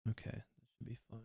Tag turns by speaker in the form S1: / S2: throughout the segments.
S1: Okay, that should be fine.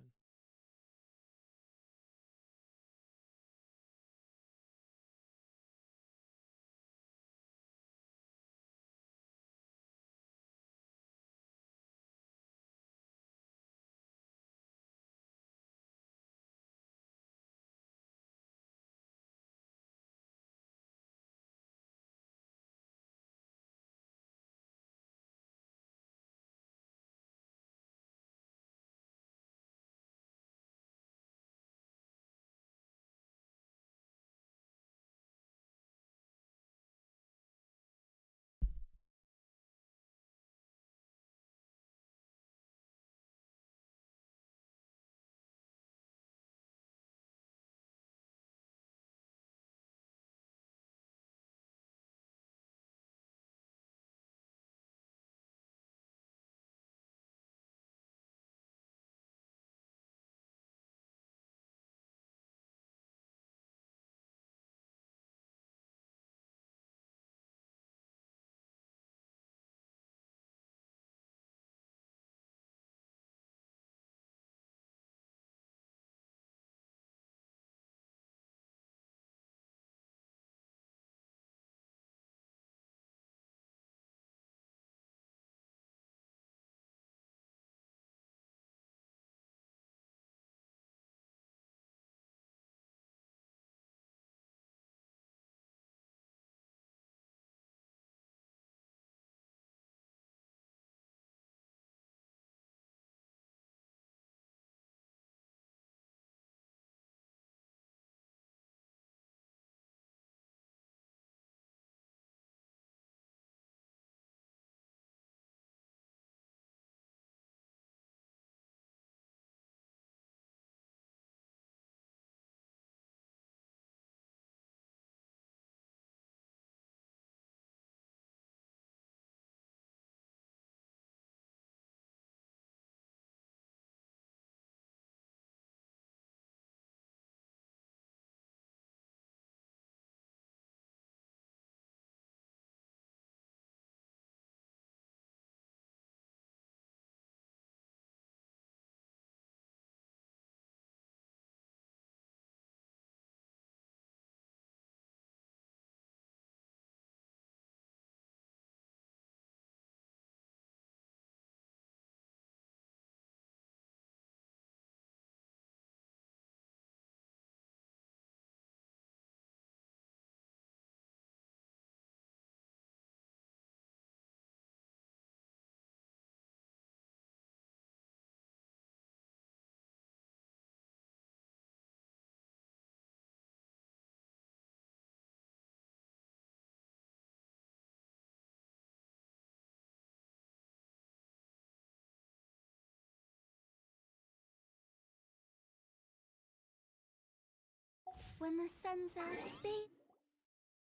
S2: When the sun's out, bathe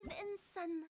S2: in sun.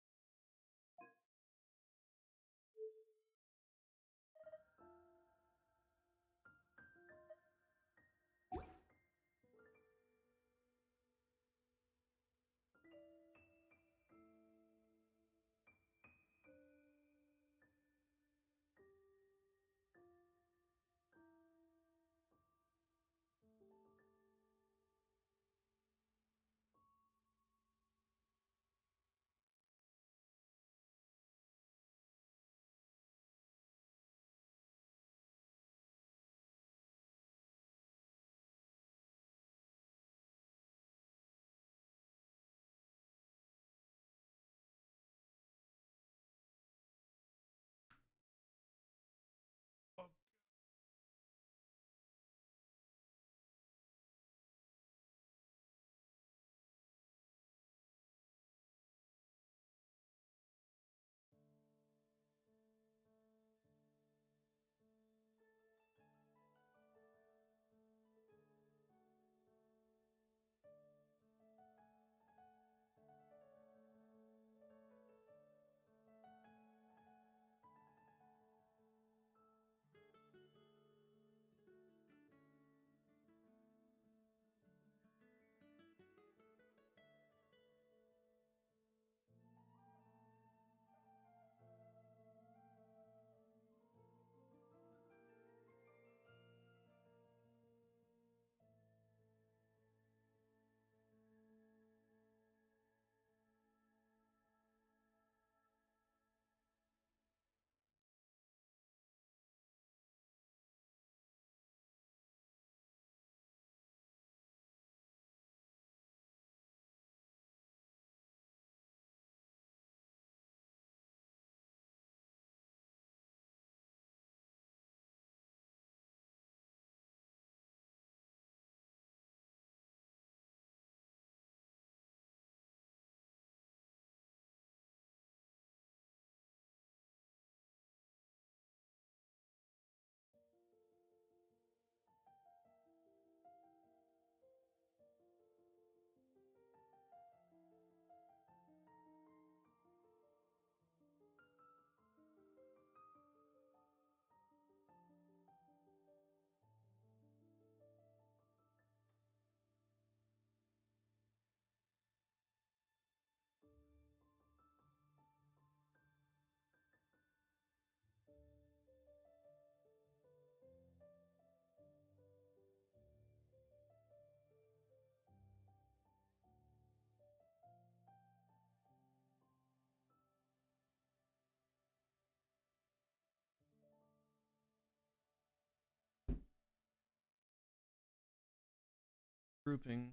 S1: grouping.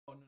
S1: Oh, no, no.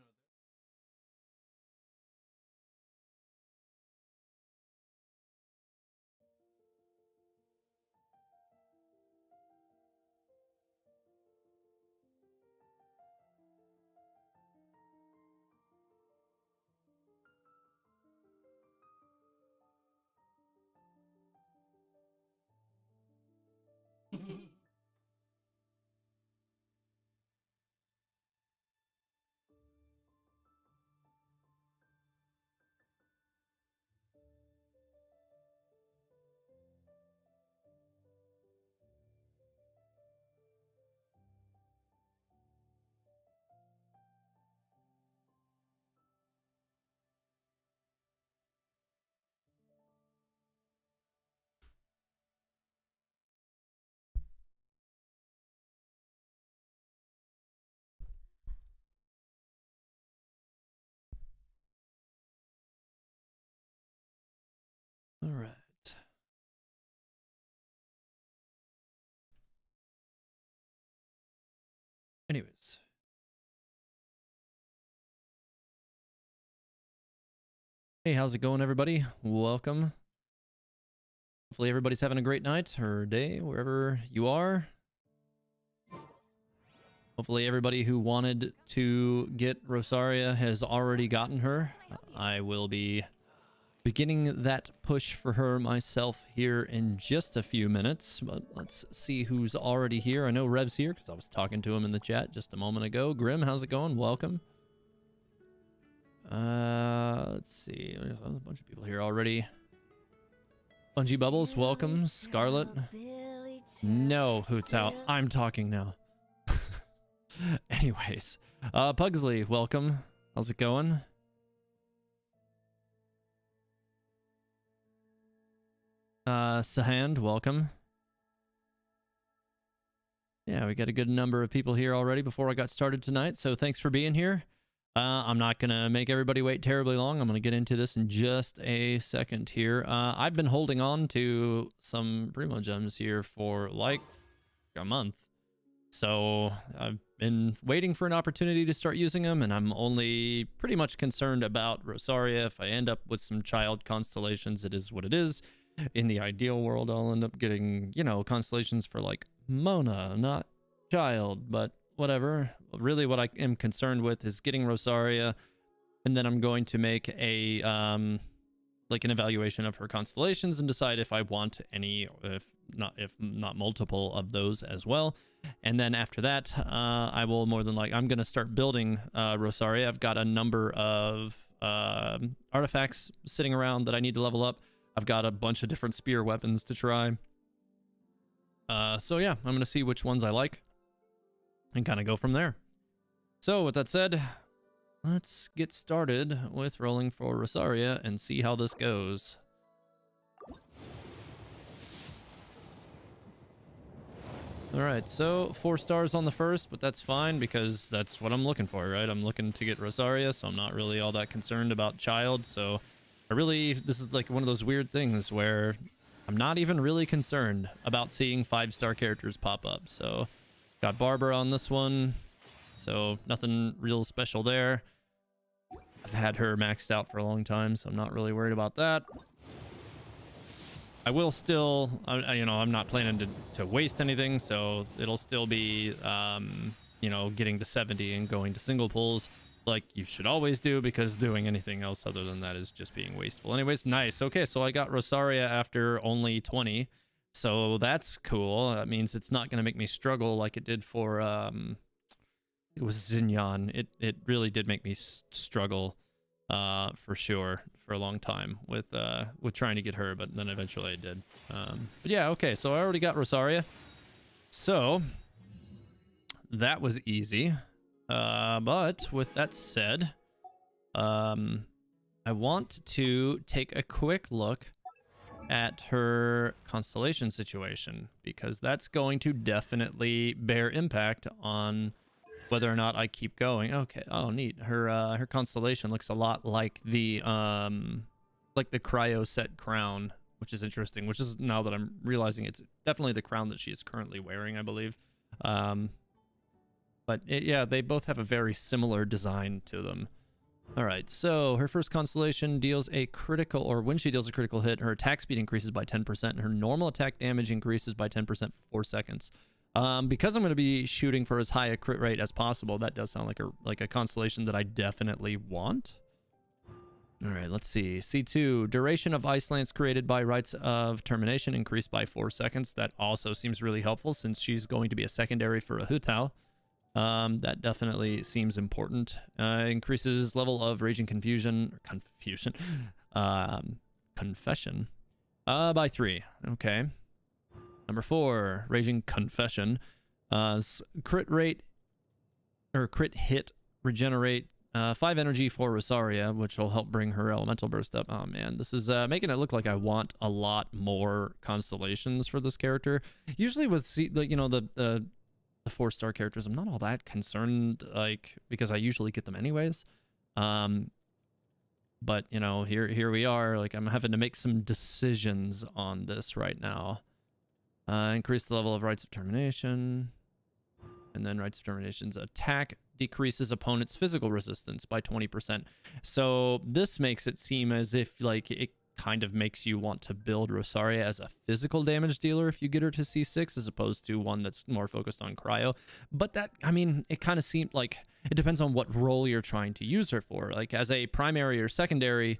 S1: All right. Anyways. Hey, how's it going, everybody? Welcome. Hopefully everybody's having a great night or day, wherever you are. Hopefully everybody who wanted to get Rosaria has already gotten her. I will be beginning that push for her myself here in just a few minutes, but let's see who's already here. I know Rev's here because I was talking to him in the chat just a moment ago. Grim, how's it going? Welcome. Let's see. There's a bunch of people here already. Bungee Bubbles, welcome. Scarlet. No, HuTao. I'm talking now. Anyways, Pugsley, welcome. How's it going? Sahand, welcome. Yeah, we got a good number of people here already before I got started tonight, so thanks for being here. I'm not going to make everybody wait terribly long. I'm going to get into this in just a second here. I've been holding on to some Primo Gems here for like a month. So I've been waiting for an opportunity to start using them, and I'm only pretty much concerned about Rosaria. If I end up with some child constellations, it is what it is. In the ideal world, I'll end up getting, you know, constellations for like Mona, not child, but whatever. Really what I am concerned with is getting Rosaria, and then I'm going to make a like an evaluation of her constellations and decide if I want any, if not multiple of those as well. And then after that, I will more than I'm going to start building Rosaria. I've got a number of artifacts sitting around that I need to level up. I've got a bunch of different spear weapons to try. So yeah, I'm going to see which ones I like and kind of go from there. So with that said, let's get started with rolling for Rosaria and see how this goes. Alright, so 4 stars on the first, but that's fine because that's what I'm looking for, right? I'm looking to get Rosaria, so I'm not really all that concerned about child. So this is like one of those weird things where I'm not even really concerned about seeing 5-star characters pop up. So got Barbara on this one, so nothing real special there. I've had her maxed out for a long time, so I'm not really worried about that. I will still, you know, I'm not planning to waste anything, so it'll still be, you know, getting to 70 and going to single pulls like you should always do, because doing anything else other than that is just being wasteful. Anyways, nice. Okay, so I got Rosaria after only 20, so that's cool. That means it's not going to make me struggle like it did for, it was Xinyan. It really did make me struggle, for sure, for a long time with trying to get her, but then eventually I did. But yeah, okay, so I already got Rosaria, so that was easy. But with that said, I want to take a quick look at her constellation situation, because that's going to definitely bear impact on whether or not I keep going. Okay. Oh, neat. Her constellation looks a lot like the cryo set crown, which is interesting. Which is, now that I'm realizing, it's definitely the crown that she is currently wearing, I believe. But yeah, they both have a very similar design to them. All right. So her first constellation deals a critical, or when she deals a critical hit, her attack speed increases by 10%, and her normal attack damage increases by 10% for 4 seconds. Because I'm going to be shooting for as high a crit rate as possible, that does sound like a constellation that I definitely want. All right, let's see. C2, duration of Ice Lance created by Rites of Termination increased by 4 seconds. That also seems really helpful since she's going to be a secondary for a HuTao. That definitely seems important. Increases level of Raging Confession by 3. Okay. Number 4, Raging Confession. Crit rate, or crit hit, regenerate 5 energy for Rosaria, which will help bring her elemental burst up. Oh man, this is making it look like I want a lot more constellations for this character. Usually with the 4-star characters, I'm not all that concerned, like, because I usually get them anyways. But you know, here we are. Like, I'm having to make some decisions on this right now. Increase the level of Rites of Termination. And then Rites of Termination's attack decreases opponent's physical resistance by 20%. So this makes it seem as if, like, it kind of makes you want to build Rosaria as a physical damage dealer if you get her to C6, as opposed to one that's more focused on cryo. But that, I mean, it kind of seemed like it depends on what role you're trying to use her for. Like, as a primary or secondary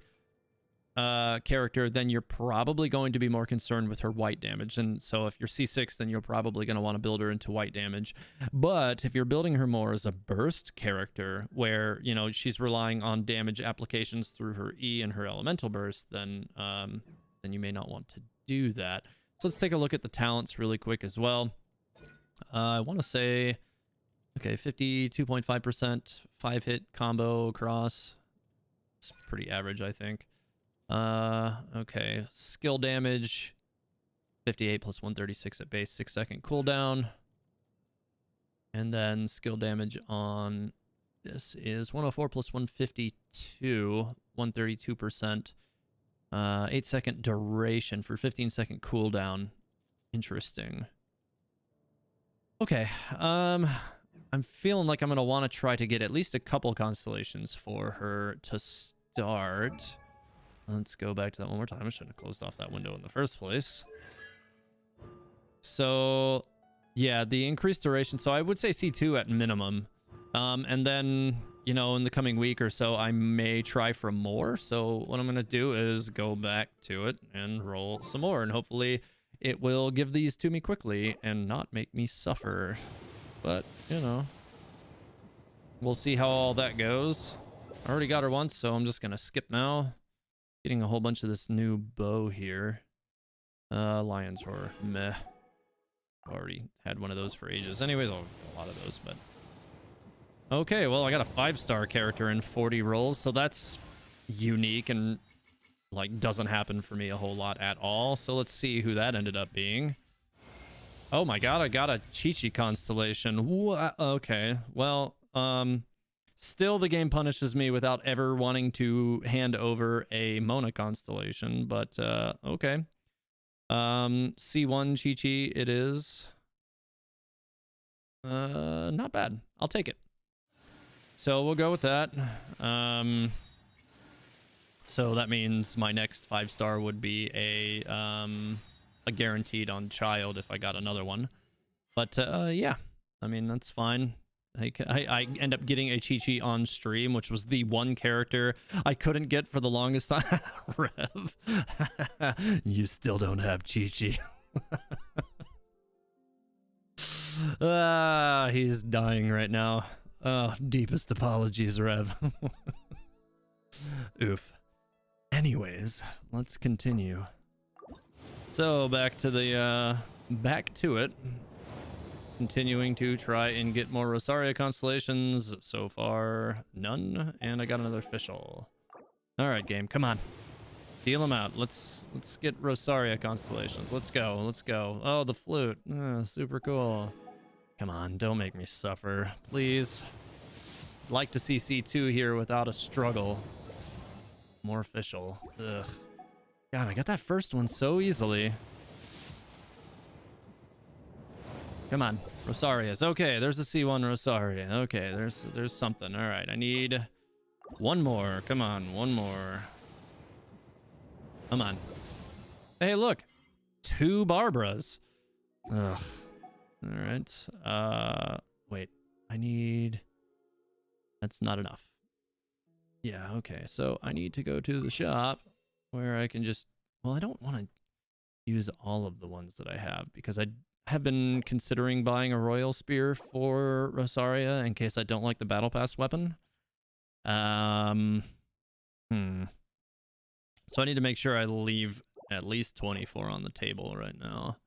S1: character, then you're probably going to be more concerned with her white damage. And so if you're C6, then you're probably going to want to build her into white damage. But if you're building her more as a burst character, where, you know, she's relying on damage applications through her E and her elemental burst, then you may not want to do that. So let's take a look at the talents really quick as well. I want to say Okay, 52.5%, 5-hit combo cross. It's pretty average, I think. Okay, skill damage, 58 plus 136 at base, 6-second cooldown. And then skill damage on this is 104 plus 152, 132%. 8-second duration for 15-second cooldown. Interesting. Okay, I'm feeling like I'm going to want to try to get at least a couple constellations for her to start. Let's go back to that one more time. I shouldn't have closed off that window in the first place. So, yeah, the increased duration. So I would say C2 at minimum. And then, you know, in the coming week or so, I may try for more. So what I'm going to do is go back to it and roll some more. And hopefully it will give these to me quickly and not make me suffer. But, you know, we'll see how all that goes. I already got her once, so I'm just going to skip now. Getting a whole bunch of this new bow here. Lion's Roar. Meh. Already had one of those for ages. Anyways, I'll get a lot of those, but... Okay, well, I got a 5-star character in 40 rolls, so that's unique and, like, doesn't happen for me a whole lot at all. So let's see who that ended up being. Oh my god, I got a Chi-Chi constellation. Okay, well, still the game punishes me without ever wanting to hand over a Mona constellation, but, okay. C1 Chi-Chi it is. Not bad. I'll take it. So we'll go with that. So that means my next 5-star would be a guaranteed on Child if I got another one. But yeah, I mean, that's fine. I end up getting a Chi-Chi on stream, which was the one character I couldn't get for the longest time. Rev, you still don't have Chi-Chi. He's dying right now. Oh, deepest apologies, Rev. Oof. Anyways, let's continue. So back to the back to it. Continuing to try and get more Rosaria constellations. So far, none. And I got another official. All right, game, come on. Deal them out. Let's get Rosaria constellations. Let's go. Let's go. Oh, the flute. Super cool. Come on, don't make me suffer, please. I'd like to see C2 here without a struggle. More official. Ugh. God, I got that first one so easily. Come on, Rosaria's. Okay, there's a C1 Rosaria. Okay, there's something. All right, I need one more. Come on, one more. Come on. Hey, look. 2 Barbaras. Ugh. All right. Wait. I need... That's not enough. Yeah, okay. So I need to go to the shop where I can just... Well, I don't want to use all of the ones that I have because I have been considering buying a Royal Spear for Rosaria in case I don't like the Battle Pass weapon. So I need to make sure I leave at least 24 on the table right now.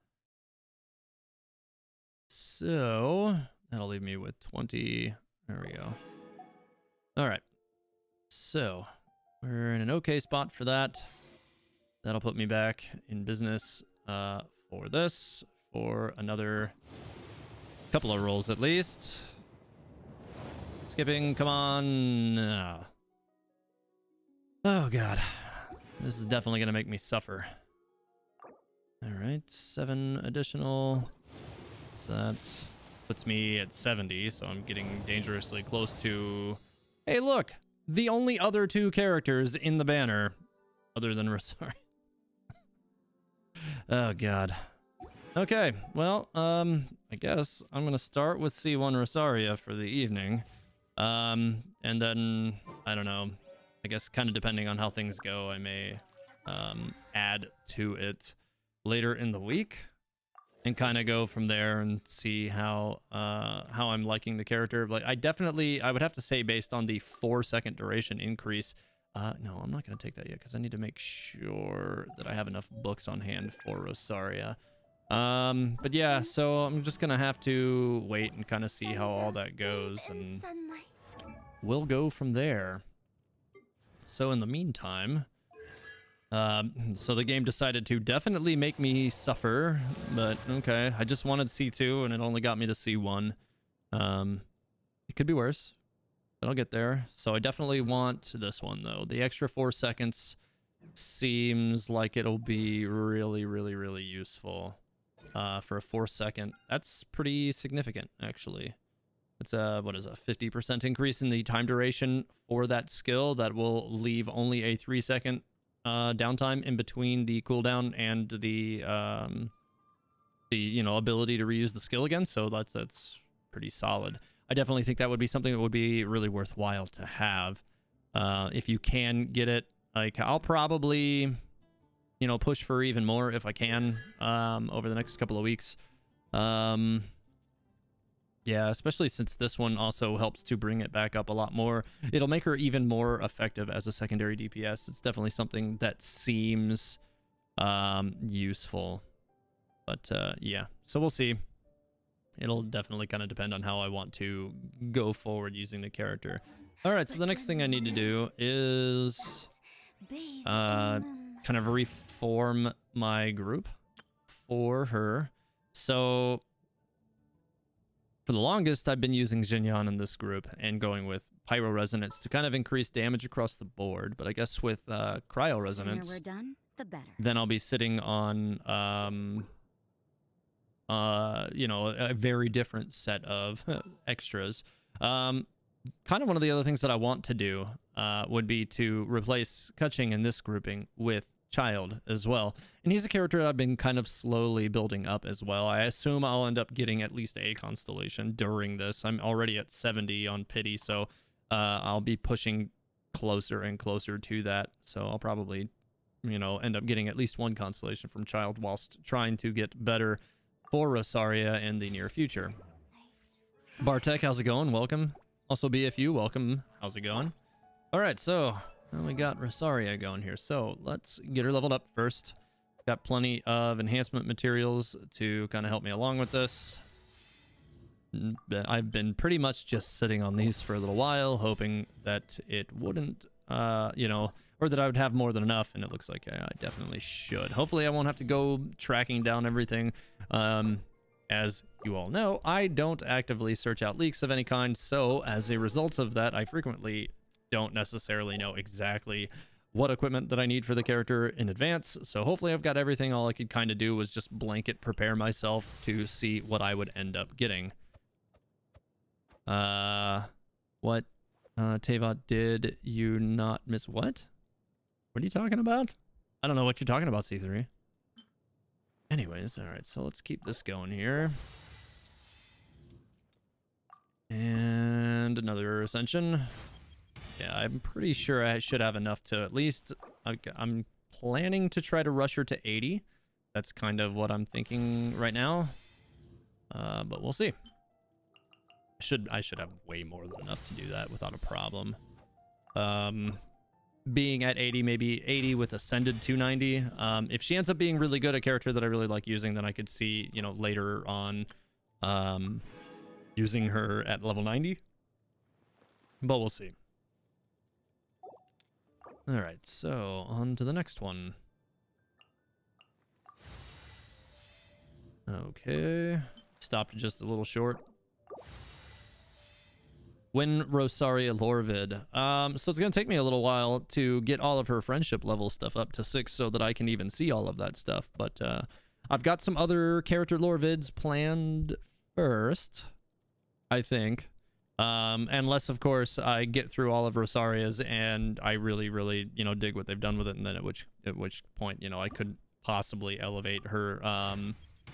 S1: So that'll leave me with 20. There we go. All right. So we're in an okay spot for that. That'll put me back in business for this, for another couple of rolls at least. Skipping, come on. Oh, God. This is definitely going to make me suffer. All right, 7 additional. So that puts me at 70, so I'm getting dangerously close to... Hey, look! The only other 2 characters in the banner, other than Rosaria. Oh, God. Okay, well, I guess I'm going to start with C1 Rosaria for the evening. And then, I don't know, I guess kind of depending on how things go, I may add to it later in the week and kind of go from there and see how I'm liking the character. Like, I would have to say based on the 4-second duration increase. No, I'm not going to take that yet because I need to make sure that I have enough books on hand for Rosaria. But yeah, so I'm just gonna have to wait and kind of see how all that goes, and
S2: sunlight.
S1: we'll go from there. So in the meantime, so the game decided to definitely make me suffer, but okay, I just wanted C2 and it only got me to C1. It could be worse, but I'll get there. So I definitely want this one though. The extra 4 seconds seems like it'll be really, really, really useful. For a 4-second, that's pretty significant actually. It's a, what is a 50% increase in the time duration for that skill that will leave only a 3-second downtime in between the cooldown and the ability to reuse the skill again. So that's pretty solid. I definitely think that would be something that would be really worthwhile to have. If you can get it, like I'll probably, push for even more if I can over the next couple of weeks. Yeah, especially since this one also helps to bring it back up a lot more. It'll make her even more effective as a secondary DPS. It's definitely something that seems useful. But yeah, so we'll see. It'll definitely kind of depend on how I want to go forward using the character. All right, so the next thing I need to do is kind of reform my group for her. So for the longest, I've been using Xinyan in this group and going with Pyro Resonance to kind of increase damage across the board. But I guess with Cryo Resonance,
S2: we're done, the better.
S1: then I'll be sitting on, a very different set of extras. Kind of one of the other things that I want to do would be to replace Kaching in this grouping with Child as well, and he's a character I've been kind of slowly building up as well. I assume I'll end up getting at least a constellation during this. I'm already at 70 on pity, so I'll be pushing closer and closer to that. So I'll probably end up getting at least one constellation from Child whilst trying to get better for Rosaria in the near future. Bartek, how's it going? Welcome. Also BFU, welcome. How's it going? All right, so we got Rosaria going here. So let's get her leveled up first. Got plenty of enhancement materials to kind of help me along with this. I've been pretty much just sitting on these for a little while, hoping that it wouldn't, or that I would have more than enough, and it looks like I definitely should. Hopefully I won't have to go tracking down everything. As you all know, I don't actively search out leaks of any kind, so as a result of that, I frequently don't necessarily know exactly what equipment that I need for the character in advance. So hopefully I've got everything. All I could kind of do was just blanket prepare myself to see what I would end up getting. What Tavot, did you not miss what? What are you talking about? I don't know what you're talking about, C3. Anyways, all right, so let's keep this going here. And another ascension. Yeah, I'm pretty sure I should have enough to at least... I'm planning to try to rush her to 80. That's kind of what I'm thinking right now. But we'll see. I should have way more than enough to do that without a problem. Being at 80, maybe 80 with Ascended 290. If she ends up being really good, a character that I really like using, then I could see, later on using her at level 90. But we'll see. All right, so on to the next one. Okay, stopped just a little short. When Rosaria Lorvid. So it's gonna take me a little while to get all of her friendship level stuff up to 6 so that I can even see all of that stuff. But I've got some other character lore vids planned first, I think. Unless, of course, I get through all of Rosaria's and I really, really, dig what they've done with it, and then at which point, I could possibly elevate her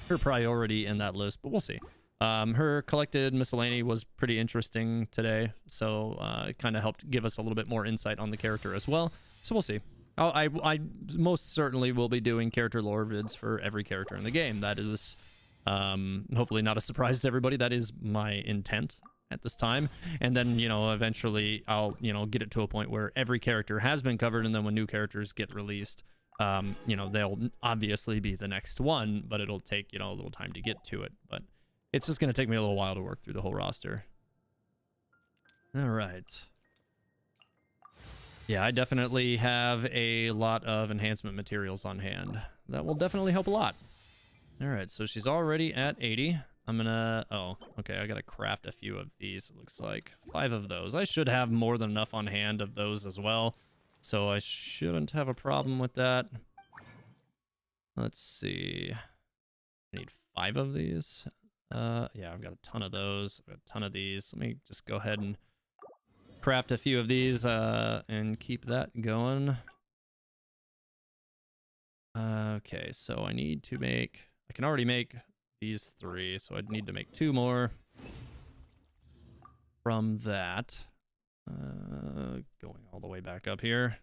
S1: her priority in that list. But we'll see. Her collected miscellany was pretty interesting today, so it kind of helped give us a little bit more insight on the character as well. So we'll see. I most certainly will be doing character lore vids for every character in the game. That is hopefully not a surprise to everybody. That is my intent at this time, and then eventually I'll get it to a point where every character has been covered, and then when new characters get released, You know, they'll obviously be the next one, but it'll take, you know, a little time to get to it. But it's just going to take me a little while to work through the whole roster. All right. Yeah, I definitely have a lot of enhancement materials on hand. That will definitely help a lot. All right, so she's already at 80. I'm gonna... Oh, okay, I gotta craft a few of these, it looks like. 5 of those. I should have more than enough on hand of those as well, so I shouldn't have a problem with that. Let's see. I need 5 of these. Yeah, I've got a ton of those. I've got a ton of these. Let me just go ahead and craft a few of these and keep that going. Okay, so I need to make... I can already make these 3, so I'd need to make 2 more from that. Going all the way back up here.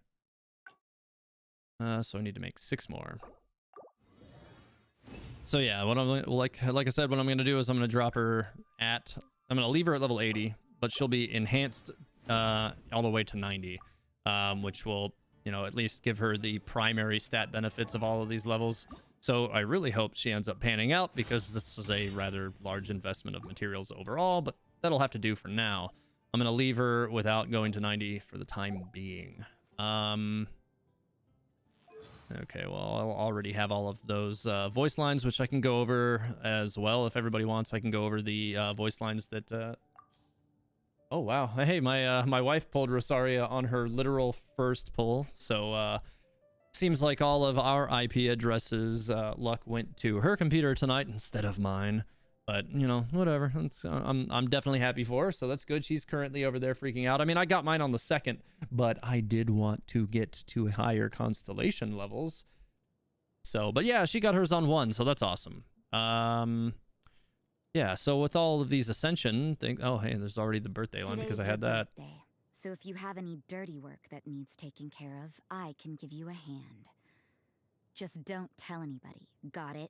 S1: So I need to make 6 more. So yeah, what I'm like I said, what I'm gonna do is I'm gonna drop her at... I'm gonna leave her at level 80, but she'll be enhanced all the way to 90, which will, you know, at least give her the primary stat benefits of all of these levels. So I really hope she ends up panning out, because this is a rather large investment of materials overall, but that'll have to do for now. I'm going to leave her without going to 90 for the time being. Okay, well, I'll already have all of those voice lines, which I can go over as well. If everybody wants, I can go over the voice lines that... Oh, wow. Hey, my wife pulled Rosaria on her literal first pull, so... Seems like all of our IP addresses luck went to her computer tonight instead of mine, but you know, whatever. I'm definitely happy for her, so that's good. She's currently over there freaking out. I mean, I got mine on the 2nd, but I did want to get to higher constellation levels. So, but yeah, she got hers on 1, so that's awesome. Yeah. So with all of these ascension things, oh hey, there's already the birthday one because I had that.
S2: Birthday. So if you have any dirty work that needs taking care of, I can give you a hand. Just don't tell anybody. Got it?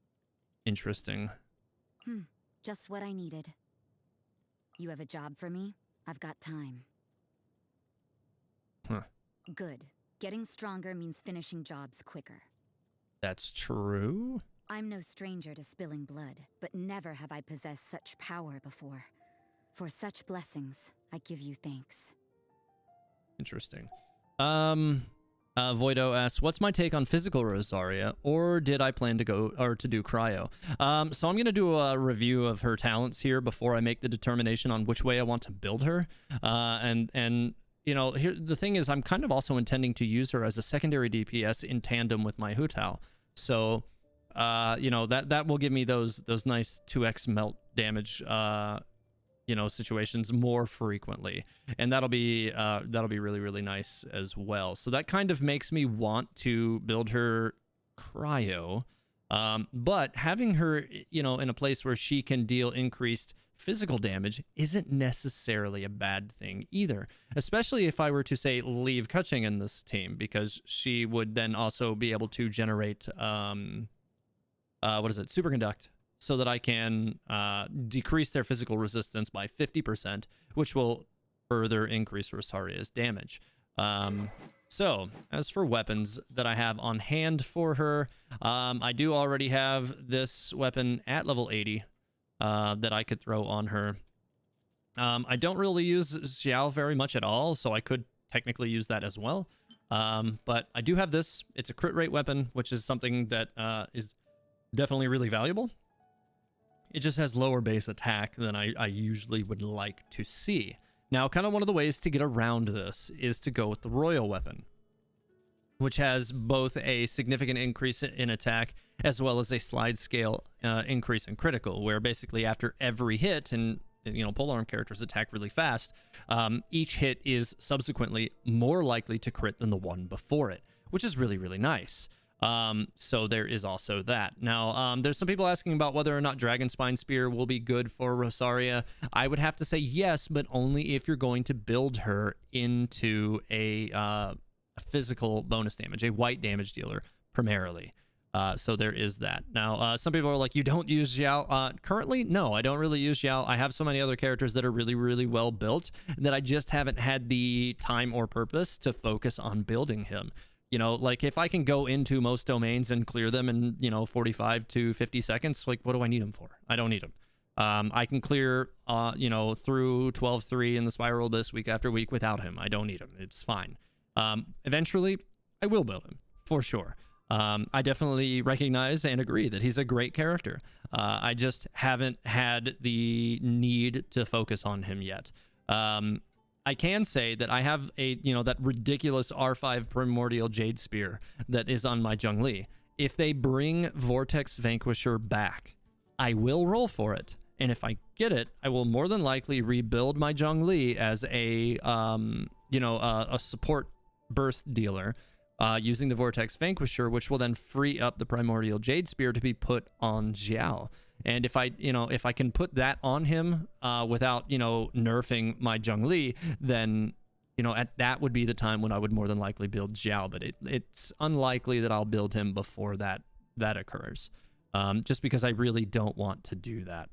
S1: Interesting.
S2: Just what I needed. You have a job for me? I've got time.
S1: Huh.
S2: Good. Getting stronger means finishing jobs quicker.
S1: That's true.
S2: I'm no stranger to spilling blood, but never have I possessed such power before. For such blessings, I give you thanks.
S1: Interesting. Voido asks, what's my take on physical Rosaria, or did I plan to go or to do cryo? So I'm going to do a review of her talents here before I make the determination on which way I want to build her. And you know, here the thing is, I'm kind of also intending to use her as a secondary DPS in tandem with my HuTao. So, you know, that will give me those nice 2x melt damage you know, situations more frequently, and that'll be really, really nice as well. So that kind of makes me want to build her cryo, but having her, you know, in a place where she can deal increased physical damage isn't necessarily a bad thing either, especially if I were to say leave Kutching in this team, because she would then also be able to generate what is it, superconduct, so that I can decrease their physical resistance by 50%, which will further increase Rosaria's damage. So, as for weapons that I have on hand for her, I do already have this weapon at level 80 that I could throw on her. I don't really use Xiao very much at all, so I could technically use that as well. But I do have this. It's a crit rate weapon, which is something that is definitely really valuable. It just has lower base attack than I usually would like to see. Now, kind of one of the ways to get around this is to go with the Royal Weapon, which has both a significant increase in attack as well as a slide scale increase in critical, where basically after every hit, and you know, polearm characters attack really fast, each hit is subsequently more likely to crit than the one before it, which is really, really nice. So there is also that. Now, there's some people asking about whether or not Dragon Spine Spear will be good for Rosaria. I would have to say yes, but only if you're going to build her into a physical bonus damage, a white damage dealer primarily. So there is that. Now, some people are like, you don't use Xiao. Currently, no, I don't really use Xiao. I have so many other characters that are really, really well built that I just haven't had the time or purpose to focus on building him. You know, like if I can go into most domains and clear them in, 45 to 50 seconds, like what do I need them for? I don't need them. I can clear, through 12-3 in the Spiral Abyss week after week without him. I don't need him. It's fine. Eventually, I will build him, for sure. I definitely recognize and agree that he's a great character. I just haven't had the need to focus on him yet. I can say that I have that ridiculous R5 Primordial Jade Spear that is on my Zhongli. If they bring Vortex Vanquisher back, I will roll for it. And if I get it, I will more than likely rebuild my Zhongli as a support burst dealer using the Vortex Vanquisher, which will then free up the Primordial Jade Spear to be put on Xiao. And if I can put that on him without, nerfing my Zhongli, then, that would be the time when I would more than likely build Xiao. But it's unlikely that I'll build him before that occurs, just because I really don't want to do that.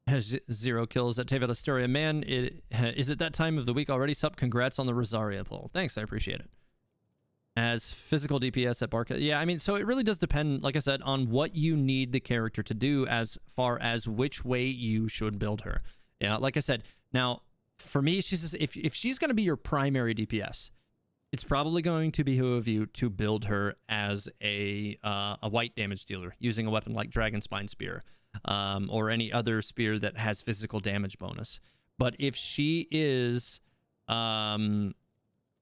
S1: Has 0 kills at Teva Astoria. Man, is it that time of the week already? Sup, congrats on the Rosaria poll. Thanks, I appreciate it. As physical DPS at Barca. Yeah, I mean, so it really does depend, like I said, on what you need the character to do as far as which way you should build her. Yeah, like I said, now, for me, if she's going to be your primary DPS, it's probably going to behoove you to build her as a white damage dealer using a weapon like Dragon Spine Spear, or any other spear that has physical damage bonus. But if she is...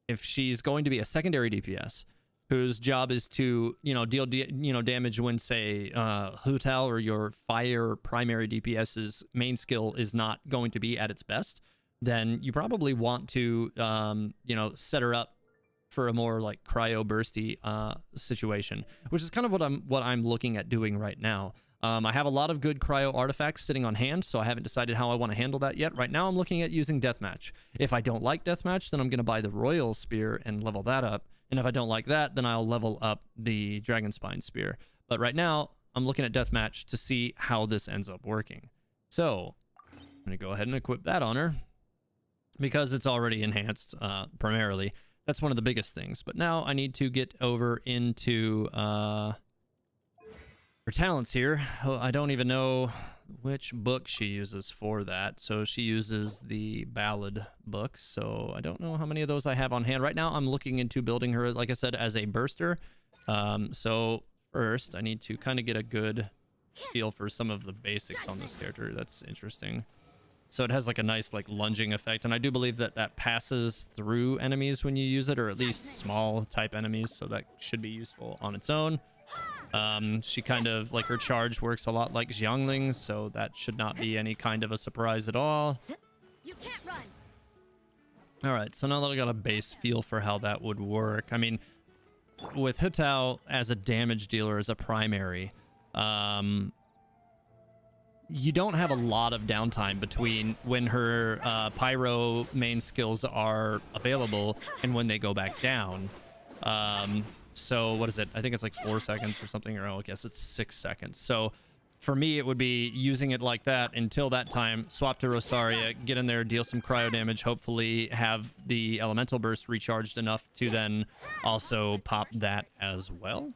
S1: if she's going to be a secondary DPS whose job is to, deal damage when, say, HuTao or your fire primary DPS's main skill is not going to be at its best, then you probably want to, set her up for a more like cryo bursty situation, which is kind of what I'm looking at doing right now. I have a lot of good cryo artifacts sitting on hand, so I haven't decided how I want to handle that yet. Right now, I'm looking at using Deathmatch. If I don't like Deathmatch, then I'm going to buy the Royal Spear and level that up. And if I don't like that, then I'll level up the Dragon Spine Spear. But right now, I'm looking at Deathmatch to see how this ends up working. So, I'm going to go ahead and equip that on her, because it's already enhanced primarily. That's one of the biggest things. But now I need to get over into... her talents here. I don't even know which book she uses for that. So she uses the ballad book. So I don't know how many of those I have on hand. Right now I'm looking into building her, like I said, as a burster. So first I need to kind of get a good feel for some of the basics on this character. That's interesting. So it has like a nice like lunging effect. And I do believe that passes through enemies when you use it, or at least small type enemies. So that should be useful on its own. She kind of, like, her charge works a lot like Xiangling's, so that should not be any kind of a surprise at all.
S2: You can't run.
S1: All right, so now that I got a base feel for how that would work, I mean, with HuTao as a damage dealer, as a primary, you don't have a lot of downtime between when her pyro main skills are available and when they go back down. So what is it? I think it's like 4 seconds or something, or I guess it's 6 seconds. So for me, it would be using it like that until that time, swap to Rosaria, get in there, deal some cryo damage, hopefully have the elemental burst recharged enough to then also pop that as well.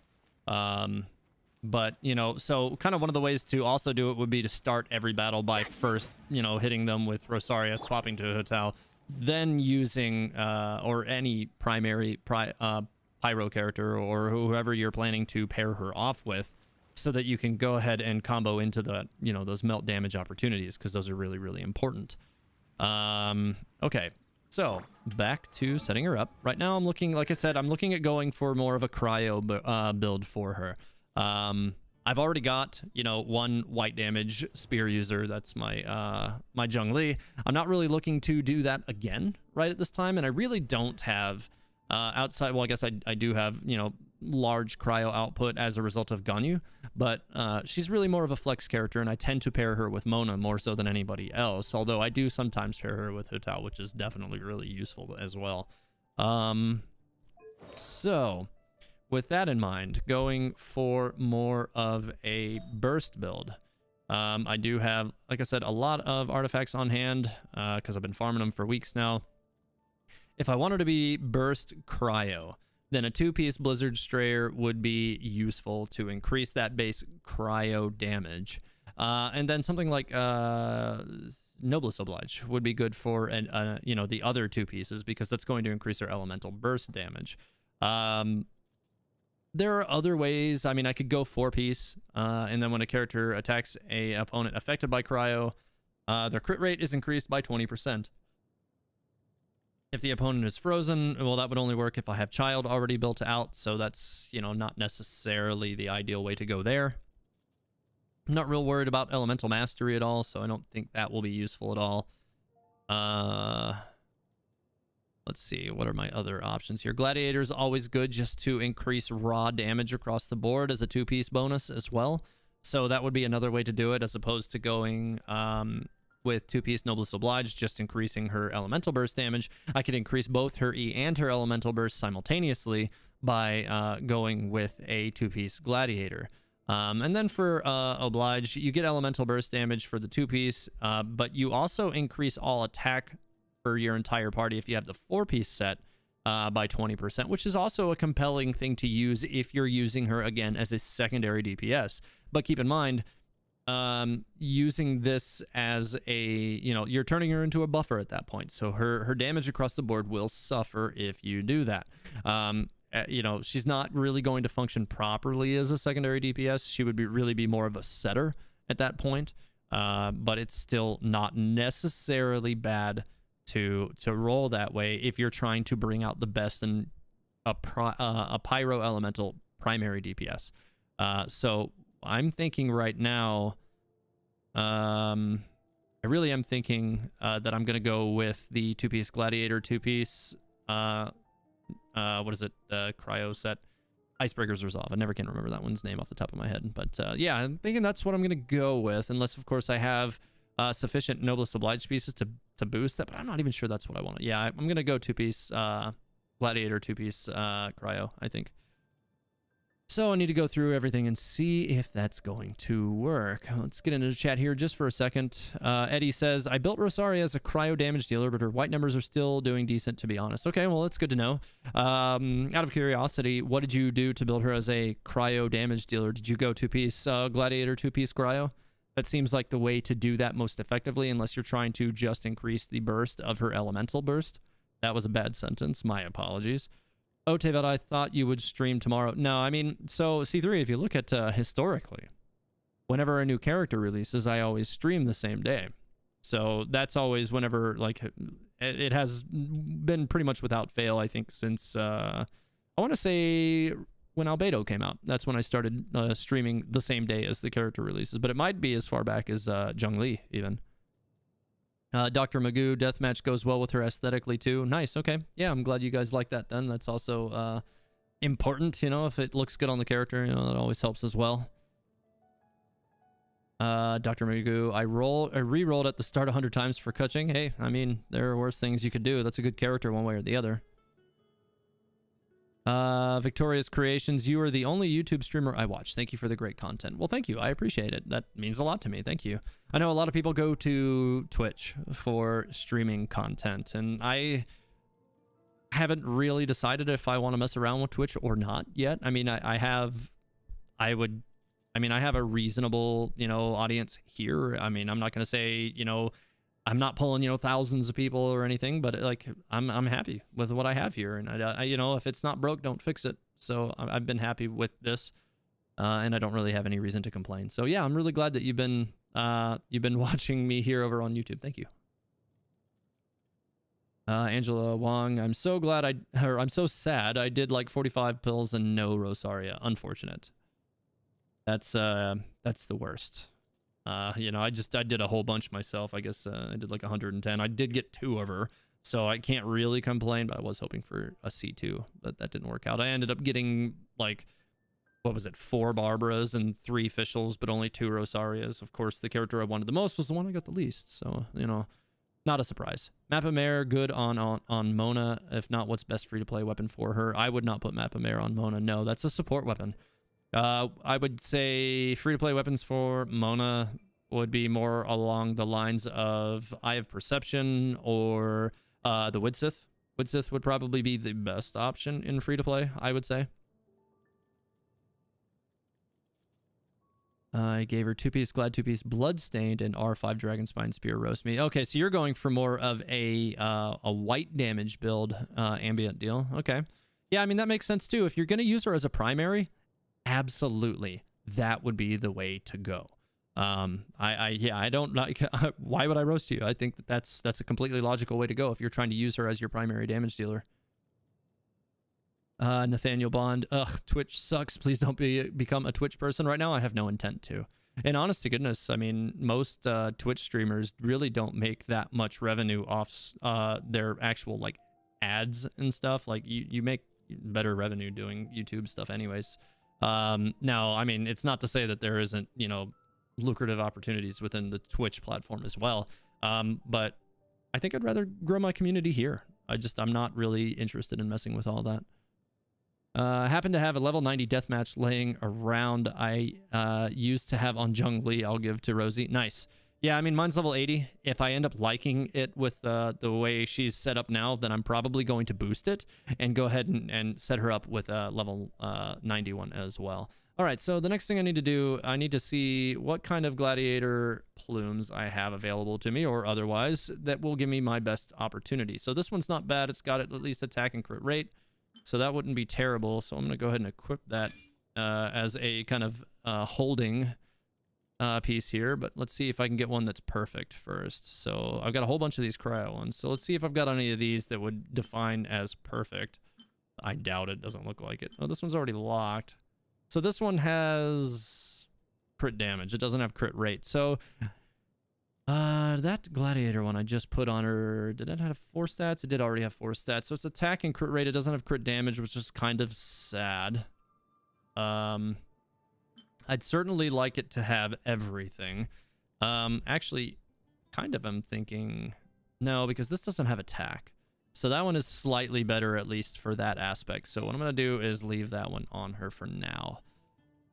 S1: But, so kind of one of the ways to also do it would be to start every battle by first, hitting them with Rosaria, swapping to HuTao, then using, or any primary pyro character or whoever you're planning to pair her off with, so that you can go ahead and combo into the, those melt damage opportunities, because those are really, really important. Okay, so back to setting her up. Right now I'm looking, like I said, I'm looking at going for more of a cryo build for her. I've already got, one white damage spear user. That's my my Zhongli. I'm not really looking to do that again right at this time, and I really don't have outside. Well, I guess I do have, large cryo output as a result of Ganyu, but she's really more of a flex character, and I tend to pair her with Mona more so than anybody else, although I do sometimes pair her with HuTao, which is definitely really useful as well. So with that in mind, going for more of a burst build, I do have, like I said, a lot of artifacts on hand because I've been farming them for weeks now. If I wanted to be burst cryo, then a 2-piece Blizzard Strayer would be useful to increase that base cryo damage. And then something like Noblesse Oblige would be good for the other 2 pieces, because that's going to increase their elemental burst damage. There are other ways. I mean, I could go 4-piece, and then when a character attacks a opponent affected by cryo, their crit rate is increased by 20%. If the opponent is frozen, well, that would only work if I have Child already built out, so that's, not necessarily the ideal way to go there. I'm not real worried about Elemental Mastery at all, so I don't think that will be useful at all. Let's see, what are my other options here? Gladiator's always good just to increase raw damage across the board as a 2-piece bonus as well. So that would be another way to do it, as opposed to going with 2-piece Noblesse Oblige, just increasing her elemental burst damage. I could increase both her E and her elemental burst simultaneously by going with a 2-piece Gladiator. And then for Oblige, you get elemental burst damage for the 2-piece, but you also increase all attack for your entire party if you have the 4-piece set by 20%, which is also a compelling thing to use if you're using her, again, as a secondary DPS. But keep in mind, using this as a, you're turning her into a buffer at that point. So her damage across the board will suffer if you do that. She's not really going to function properly as a secondary DPS. She would really be more of a setter at that point. But it's still not necessarily bad to roll that way if you're trying to bring out the best in a pyro elemental primary DPS. So I'm thinking right now, I really am thinking that I'm going to go with the 2-piece Gladiator 2-piece, what is it, the cryo set, Icebreaker's Resolve. I never can remember that one's name off the top of my head, but yeah, I'm thinking that's what I'm going to go with, unless of course I have sufficient Noblesse Oblige pieces to boost that, but I'm not even sure that's what I want. Yeah, I'm going to go 2-piece Gladiator 2-piece cryo, I think. So I need to go through everything and see if that's going to work. Let's get into the chat here just for a second. Eddie says, I built Rosaria as a cryo damage dealer, but her white numbers are still doing decent, to be honest. Okay, well, that's good to know. Out of curiosity, what did you do to build her as a cryo damage dealer? Did you go 2-piece Gladiator 2-piece cryo? That seems like the way to do that most effectively, unless you're trying to just increase the burst of her elemental burst. That was a bad sentence. My apologies. Oh, Tevet, I thought you would stream tomorrow. No, I mean, so C3, if you look at historically, whenever a new character releases, I always stream the same day. So that's always whenever, like, it has been pretty much without fail, I think, since, I want to say when Albedo came out. That's when I started streaming the same day as the character releases. But it might be as far back as Zhongli, even. Dr. Magoo, deathmatch goes well with her aesthetically too. Nice, okay. Yeah, I'm glad you guys like that done. That's also important, if it looks good on the character, that always helps as well. Dr. Magoo, I re-rolled at the start 100 times for Kuching. Hey, I mean, there are worse things you could do. That's a good character one way or the other. Victoria's Creations, you are the only YouTube streamer I watch. Thank you for the great content. Well, thank you. I appreciate it. That means a lot to me. Thank you. I know a lot of people go to Twitch for streaming content, and I haven't really decided if I want to mess around with Twitch or not yet. I mean, I have a reasonable, audience here. I mean, I'm not going to say, I'm not pulling, thousands of people or anything, but like, I'm happy with what I have here. And I if it's not broke, don't fix it. So I've been happy with this, and I don't really have any reason to complain. So yeah, I'm really glad that you've been watching me here over on YouTube. Thank you. Angela Wong, I'm so sad I did like 45 pills and no Rosaria. Unfortunate. That's the worst. I did a whole bunch myself. I guess I did like 110. I did get 2 of her, so I can't really complain, but I was hoping for a C2, but that didn't work out. I ended up getting, like, what was it, 4 Barbaras and 3 Fischls, but only 2 Rosarias. Of course, the character I wanted the most was the one I got the least, so, not a surprise. Mappa Mare, good on Mona. If not, what's best free-to-play weapon for her? I would not put Mappa Mare on Mona. No, that's a support weapon. I would say free-to-play weapons for Mona would be more along the lines of Eye of Perception or the Widsith. Widsith would probably be the best option in free-to-play, I would say. I gave her 2-piece Glad 2-piece Bloodstained and R5 Dragonspine Spear Roast Meat. Okay, so you're going for more of a white damage build ambient deal. Okay. Yeah, I mean, that makes sense too. If you're going to use her as a primary, absolutely, that would be the way to go. I don't like, why would I roast you? I think that's a completely logical way to go if you're trying to use her as your primary damage dealer. Nathaniel Bond, ugh, Twitch sucks. Please don't become a Twitch person right now. I have no intent to. And honest to goodness, I mean, most Twitch streamers really don't make that much revenue off their actual like ads and stuff. Like you make better revenue doing YouTube stuff anyways. Now, I mean, it's not to say that there isn't, you know, lucrative opportunities within the Twitch platform as well. But I think I'd rather grow my community here. I'm not really interested in messing with all that. I happen to have a level 90 deathmatch laying around. I used to have on Jung Lee. I'll give to Rosie. Nice. Yeah, I mean, mine's level 80. If I end up liking it with the way she's set up now, then I'm probably going to boost it and go ahead and set her up with a level 91 as well. All right, so the next thing I need to do, I need to see what kind of gladiator plumes I have available to me or otherwise that will give me my best opportunity. So this one's not bad. It's got at least attack and crit rate. So that wouldn't be terrible. So I'm going to go ahead and equip that as a kind of holding piece here. But let's see if I can get one that's perfect first. So I've got a whole bunch of these cryo ones. So let's see if I've got any of these that would define as perfect. I doubt it. Doesn't look like it. Oh, this one's already locked. So this one has crit damage. It doesn't have crit rate. So that gladiator one I just put on her, did it have 4 stats? It did already have 4 stats. So it's attack and crit rate. It doesn't have crit damage, which is kind of sad. I'd certainly like it to have everything. Actually, kind of I'm thinking, no, because this doesn't have attack. So that one is slightly better, at least for that aspect. So what I'm going to do is leave that one on her for now.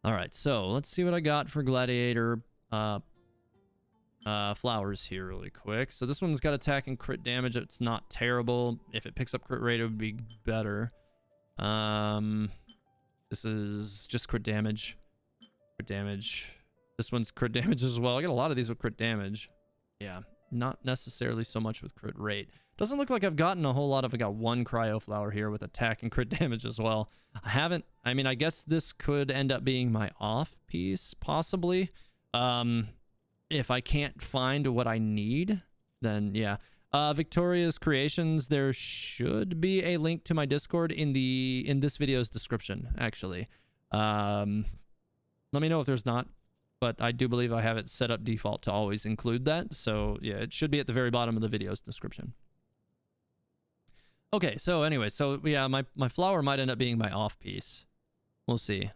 S1: All right, so let's see what I got for gladiator flowers here really quick. So this one's got attack and crit damage. It's not terrible. If it picks up crit rate, it would be better. This is just crit damage. Crit damage. This one's crit damage as well. I got a lot of these with crit damage. Yeah, not necessarily so much with crit rate. Doesn't look like I've gotten a whole lot of... I got one cryo flower here with attack and crit damage as well. I mean, I guess this could end up being my off piece, possibly. If I can't find what I need, then yeah. Victoria's Creations, there should be a link to my Discord in this video's description, actually. Let me know if there's not, but I do believe I have it set up default to always include that. So yeah, it should be at the very bottom of the video's description. Okay, so anyway, so yeah, my flower might end up being my off piece. We'll see.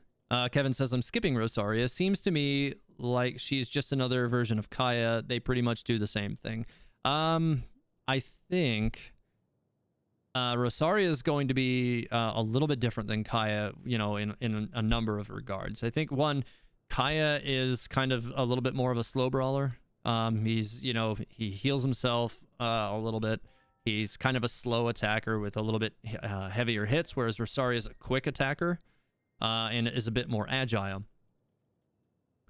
S1: Kevin says, I'm skipping Rosaria. Seems to me like she's just another version of Kaya. They pretty much do the same thing. I think Rosaria is going to be a little bit different than Kaya, you know, in a number of regards. I think, one, Kaya is kind of a little bit more of a slow brawler. He's, you know, he heals himself a little bit. He's kind of a slow attacker with a little bit heavier hits, whereas Rosaria is a quick attacker. And is a bit more agile.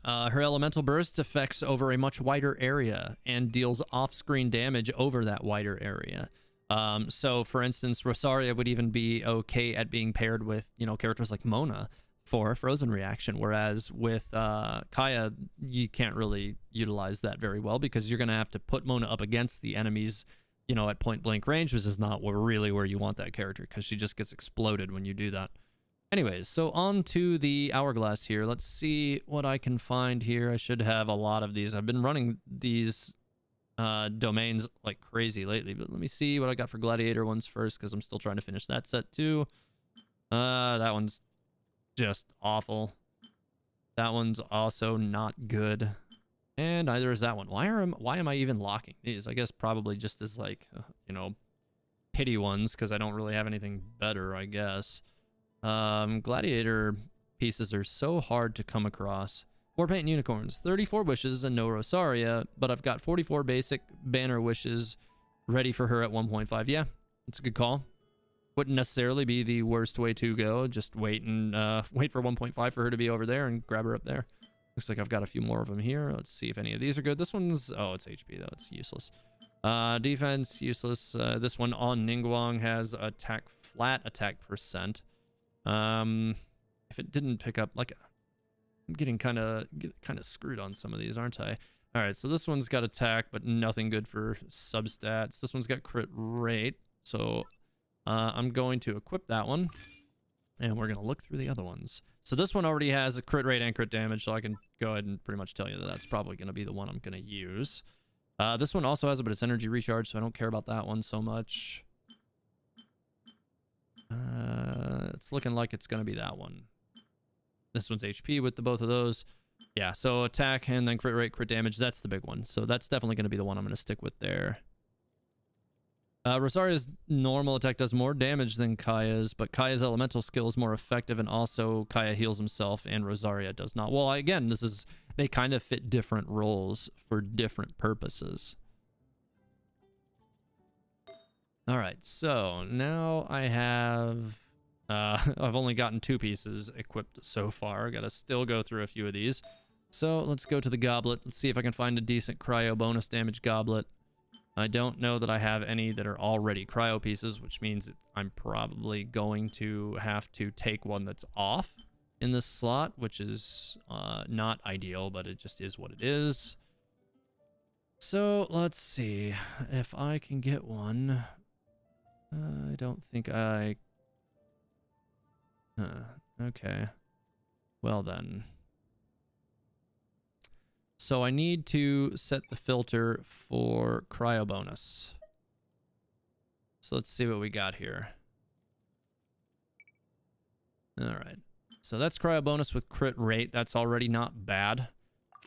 S1: Her elemental burst affects over a much wider area and deals off-screen damage over that wider area. So, for instance, Rosaria would even be okay at being paired with, you know, characters like Mona for a frozen reaction, whereas with Kaya, you can't really utilize that very well because you're going to have to put Mona up against the enemies, you know, at point-blank range, which is not really where you want that character because she just gets exploded when you do that. Anyways, so on to the hourglass here. Let's see what I can find here. I should have a lot of these. I've been running these domains like crazy lately, but let me see what I got for gladiator ones first because I'm still trying to finish that set too. That one's just awful. That one's also not good. And neither is that one. Why am I even locking these? I guess probably just as like, you know, pity ones because I don't really have anything better, I guess. Gladiator pieces are so hard to come across. Warpaint unicorns, 34 wishes and no Rosaria, but I've got 44 basic banner wishes ready for her at 1.5. Yeah, It's a good call. Wouldn't necessarily be the worst way to go. Just wait and wait for 1.5 for her to be over there and grab her up there. Looks like I've got a few more of them here. Let's see if any of these are good. This one's... Oh, it's HP, though. It's useless. Defense, useless. This one on Ningguang has flat attack percent. If it didn't pick up... Like, I'm getting kind of screwed on some of these, aren't I? All right, so this one's got attack, but nothing good for substats. This one's got crit rate, so I'm going to equip that one, and we're going to look through the other ones. So this one already has a crit rate and crit damage, so I can go ahead and pretty much tell you that that's probably going to be the one I'm going to use. This one also has a bit of energy recharge, so I don't care about that one so much. It's looking like it's going to be that one. This one's HP with the both of those. Yeah, so attack and then crit rate, crit damage, that's the big one. So that's definitely going to be the one I'm going to stick with there. Rosaria's normal attack does more damage than Kaya's, but Kaya's elemental skill is more effective, and also Kaya heals himself, and Rosaria does not. Well, again, they kind of fit different roles for different purposes. All right, so now I have... I've only gotten 2 pieces equipped so far. Got to still go through a few of these. So let's go to the goblet. Let's see if I can find a decent cryo bonus damage goblet. I don't know that I have any that are already cryo pieces, which means I'm probably going to have to take one that's off in this slot, which is not ideal, but it just is what it is. So let's see if I can get one. I don't think I... Okay. Well then. So I need to set the filter for cryo bonus. So let's see what we got here. Alright. So that's cryo bonus with crit rate. That's already not bad.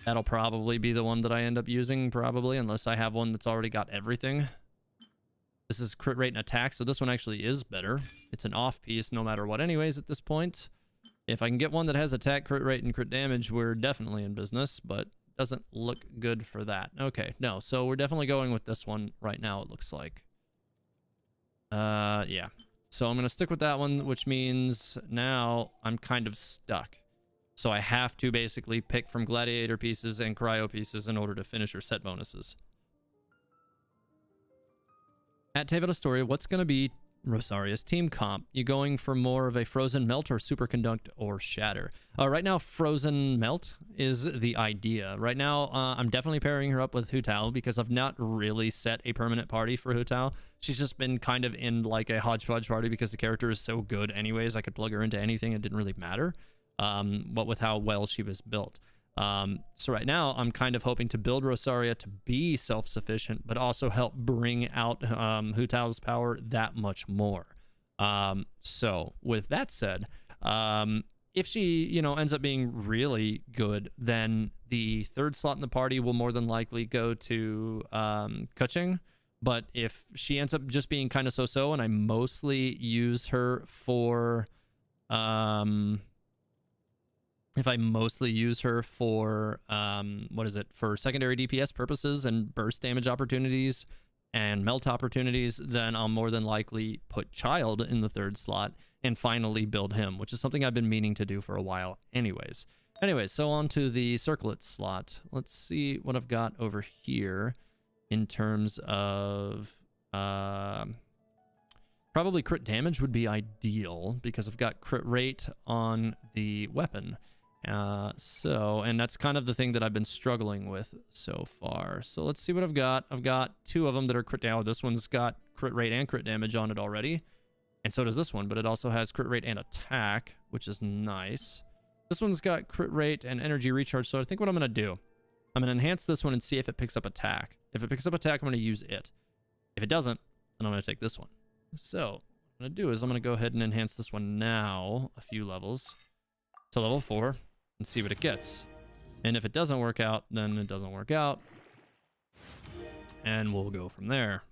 S1: That'll probably be the one that I end up using, probably, unless I have one that's already got everything. This is crit rate and attack, so this one actually is better. It's an off piece no matter what anyways at this point. If I can get one that has attack, crit rate, and crit damage, we're definitely in business, but doesn't look good for that. Okay, no, so we're definitely going with this one right now, it looks like. Yeah. So I'm going to stick with that one, which means now I'm kind of stuck. So I have to basically pick from gladiator pieces and cryo pieces in order to finish or set bonuses. At Teyvat Astoria, what's going to be Rosaria's team comp? You going for more of a frozen melt or superconduct or shatter? Right now, frozen melt is the idea. Right now, I'm definitely pairing her up with HuTao because I've not really set a permanent party for HuTao. She's just been kind of in like a hodgepodge party because the character is so good anyways. I could plug her into anything. It didn't really matter. But with how well she was built. So right now, I'm kind of hoping to build Rosaria to be self-sufficient, but also help bring out HuTao's power that much more. So with that said, if she, ends up being really good, then the third slot in the party will more than likely go to Kuching. But if she ends up just being kind of so-so, and I mostly use her for... If I mostly use her for, for secondary DPS purposes and burst damage opportunities and melt opportunities, then I'll more than likely put Child in the third slot and finally build him, which is something I've been meaning to do for a while anyways. Anyways, so on to the circlet slot. Let's see what I've got over here in terms of... probably crit damage would be ideal because I've got crit rate on the weapon. And that's kind of the thing that I've been struggling with so far. So let's see what I've got. I've got 2 of them that are crit down. This one's got crit rate and crit damage on it already. And so does this one, but it also has crit rate and attack, which is nice. This one's got crit rate and energy recharge. So I think what I'm going to do, I'm going to enhance this one and see if it picks up attack. If it picks up attack, I'm going to use it. If it doesn't, then I'm going to take this one. So what I'm going to do is I'm going to go ahead and enhance this one now a few levels to level 4. And see what it gets. And if it doesn't work out, then it doesn't work out. And we'll go from there.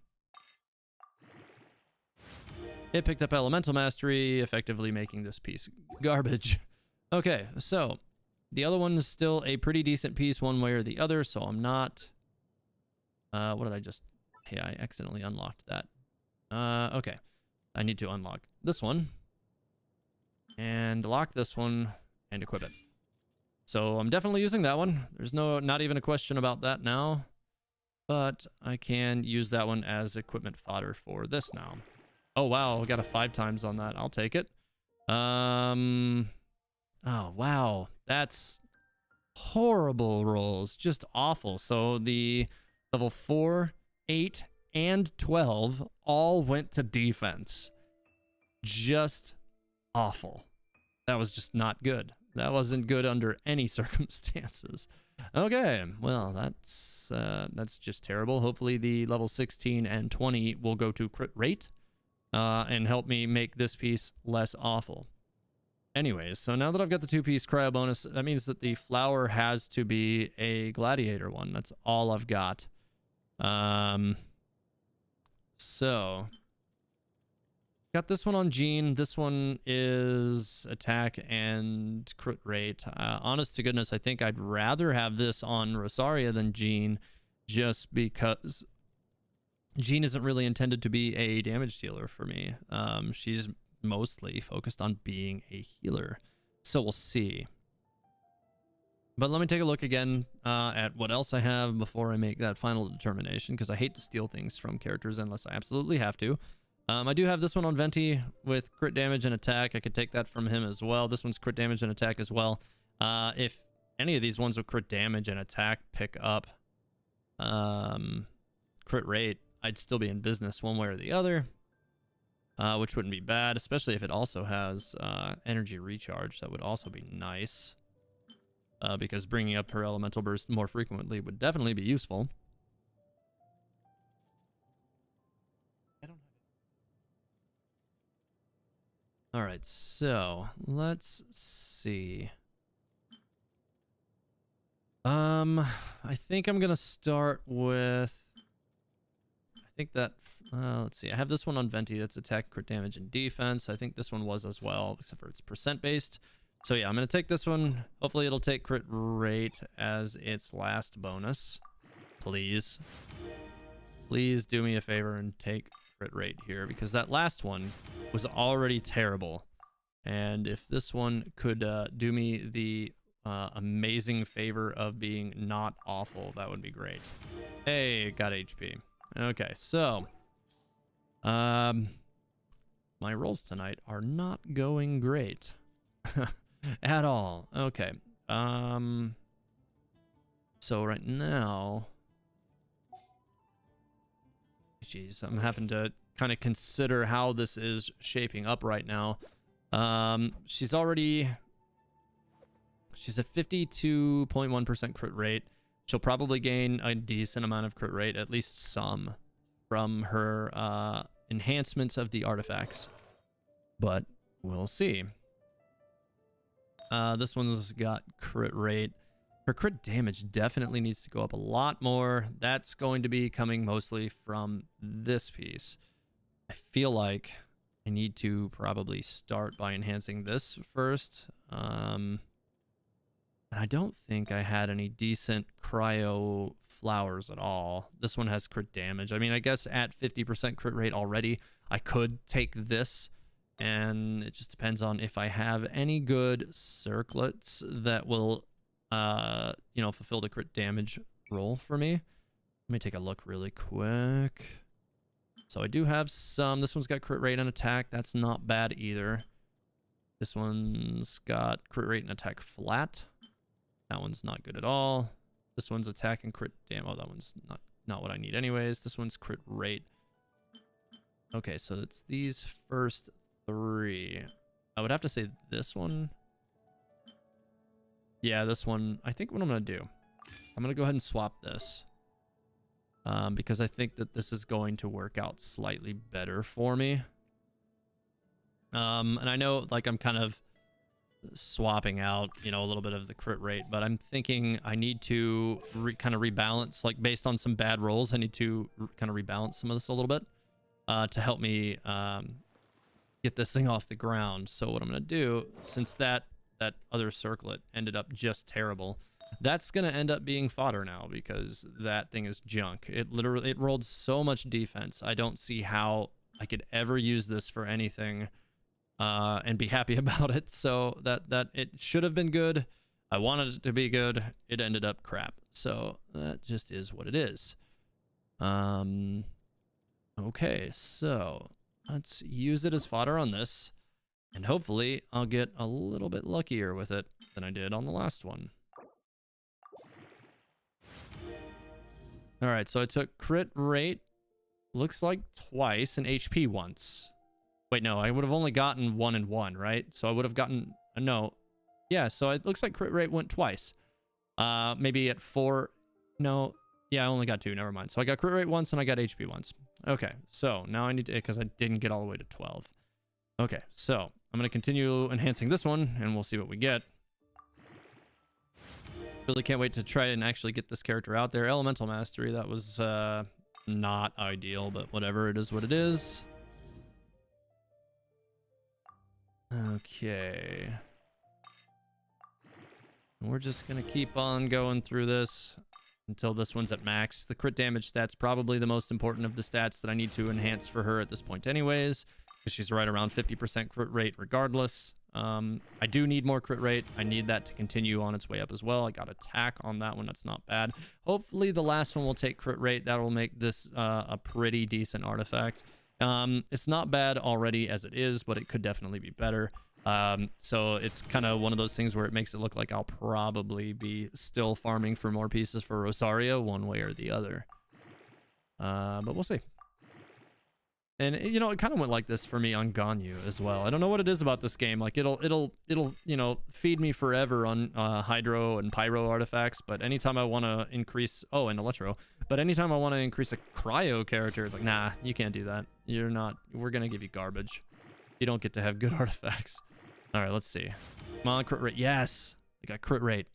S1: It picked up Elemental Mastery, effectively making this piece garbage. Okay, so the other one is still a pretty decent piece one way or the other, so I'm not... what did I just... Hey, I accidentally unlocked that. Okay. I need to unlock this one. And lock this one and equip it. So I'm definitely using that one. There's not even a question about that now. But I can use that one as equipment fodder for this now. Oh, wow. I got a 5 times on that. I'll take it. Oh, wow. That's horrible rolls. Just awful. So the level 4, 8, and 12 all went to defense. Just awful. That was just not good. That wasn't good under any circumstances. Okay, well, that's just terrible. Hopefully the level 16 and 20 will go to crit rate and help me make this piece less awful. Anyways, so now that I've got the 2-piece cryo bonus, that means that the flower has to be a gladiator one. That's all I've got. So got this one on Jean. This one is attack and crit rate. Honest to goodness, I think I'd rather have this on Rosaria than Jean, just because Jean isn't really intended to be a damage dealer for me. She's mostly focused on being a healer. So we'll see. But let me take a look again at what else I have before I make that final determination, because I hate to steal things from characters unless I absolutely have to. I do have this one on Venti with crit damage and attack. I could take that from him as well. This one's crit damage and attack as well. If any of these ones with crit damage and attack pick up crit rate, I'd still be in business one way or the other, which wouldn't be bad, especially if it also has energy recharge. That would also be nice, because bringing up her elemental burst more frequently would definitely be useful. All right, so let's see. I think I'm gonna start with. I think that. Let's see. I have this one on Venti. That's attack, crit damage, and defense. I think this one was as well, except for it's percent based. So yeah, I'm gonna take this one. Hopefully, it'll take crit rate as its last bonus. Please, please do me a favor and take crit rate here, because that last one was already terrible, and if this one could do me the amazing favor of being not awful, that would be great. Hey, got HP. Okay, so my rolls tonight are not going great at all. Okay, so right now, jeez, I'm having to kind of consider how this is shaping up right now. She's at 52.1% crit rate. She'll probably gain a decent amount of crit rate, at least some, from her enhancements of the artifacts. But we'll see. This one's got crit rate. Her crit damage definitely needs to go up a lot more. That's going to be coming mostly from this piece. I feel like I need to probably start by enhancing this first. And I don't think I had any decent cryo flowers at all. This one has crit damage. I mean, I guess at 50% crit rate already, I could take this. And it just depends on if I have any good circlets that will fulfill the crit damage roll for me. Let me take a look really quick. So I do have some. This one's got crit rate and attack. That's not bad either. This one's got crit rate and attack flat. That one's not good at all. This one's attack and crit damage. Oh, that one's not what I need anyways. This one's crit rate. Okay, so it's these first 3. I would have to say this one. Yeah, this one. I think what I'm going to do, I'm going to go ahead and swap this. Because I think that this is going to work out slightly better for me. And I know, like, I'm kind of swapping out, a little bit of the crit rate, but I'm thinking I need to kind of rebalance, like, based on some bad rolls, I need to kind of rebalance some of this a little bit to help me get this thing off the ground. So what I'm going to do, since that other circlet ended up just terrible, that's going to end up being fodder now, because that thing is junk. It rolled so much defense. I don't see how I could ever use this for anything and be happy about it. So that it should have been good. I wanted it to be good. It ended up crap. So that just is what it is. Okay, so let's use it as fodder on this. And hopefully I'll get a little bit luckier with it than I did on the last one. All right, so I took crit rate, looks like twice, and HP once. Wait, no, I would have only gotten 1 and 1, right? So I would have gotten, no. Yeah, so it looks like crit rate went twice. Maybe at 4, no. Yeah, I only got 2, never mind. So I got crit rate once and I got HP once. Okay, so now I need to, because I didn't get all the way to 12. Okay, so I'm going to continue enhancing this one, and we'll see what we get. Really can't wait to try and actually get this character out there. Elemental Mastery, that was not ideal, but whatever, it is what it is. Okay. We're just going to keep on going through this until this one's at max. The crit damage stat's probably the most important of the stats that I need to enhance for her at this point anyways. She's right around 50% crit rate regardless. I do need more crit rate. I need that to continue on its way up as well. I got attack on that one. That's not bad. Hopefully the last one will take crit rate. That will make this a pretty decent artifact. It's not bad already as it is, but it could definitely be better. So it's kind of one of those things where it makes it look like I'll probably be still farming for more pieces for Rosaria one way or the other. But we'll see. And you know, it kind of went like this for me on Ganyu as well. I don't know what it is about this game. Like it'll you know, feed me forever on hydro and pyro artifacts, but anytime I want to increase, oh, and electro, but anytime I want to increase a cryo character, it's like, nah, you can't do that. You're not, we're gonna give you garbage. You don't get to have good artifacts. All right, let's see. Come on, crit rate. Yes, I got crit rate.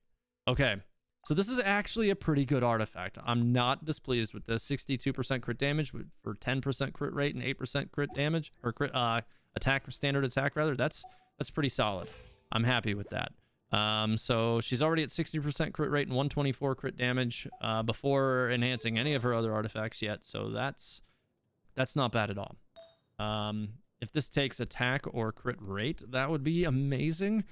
S1: Okay. So this is actually a pretty good artifact. I'm not displeased with this. 62% crit damage for 10% crit rate and 8% crit damage, or crit attack, standard attack rather. That's pretty solid. I'm happy with that. So she's already at 60% crit rate and 124 crit damage before enhancing any of her other artifacts yet. So that's not bad at all. If this takes attack or crit rate, that would be amazing.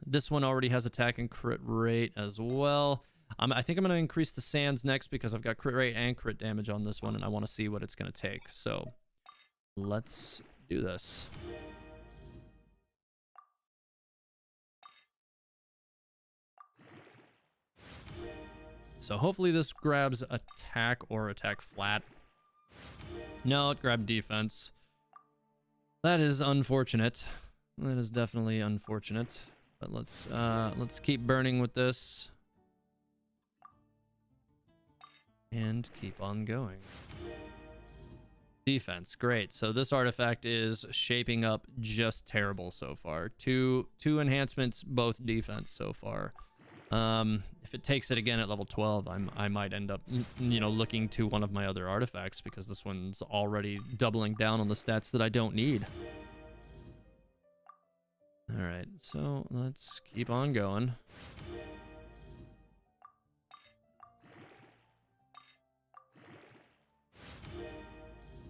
S1: This one already has attack and crit rate as well. I think I'm going to increase the sands next because I've got crit rate and crit damage on this one, and I want to see what it's going to take. So let's do this. So hopefully this grabs attack or attack flat. No, it grabbed defense. That is unfortunate. That is definitely unfortunate. But let's keep burning with this. And keep on going. Defense, great. So this artifact is shaping up just terrible so far. Two enhancements, both defense so far. If it takes it again at level 12, I might end up, you know, looking to one of my other artifacts because this one's already doubling down on the stats that I don't need. All right, so let's keep on going.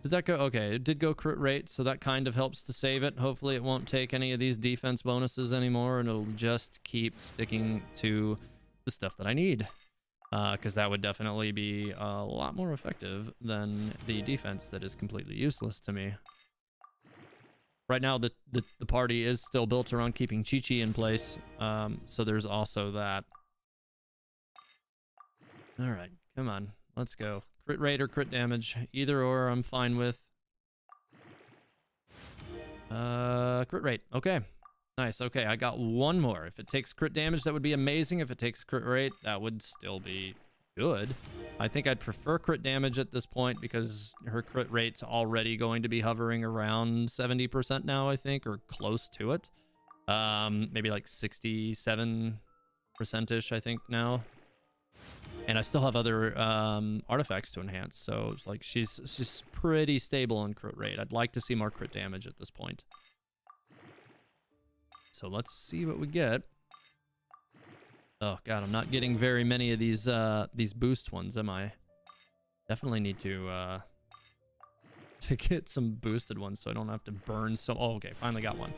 S1: Did that go? Okay, it did go crit rate, so that kind of helps to save it. Hopefully it won't take any of these defense bonuses anymore, and it'll just keep sticking to the stuff that I need. Because that would definitely be a lot more effective than the defense that is completely useless to me. Right now, the party is still built around keeping Chi-Chi in place, so there's also that. All right, come on, let's go. Crit rate or crit damage, either or I'm fine with. Crit rate, okay. Nice, okay, I got one more. If it takes crit damage, that would be amazing. If it takes crit rate, that would still be good. I think I'd prefer crit damage at this point because her crit rate's already going to be hovering around 70% now, I think, or close to it. Maybe like 67%-ish, I think, now. And I still have other artifacts to enhance, so it's like she's pretty stable in crit rate. I'd like to see more crit damage at this point. So let's see what we get. Oh god, I'm not getting very many of these boost ones, am I? Definitely need to to get some boosted ones so I don't have to burn so... Oh, okay, finally got one.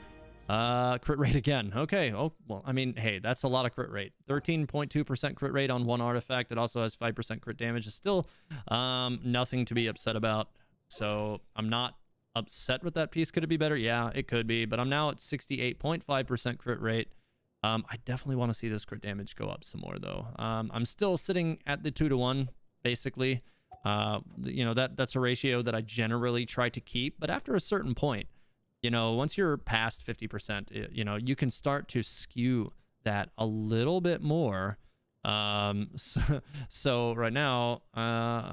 S1: Crit rate again. Okay, oh, well, I mean, hey, that's a lot of crit rate. 13.2% crit rate on one artifact. It also has 5% crit damage. It's still nothing to be upset about. So I'm not upset with that piece. Could it be better? Yeah, it could be, but I'm now at 68.5% crit rate. I definitely want to see this crit damage go up some more, though. I'm still sitting at the 2-to-1, basically. You know, that's a ratio that I generally try to keep, but after a certain point, you know, once you're past 50%, you know, you can start to skew that a little bit more. So right now,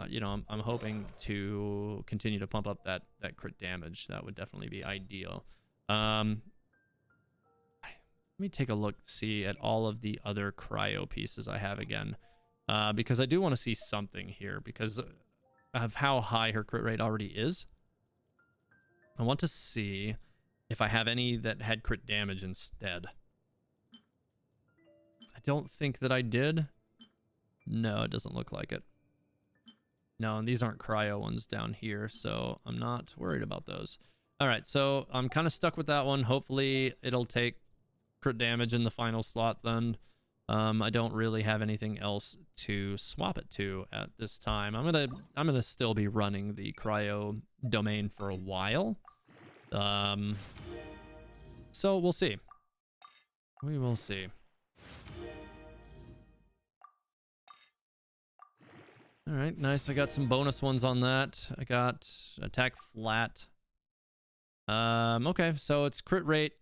S1: you know, I'm hoping to continue to pump up that crit damage. That would definitely be ideal. Let me take a look, see at all of the other cryo pieces I have again, because I do want to see something here because of how high her crit rate already is. I want to see if I have any that had crit damage instead. I don't think that I did. No, it doesn't look like it. No, and these aren't cryo ones down here, so I'm not worried about those. All right, so I'm kind of stuck with that one. Hopefully it'll take crit damage in the final slot then. I don't really have anything else to swap it to at this time. I'm gonna still be running the cryo domain for a while. So we'll see. We will see. All right, nice. I got some bonus ones on that. I got attack flat. Okay, so it's crit rate,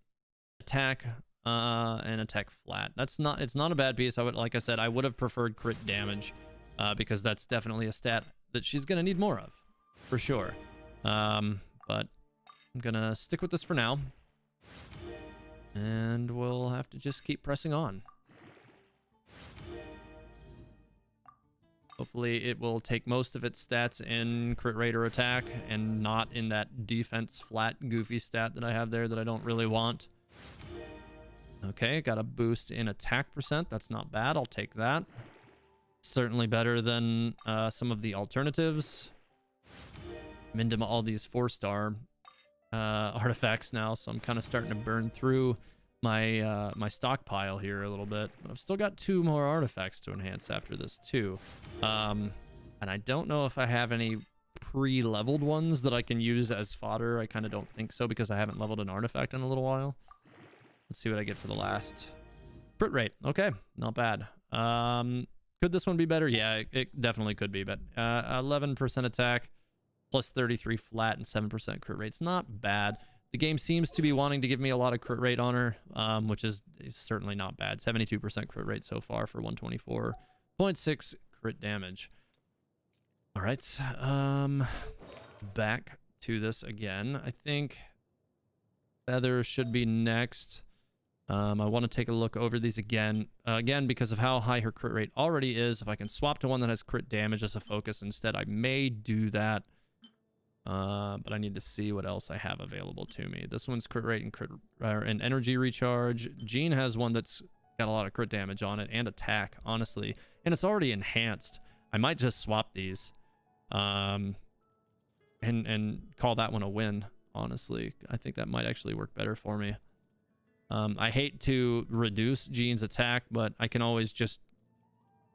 S1: attack, and attack flat. It's not a bad piece. Like I said, I would have preferred crit damage, because that's definitely a stat that she's gonna need more of, for sure. But I'm gonna stick with this for now, and we'll have to just keep pressing on. Hopefully it will take most of its stats in crit rate or attack and not in that defense flat goofy stat that I have there that I don't really want. Okay, got a boost in attack percent. That's not bad. I'll take that. Certainly better than some of the alternatives. I'm into all these 4-star artifacts now, so I'm kind of starting to burn through my my stockpile here a little bit, but I've still got 2 more artifacts to enhance after this too, and I don't know if I have any pre-leveled ones that I can use as fodder. I kind of don't think so because I haven't leveled an artifact in a little while. Let's see what I get for the last crit rate. Okay, not bad. Could this one be better? Yeah, it definitely could be, but 11% attack plus 33 flat and 7% crit rate's not bad. The game seems to be wanting to give me a lot of crit rate on her, which is certainly not bad. 72% crit rate so far for 124.6 crit damage. All right, back to this again. I think Feather should be next. I want to take a look over these again, because of how high her crit rate already is. If I can swap to one that has crit damage as a focus instead, I may do that. But I need to see what else I have available to me. This one's crit rate and energy recharge. Jean has one that's got a lot of crit damage on it and attack, honestly, and it's already enhanced. I might just swap these, and call that one a win. Honestly, I think that might actually work better for me. I hate to reduce Jean's attack, but I can always just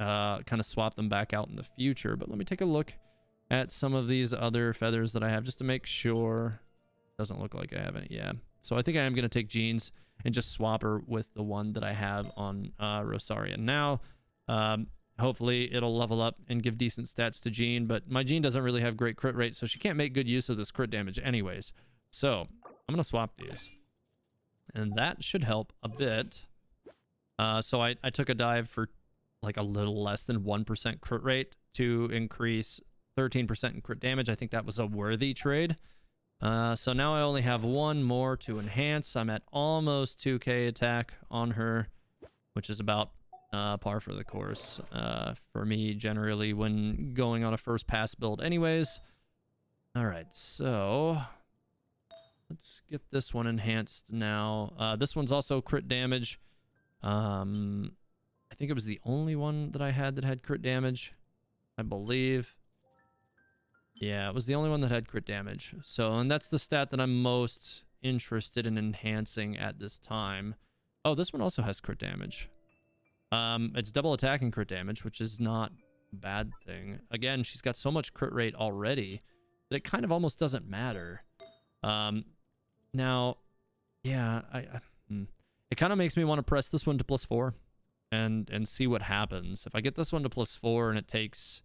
S1: kind of swap them back out in the future. But let me take a look at some of these other feathers that I have just to make sure. Doesn't look like I have any. Yeah, so I think I am going to take Jean's and just swap her with the one that I have on Rosaria now. Hopefully it'll level up and give decent stats to Jean, but my Jean doesn't really have great crit rate, so she can't make good use of this crit damage anyways. So I'm going to swap these, and that should help a bit. So I took a dive for like a little less than 1% crit rate to increase 13% in crit damage. I think that was a worthy trade. So now I only have one more to enhance. I'm at almost 2k attack on her, which is about par for the course for me generally when going on a first pass build anyways. All right, so let's get this one enhanced now. This one's also crit damage. I think it was the only one that I had that had crit damage, I believe. Yeah, it was the only one that had crit damage. So, and that's the stat that I'm most interested in enhancing at this time. Oh, this one also has crit damage. It's double attack and crit damage, which is not a bad thing. Again, she's got so much crit rate already that it kind of almost doesn't matter. Now, yeah, it kind of makes me want to press this one to +4 and see what happens. If I get this one to +4 and it takes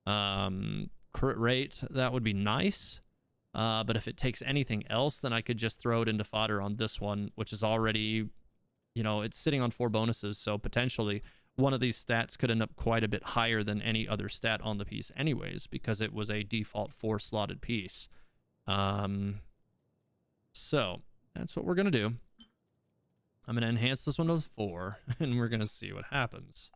S1: crit rate, that would be nice. But if it takes anything else, then I could just throw it into fodder on this one, which is already, you know, it's sitting on 4 bonuses, so potentially one of these stats could end up quite a bit higher than any other stat on the piece anyways, because it was a default 4-slotted piece. So that's what we're going to do. I'm going to enhance this one with 4, and we're going to see what happens.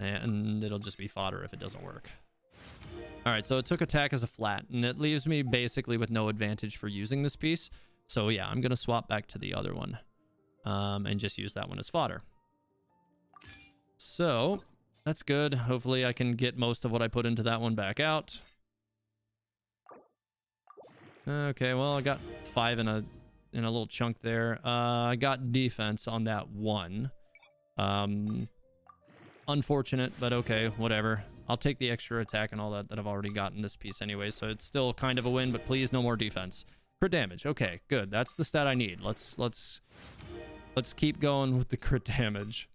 S1: And it'll just be fodder if it doesn't work. All right, so it took attack as a flat, and it leaves me basically with no advantage for using this piece. So yeah, I'm going to swap back to the other one and just use that one as fodder. So that's good. Hopefully I can get most of what I put into that one back out. Okay, well, I got 5 in a little chunk there. I got defense on that one. Unfortunate, but okay, whatever. I'll take the extra attack and all that I've already gotten this piece anyway, so it's still kind of a win, but please no more defense. Crit damage. Okay, good. That's the stat I need. Let's keep going with the crit damage,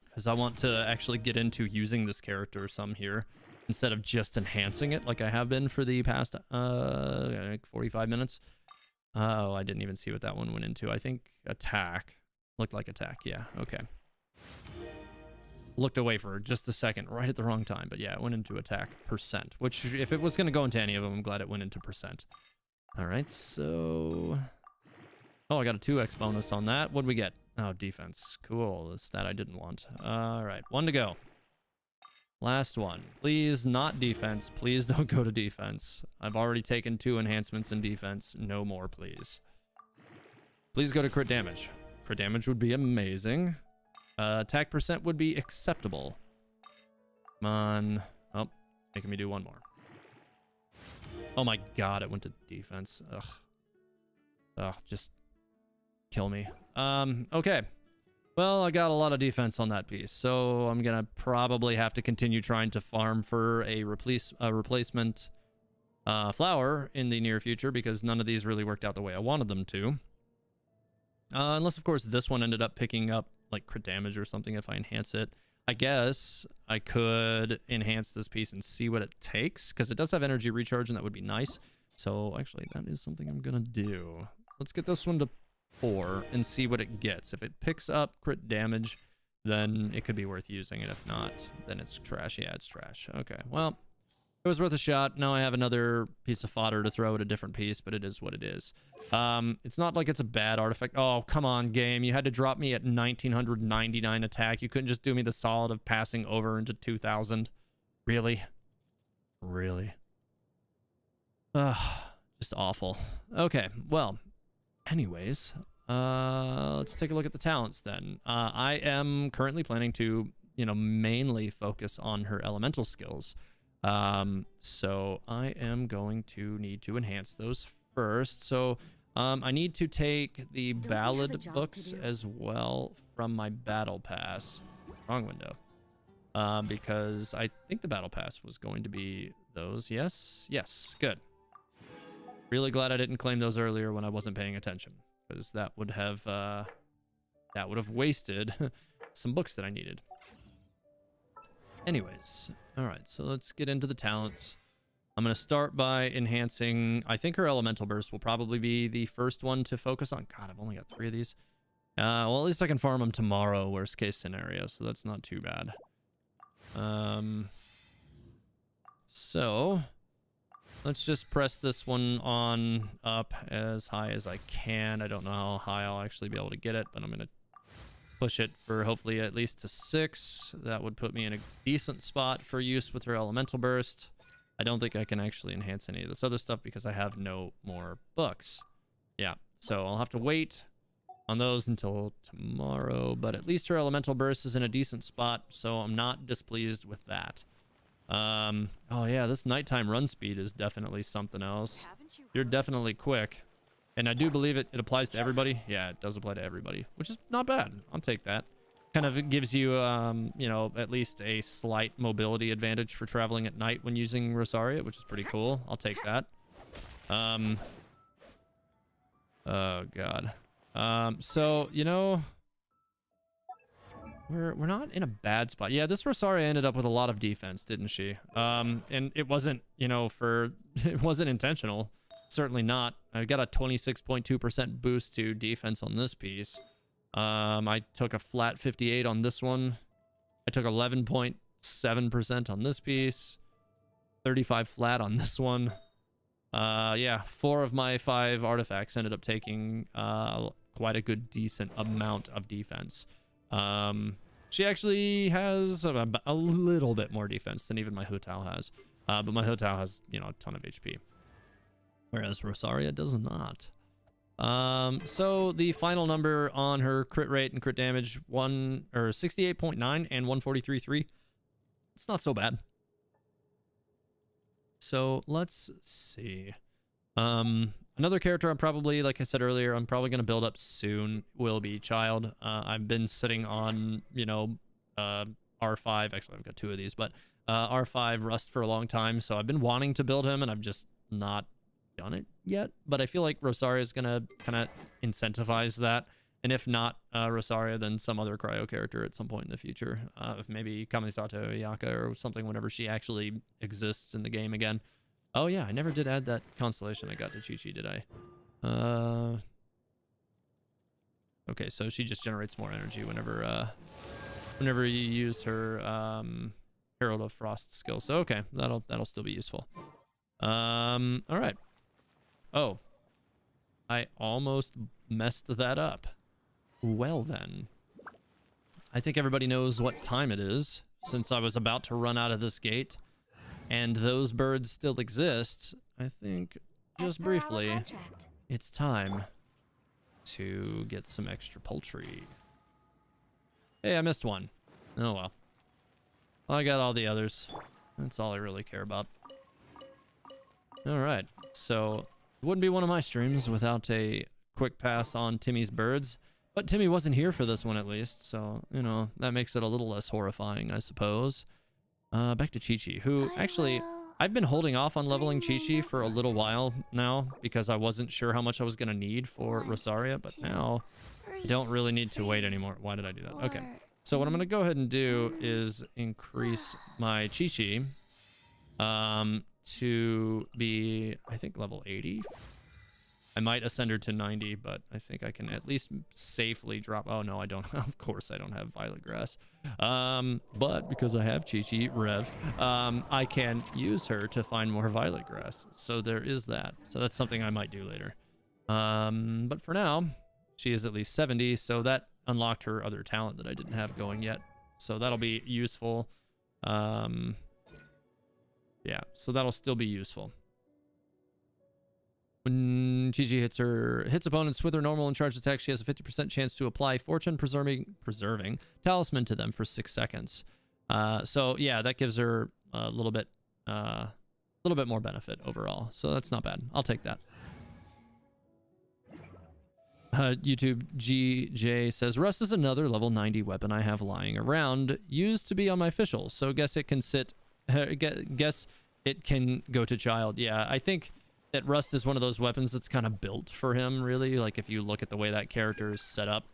S1: because I want to actually get into using this character some here instead of just enhancing it like I have been for the past like 45 minutes. Oh, I didn't even see what that one went into. I think attack. Looked like attack. Yeah, okay. Looked away for just a second, right at the wrong time. But yeah, it went into attack %, which if it was going to go into any of them, I'm glad it went into %. All right, so... Oh, I got a 2x bonus on that. What'd we get? Oh, defense. Cool. That's that I didn't want. All right, 1 to go. Last one. Please, not defense. Please don't go to defense. I've already taken 2 enhancements in defense. No more, please. Please go to crit damage. Crit damage would be amazing. Attack % would be acceptable. Come on. Oh, making me do 1 more. Oh my god, it went to defense. Ugh. Ugh, just kill me. Okay. Well, I got a lot of defense on that piece, so I'm gonna probably have to continue trying to farm for a replacement flower in the near future, because none of these really worked out the way I wanted them to. Unless, of course, this one ended up picking up like crit damage or something if I enhance it. I guess I could enhance this piece and see what it takes, because it does have energy recharge, and that would be nice. So actually, that is something I'm gonna do. Let's get this one to 4 and see what it gets. If it picks up crit damage, then it could be worth using it. If not, then it's trash. Yeah, it's trash. Okay, well, it was worth a shot. Now I have another piece of fodder to throw at a different piece, but it is what it is. It's not like it's a bad artifact. Oh, come on, game. You had to drop me at 1999 attack. You couldn't just do me the solid of passing over into 2000. Really? Really? Ugh, just awful. Okay, well, anyways, let's take a look at the talents then. I am currently planning to, mainly focus on her elemental skills. So I am going to need to enhance those first. So I need to take the ballad books as well from my battle pass. Wrong window. Because I think the battle pass was going to be those. Yes, good. Really glad I didn't claim those earlier when I wasn't paying attention, because that would have wasted some books that I needed. Anyways, all right, so let's get into the talents. I'm going to start by enhancing... I think her Elemental Burst will probably be the first one to focus on. God, I've only got 3 of these. Well, at least I can farm them tomorrow, worst case scenario, so that's not too bad. So, let's just press this one on up as high as I can. I don't know how high I'll actually be able to get it, but I'm going to push it for hopefully at least to 6. That would put me in a decent spot for use with her Elemental Burst. I don't think I can actually enhance any of this other stuff because I have no more books. Yeah, so I'll have to wait on those until tomorrow, but at least her Elemental Burst is in a decent spot, so I'm not displeased with that. Oh yeah, this nighttime run speed is definitely something else. You're definitely quick. And I do believe it applies to everybody. Yeah, it does apply to everybody, which is not bad. I'll take that. Kind of gives you, you know, at least a slight mobility advantage for traveling at night when using Rosaria, which is pretty cool. I'll take that. Oh god. So, you know, we're not in a bad spot. Yeah, this Rosaria ended up with a lot of defense, didn't she? And it wasn't, you know, it wasn't intentional. Certainly not. I got a 26.2% boost to defense on this piece. I took a flat 58 on this one. I took 11.7% on this piece. 35 flat on this one. Yeah, 4 of my 5 artifacts ended up taking quite a good decent amount of defense. She actually has a little bit more defense than even my HuTao has. But my HuTao has, you know, a ton of HP. Whereas Rosaria does not. So the final number on her crit rate and crit damage, 68.9 and 143.3. It's not so bad. So let's see. Another character I'm probably, like I said earlier, I'm probably going to build up soon will be Child. I've been sitting on, you know, R5. Actually, I've got 2 of these, but R5 Rust for a long time. So I've been wanting to build him, and I've just not done it yet. But I feel like Rosaria is going to kind of incentivize that. And if not Rosaria, then some other cryo character at some point in the future. Maybe Kamisato Yaka or something whenever she actually exists in the game again. Oh yeah, I never did add that constellation I got to Chi-Chi, did I? Okay, so she just generates more energy whenever you use her Herald of Frost skill. So okay, that'll still be useful. All right. Oh, I almost messed that up. Well then, I think everybody knows what time it is, since I was about to run out of this gate. And those birds still exist. I think, just briefly, it's time to get some extra poultry. Hey, I missed one. Oh well. I got all the others. That's all I really care about. Alright, so it wouldn't be one of my streams without a quick pass on Timmy's birds. But Timmy wasn't here for this one at least, so, you know, that makes it a little less horrifying, I suppose. Back to Chi-Chi, who actually, I've been holding off on leveling Chi-Chi for a little while now because I wasn't sure how much I was going to need for Rosaria, but now I don't really need to wait anymore. Why did I do that? Okay, so what I'm going to go ahead and do is increase my Chi-Chi to be, I think, level 80. I might ascend her to 90, but I think I can at least safely drop. Oh, no, I don't. Of course, I don't have Violet Grass. But because I have Chi-Chi, Rev, I can use her to find more Violet Grass. So there is that. So that's something I might do later. But for now, she is at least 70. So that unlocked her other talent that I didn't have going yet. So that'll be useful. Yeah, so that'll still be useful. When Chi-Chi hits opponents with her normal and charged attack, she has a 50% chance to apply fortune preserving talisman to them for 6 seconds. So yeah, that gives her a little bit more benefit overall. So that's not bad. I'll take that. YouTube GJ says, Rust is another level 90 weapon I have lying around, used to be on my official. So guess it can guess it can go to Child. Yeah, I think that Rust is one of those weapons that's kind of built for him, really. Like, if you look at the way that character is set up.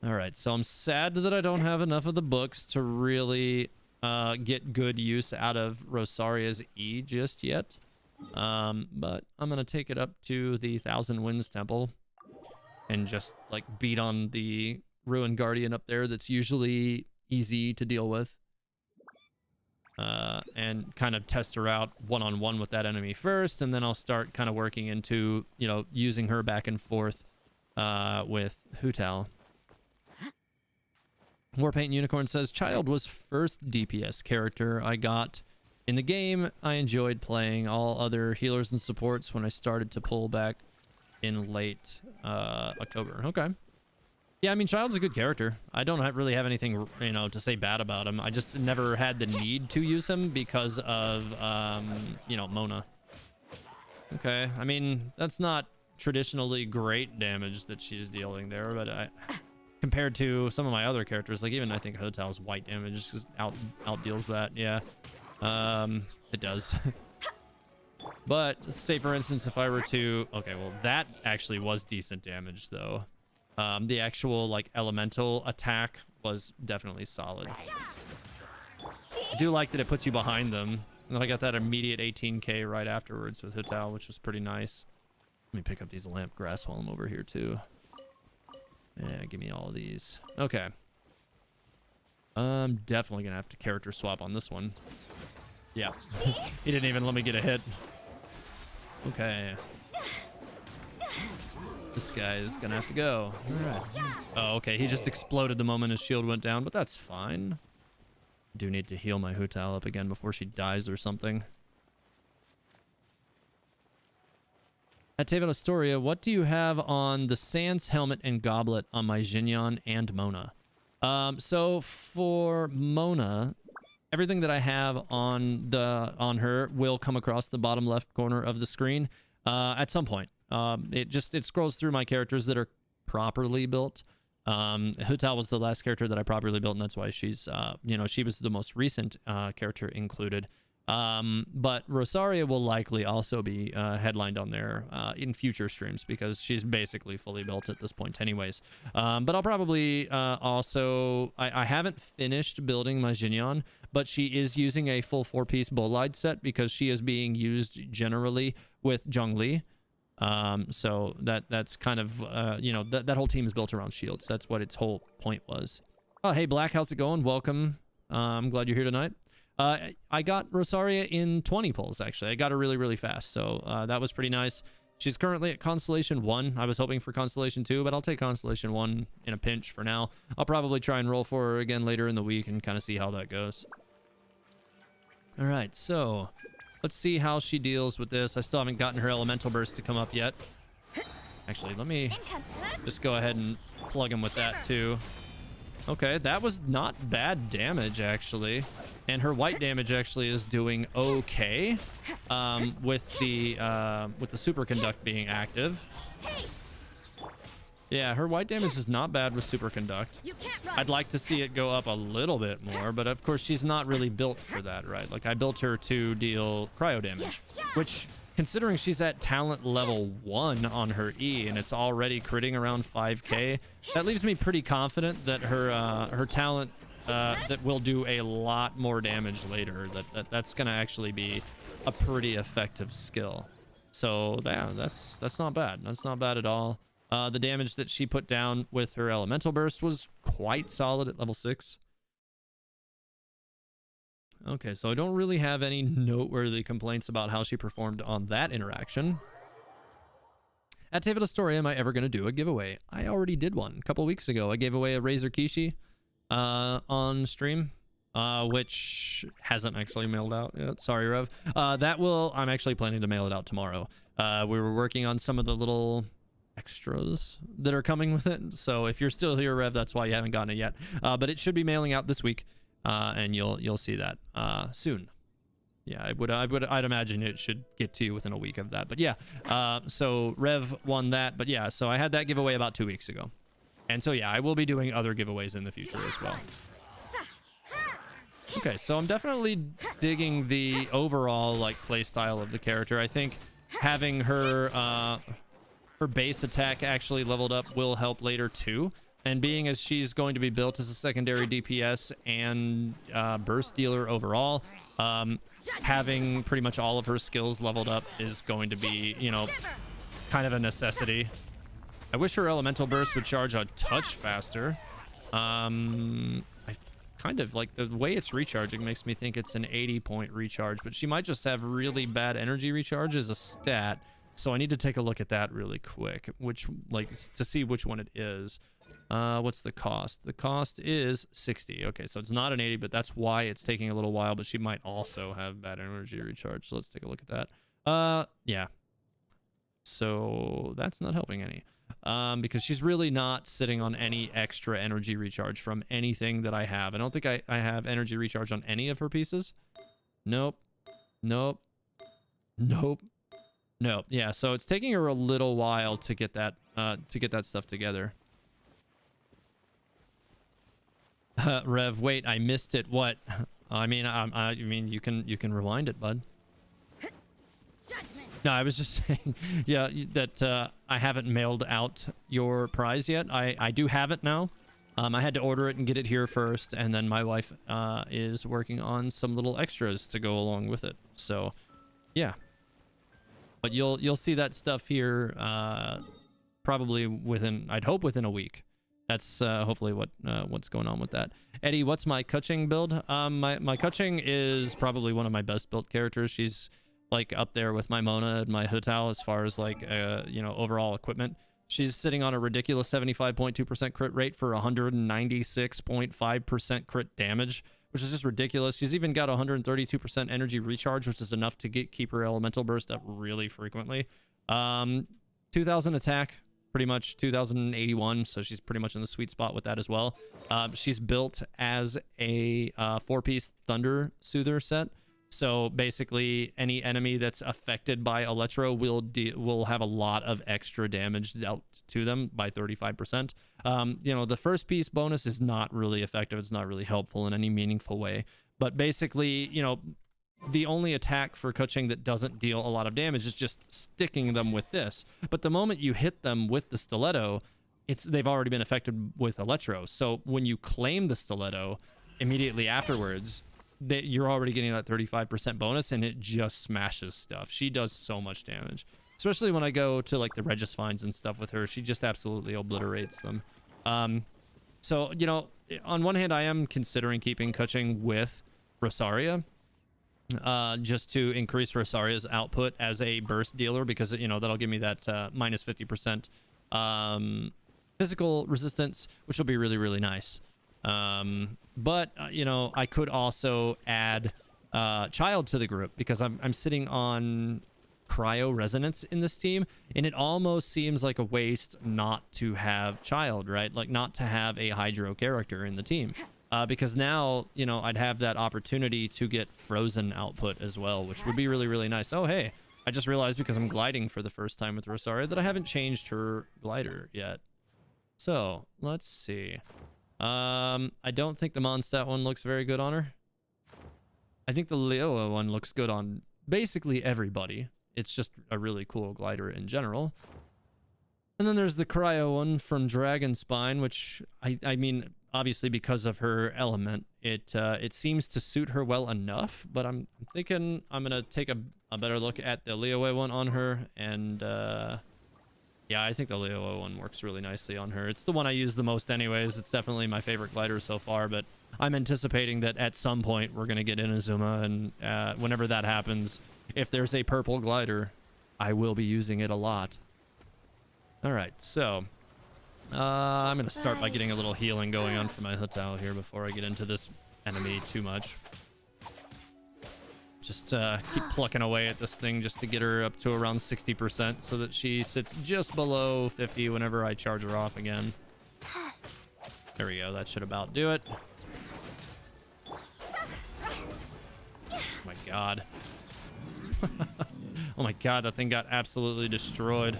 S1: Alright, so I'm sad that I don't have enough of the books to really get good use out of Rosaria's E just yet. But I'm going to take it up to the Thousand Winds Temple and just, like, beat on the Ruined Guardian up there that's usually easy to deal with. And kind of test her out one-on-one with that enemy first, and then I'll start kind of working into, you know, using her back and forth with HuTao. Warpaint Unicorn says, Child was first DPS character I got in the game. I enjoyed playing all other healers and supports when I started to pull back in late October. Okay. Yeah, I mean, Child's a good character. I don't really have anything, you know, to say bad about him. I just never had the need to use him because of, you know, Mona. Okay, I mean, that's not traditionally great damage that she's dealing there, but compared to some of my other characters, like even I think HuTao's white damage just outdeals that. Yeah, it does. But say for instance, if I were to, okay, well that actually was decent damage though. The actual like elemental attack was definitely solid. I do like that it puts you behind them. And I got that immediate 18k right afterwards with HuTao, which was pretty nice. Let me pick up these lamp grass while I'm over here too. Yeah, give me all of these. Okay. I'm definitely gonna have to character swap on this one. Yeah. He didn't even let me get a hit. Okay. This guy is gonna have to go. Alright. Oh, okay. He just exploded the moment his shield went down, but that's fine. Do need to heal my HuTao up again before she dies or something. At Teva Astoria, what do you have on the Sans helmet and goblet on my Xinyan and Mona? So for Mona, everything that I have on her will come across the bottom left corner of the screen at some point. It scrolls through my characters that are properly built. HuTao was the last character that I properly built, and that's why she's you know, she was the most recent character included. But Rosaria will likely also be headlined on there in future streams because she's basically fully built at this point anyways. But I'll probably also... I haven't finished building my Xinyan, but she is using a full 4-piece bolide set because she is being used generally with Zhongli. So that's kind of, you know, that whole team is built around shields. That's what its whole point was. Oh, hey, Black, how's it going? Welcome. I'm glad you're here tonight. I got Rosaria in 20 pulls, actually. I got her really, really fast, so that was pretty nice. She's currently at Constellation 1. I was hoping for Constellation 2, but I'll take Constellation 1 in a pinch for now. I'll probably try and roll for her again later in the week and kind of see how that goes. All right, so let's see how she deals with this. I still haven't gotten her Elemental Burst to come up yet. Actually, let me just go ahead and plug him with that, too. Okay, that was not bad damage, actually. And her white damage actually is doing okay with the superconduct being active. Yeah, her white damage is not bad with superconduct. I'd like to see it go up a little bit more, but of course she's not really built for that, right? Like I built her to deal cryo damage, which considering she's at talent level 1 on her E and it's already critting around 5k, that leaves me pretty confident that her talent that will do a lot more damage later. That's gonna actually be a pretty effective skill. So yeah, that's not bad. That's not bad at all. The damage that she put down with her Elemental Burst was quite solid at level 6. Okay, so I don't really have any noteworthy complaints about how she performed on that interaction. At Teva Astoria, am I ever going to do a giveaway? I already did one a couple weeks ago. I gave away a Razor Kishi on stream, which hasn't actually mailed out yet. Sorry, Rev. I'm actually planning to mail it out tomorrow. We were working on some of the little extras that are coming with it. So if you're still here, Rev, that's why you haven't gotten it yet. But it should be mailing out this week, and you'll see that soon. Yeah, I'd imagine it should get to you within a week of that. But yeah, so Rev won that. But yeah, so I had that giveaway about 2 weeks ago. And so yeah, I will be doing other giveaways in the future as well. Okay, so I'm definitely digging the overall like play style of the character. I think having her base attack actually leveled up will help later too. And being as she's going to be built as a secondary DPS and burst dealer overall, having pretty much all of her skills leveled up is going to be, you know, kind of a necessity. I wish her Elemental Burst would charge a touch faster. I kind of like the way it's recharging makes me think it's an 80-point recharge, but she might just have really bad energy recharge as a stat. So I need to take a look at that really quick, to see which one it is. What's the cost? The cost is 60. Okay, so it's not an 80, but that's why it's taking a little while, but she might also have bad energy recharge. So let's take a look at that. Yeah. So that's not helping any. Because she's really not sitting on any extra energy recharge from anything that I have. I don't think I have energy recharge on any of her pieces. Nope. Nope. Nope. Nope. Yeah, so it's taking her a little while to get that stuff together. Rev, wait, I missed it. What? I mean, you can rewind it, bud. No, I was just saying, yeah, that I haven't mailed out your prize yet. I do have it now. I had to order it and get it here first, and then my wife is working on some little extras to go along with it. So, yeah. But you'll see that stuff here probably within, I'd hope within a week. That's hopefully what's going on with that. Eddie, what's my Kuching build? My Kuching is probably one of my best built characters. She's like up there with my Mona and my HuTao as far as like overall equipment. She's sitting on a ridiculous 75.2% crit rate for 196.5% crit damage, which is just ridiculous. She's even got 132% energy recharge, which is enough to keep her elemental burst up really frequently. 2000 attack, pretty much 2081, so she's pretty much in the sweet spot with that as well. She's built as a 4-piece Thunder Soother set. So basically, any enemy that's affected by Electro will have a lot of extra damage dealt to them by 35%. The first piece bonus is not really effective. It's not really helpful in any meaningful way. But basically, the only attack for Kuching that doesn't deal a lot of damage is just sticking them with this. But the moment you hit them with the stiletto, they've already been affected with Electro. So when you claim the stiletto immediately afterwards, you're already getting that 35% bonus, and it just smashes stuff. She does so much damage, especially when I go to like the Regisfines and stuff with her. She just absolutely obliterates them. So on one hand, I am considering keeping Kuching with Rosaria, just to increase Rosaria's output as a burst dealer, because that'll give me that minus 50% physical resistance, which will be really, really nice. But I could also add Child to the group, because I'm sitting on Cryo Resonance in this team, and it almost seems like a waste not to have Child, right? Like not to have a Hydro character in the team, because now I'd have that opportunity to get Frozen output as well, which would be really, really nice. Oh hey, I just realized, because I'm gliding for the first time with Rosaria, that I haven't changed her glider yet. So let's see. I don't think the Mondstadt one looks very good on her. I think the Leoa one looks good on basically everybody. It's just a really cool glider in general. And then there's the Cryo one from Dragon Spine, which I mean, obviously because of her element, it seems to suit her well enough. But I'm thinking I'm gonna take a better look at the Leoa one on her, and yeah, I think the Leoa one works really nicely on her. It's the one I use the most anyways. It's definitely my favorite glider so far, but I'm anticipating that at some point we're going to get Inazuma, and whenever that happens, if there's a purple glider, I will be using it a lot. Alright, so I'm going to start by getting a little healing going on for my HuTao here before I get into this enemy too much. Just keep plucking away at this thing just to get her up to around 60% so that she sits just below 50 whenever I charge her off again. There we go. That should about do it. Oh my god. Oh my god, that thing got absolutely destroyed.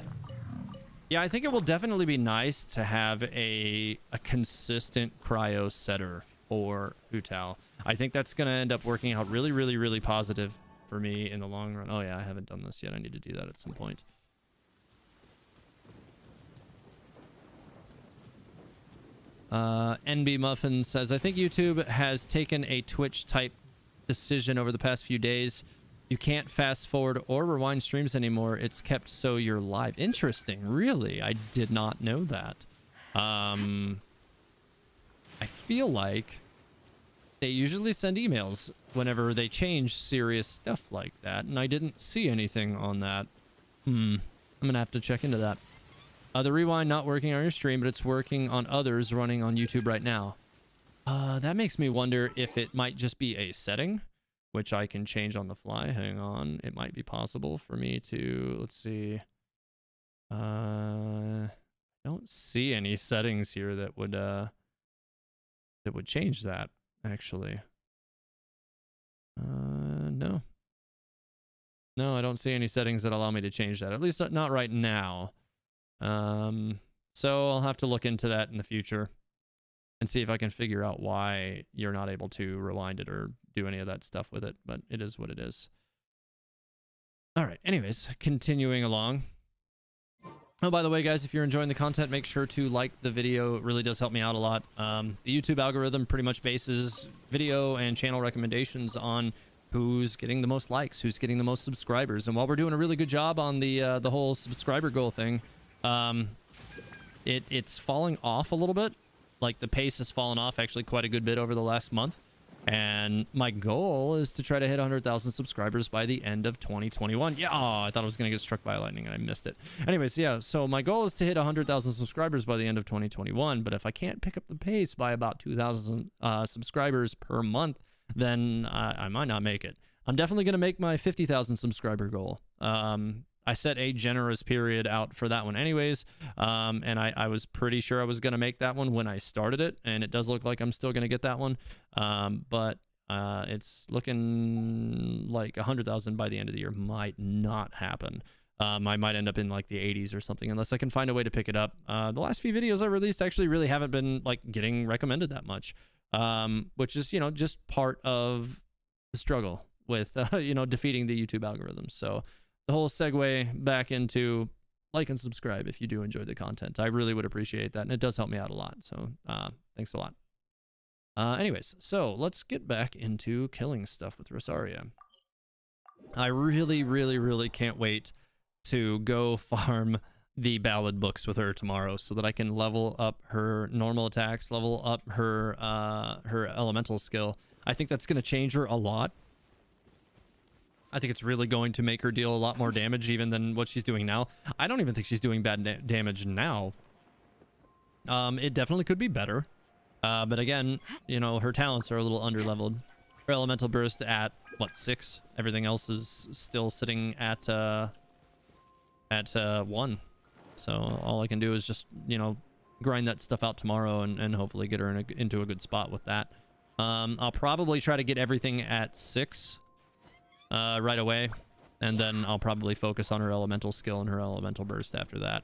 S1: Yeah, I think it will definitely be nice to have a consistent cryo setter for HuTao. I think that's going to end up working out really, really, really positive for me in the long run. Oh yeah, I haven't done this yet. I need to do that at some point. NB Muffin says, I think YouTube has taken a Twitch type decision over the past few days. You can't fast forward or rewind streams anymore. It's kept so you're live. Interesting. Really? I did not know that. I feel like they usually send emails whenever they change serious stuff like that, and I didn't see anything on that. I'm gonna have to check into that. The rewind not working on your stream, but it's working on others running on YouTube right now. That makes me wonder if it might just be a setting, which I can change on the fly. Hang on. It might be possible for me to, let's see. Don't see any settings here that would change that, actually. No. No, I don't see any settings that allow me to change that. At least not right now. So I'll have to look into that in the future and see if I can figure out why you're not able to rewind it or do any of that stuff with it, but it is what it is. All right, anyways, continuing along. Oh, by the way, guys, if you're enjoying the content, make sure to like the video. It really does help me out a lot. The YouTube algorithm pretty much bases video and channel recommendations on who's getting the most likes, who's getting the most subscribers. And while we're doing a really good job on the whole subscriber goal thing, it's falling off a little bit. Like, the pace has fallen off actually quite a good bit over the last month. And my goal is to try to hit 100,000 subscribers by the end of 2021. Yeah, I thought I was going to get struck by lightning and I missed it. Anyways, yeah, so my goal is to hit 100,000 subscribers by the end of 2021. But if I can't pick up the pace by about 2,000 subscribers per month, then I might not make it. I'm definitely going to make my 50,000 subscriber goal. I set a generous period out for that one anyways, and I was pretty sure I was going to make that one when I started it, and it does look like I'm still going to get that one, but it's looking like 100,000 by the end of the year might not happen. I might end up in like the 80s or something unless I can find a way to pick it up. The last few videos I released actually really haven't been like getting recommended that much, which is, you know, just part of the struggle with, you know, defeating the YouTube algorithm. So the whole segue back into like and subscribe if you do enjoy the content. I really would appreciate that, and it does help me out a lot. So thanks a lot. Anyways, so let's get back into killing stuff with Rosaria. I really, really, really can't wait to go farm the ballad books with her tomorrow so that I can level up her normal attacks, level up her her elemental skill. I think that's going to change her a lot. I think it's really going to make her deal a lot more damage even than what she's doing now. I don't even think she's doing bad damage now. It definitely could be better. But again, you know, her talents are a little underleveled. Her elemental burst at, what, 6? Everything else is still sitting at 1. So all I can do is just, you know, grind that stuff out tomorrow and hopefully get her into a good spot with that. I'll probably try to get everything at 6. Right away, and then I'll probably focus on her elemental skill and her elemental burst after that.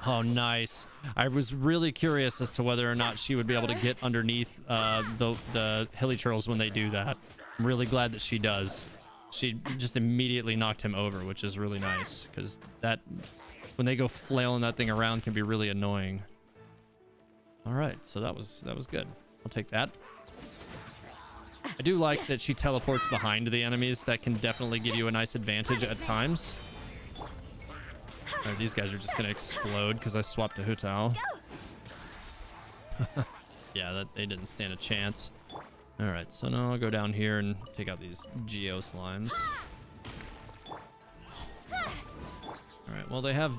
S1: Oh, nice. I was really curious as to whether or not she would be able to get underneath the hilly churls when they do that. I'm really glad that she does. She just immediately knocked him over, which is really nice, because that, when they go flailing that thing around, can be really annoying. All right, so that was good. I'll take that. I do like that she teleports behind the enemies. That can definitely give you a nice advantage at times. Right, these guys are just going to explode because I swapped to HuTao. Yeah, they didn't stand a chance. All right, so now I'll go down here and take out these Geo Slimes. All right, well, they have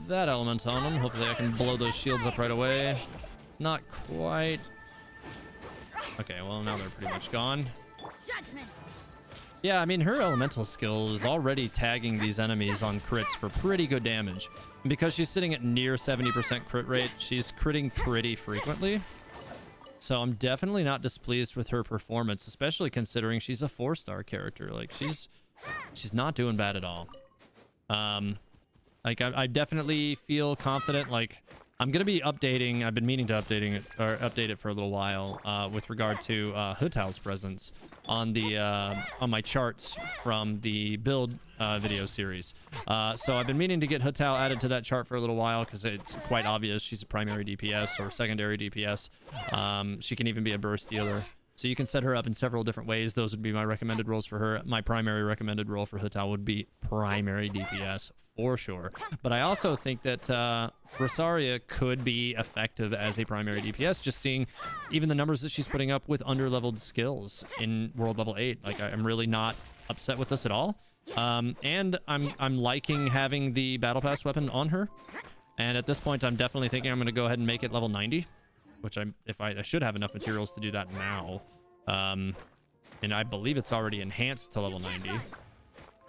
S1: that element on them. Hopefully I can blow those shields up right away. Not quite. Okay, well, now they're pretty much gone. Yeah, I mean, her elemental skill is already tagging these enemies on crits for pretty good damage. And because she's sitting at near 70% crit rate, she's critting pretty frequently. So I'm definitely not displeased with her performance, especially considering she's a 4-star character. Like, she's not doing bad at all. Like, I definitely feel confident. Like, I'm going to be updating, I've been meaning to update it for a little while, with regard to HuTao's presence on the on my charts from the build video series. So I've been meaning to get HuTao added to that chart for a little while because it's quite obvious she's a primary DPS or secondary DPS. She can even be a burst dealer. So you can set her up in several different ways. Those would be my recommended roles for her. My primary recommended role for HuTao would be primary DPS for sure. But I also think that Rosaria could be effective as a primary DPS, just seeing even the numbers that she's putting up with underleveled skills in World Level 8. Like, I'm really not upset with this at all. And I'm liking having the Battle Pass weapon on her. And at this point, I'm definitely thinking I'm going to go ahead and make it level 90. Which I should have enough materials to do that now. And I believe it's already enhanced to level 90. Oh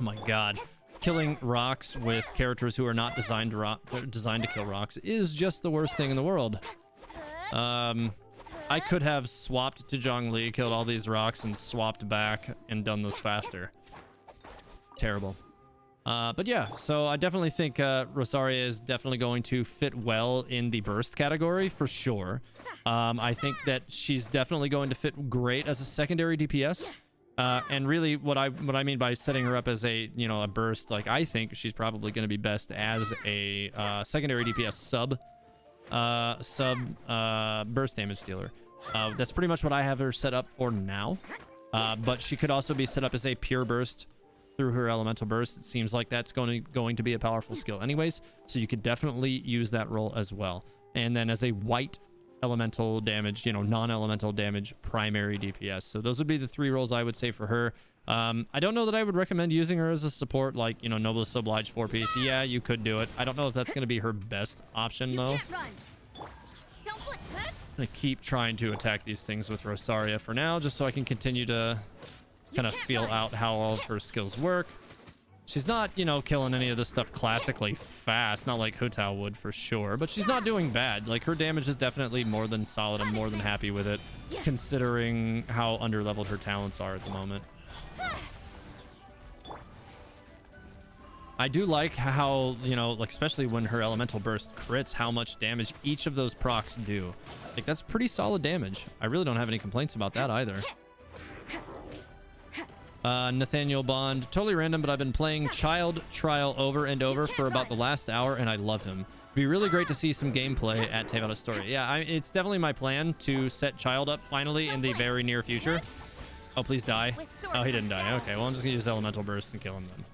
S1: my god. killing rocks with characters who are not designed to kill rocks is just the worst thing in the world. I could have swapped to Zhongli, killed all these rocks, and swapped back and done this faster. Terrible. But yeah, so I definitely think Rosaria is definitely going to fit well in the burst category for sure. I think that she's definitely going to fit great as a secondary DPS. And really what I mean by setting her up as a, you know, a burst, like I think she's probably going to be best as a secondary DPS sub burst damage dealer. That's pretty much what I have her set up for now. But she could also be set up as a pure burst through her elemental burst. It seems like that's going to be a powerful skill anyways, so you could definitely use that role as well. And then as a white elemental damage, you know, non-elemental damage primary DPS. So those would be the 3 roles I would say for her. I don't know that I would recommend using her as a support, like, you know, Noblest Obliged 4-piece. Yeah, you could do it. I don't know if that's going to be her best option though. I'm gonna keep trying to attack these things with Rosaria for now, just so I can continue to kind of feel out how all of her skills work. She's not, you know, killing any of this stuff classically fast, not like HuTao would for sure, but she's not doing bad. Like, her damage is definitely more than solid. I'm more than happy with it, considering how underleveled her talents are at the moment. I do like how, you know, like, especially when her elemental burst crits, how much damage each of those procs do. Like, that's pretty solid damage. I really don't have any complaints about that either. Nathaniel Bond, totally random, but I've been playing Child Trial over and over for about the last hour, and I love him. It'd be really great to see some gameplay at Teyvada Story. Yeah, it's definitely my plan to set Child up finally in the very near future. Oh, please die. Oh, he didn't die. Okay, well, I'm just gonna use Elemental Burst and kill him then.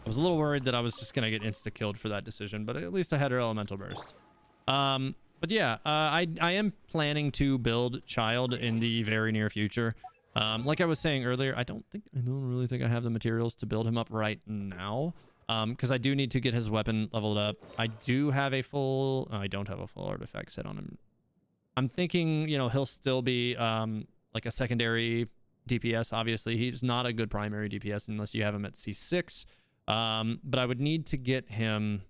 S1: I was a little worried that I was just gonna get insta-killed for that decision, but at least I had her Elemental Burst. But yeah, I am planning to build Child in the very near future. Like I was saying earlier, I don't really think I have the materials to build him up right now, because I do need to get his weapon leveled up. I do have a full... I don't have a full artifact set on him. I'm thinking, you know, he'll still be like a secondary DPS. Obviously, he's not a good primary DPS unless you have him at C6. But I would need to get him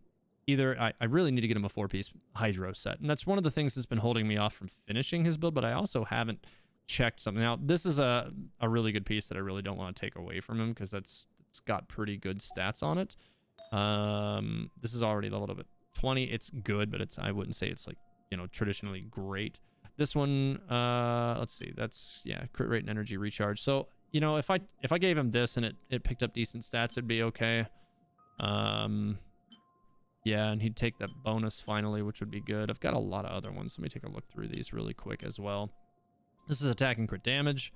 S1: either... I really need to get him a 4-piece Hydro set, and that's one of the things that's been holding me off from finishing his build, but I also haven't checked something out. This is a really good piece that I really don't want to take away from him, because it's got pretty good stats on it. This is already leveled up at 20. It's good, but I wouldn't say it's, like, you know, traditionally great. This one, let's see, that's, yeah, crit rate and energy recharge. So, you know, if I gave him this and it picked up decent stats, it'd be okay. Yeah, and he'd take that bonus finally, which would be good. I've got a lot of other ones. Let me take a look through these really quick as well. This is attack and crit damage.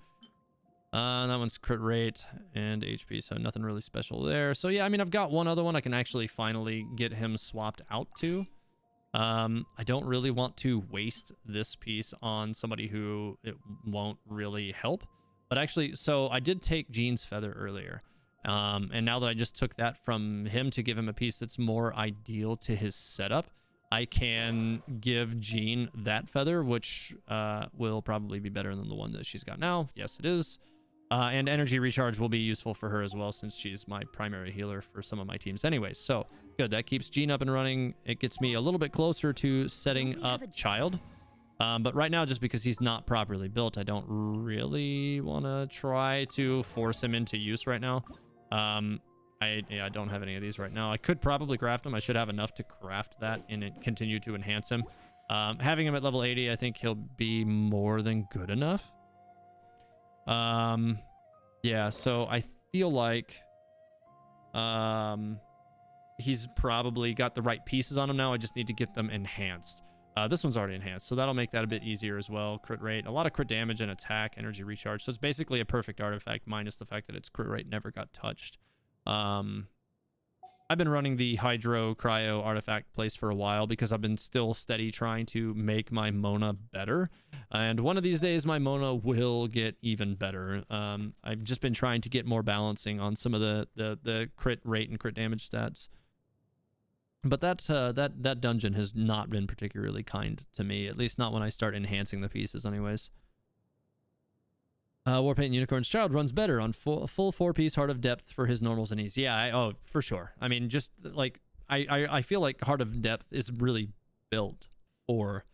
S1: That one's crit rate and HP, so nothing really special there. So yeah, I mean, I've got one other one I can actually finally get him swapped out to. I don't really want to waste this piece on somebody who it won't really help. But actually, so I did take Jean's Feather earlier. And now that I just took that from him to give him a piece that's more ideal to his setup, I can give Jean that feather, which will probably be better than the one that she's got now. Yes, it is. And energy recharge will be useful for her as well, since she's my primary healer for some of my teams anyways. So, good. That keeps Jean up and running. It gets me a little bit closer to setting up Child. But right now, just because he's not properly built, I don't really want to try to force him into use right now. I don't have any of these right now. I could probably craft them. I should have enough to craft that and continue to enhance him. Having him at level 80, I think he'll be more than good enough. Yeah, so I feel like he's probably got the right pieces on him now. I just need to get them enhanced. This one's already enhanced, so that'll make that a bit easier as well. Crit rate, a lot of crit damage and attack, energy recharge. So it's basically a perfect artifact, minus the fact that its crit rate never got touched. I've been running the Hydro Cryo artifact place for a while because I've been still steady trying to make my Mona better. And one of these days, my Mona will get even better. I've just been trying to get more balancing on some of the crit rate and crit damage stats. But that dungeon has not been particularly kind to me, at least not when I start enhancing the pieces anyways. Warpaint Unicorn's Child runs better on full 4-piece Heart of Depth for his normals and ease. Yeah, oh, for sure. I mean, just like, I feel like Heart of Depth is really built for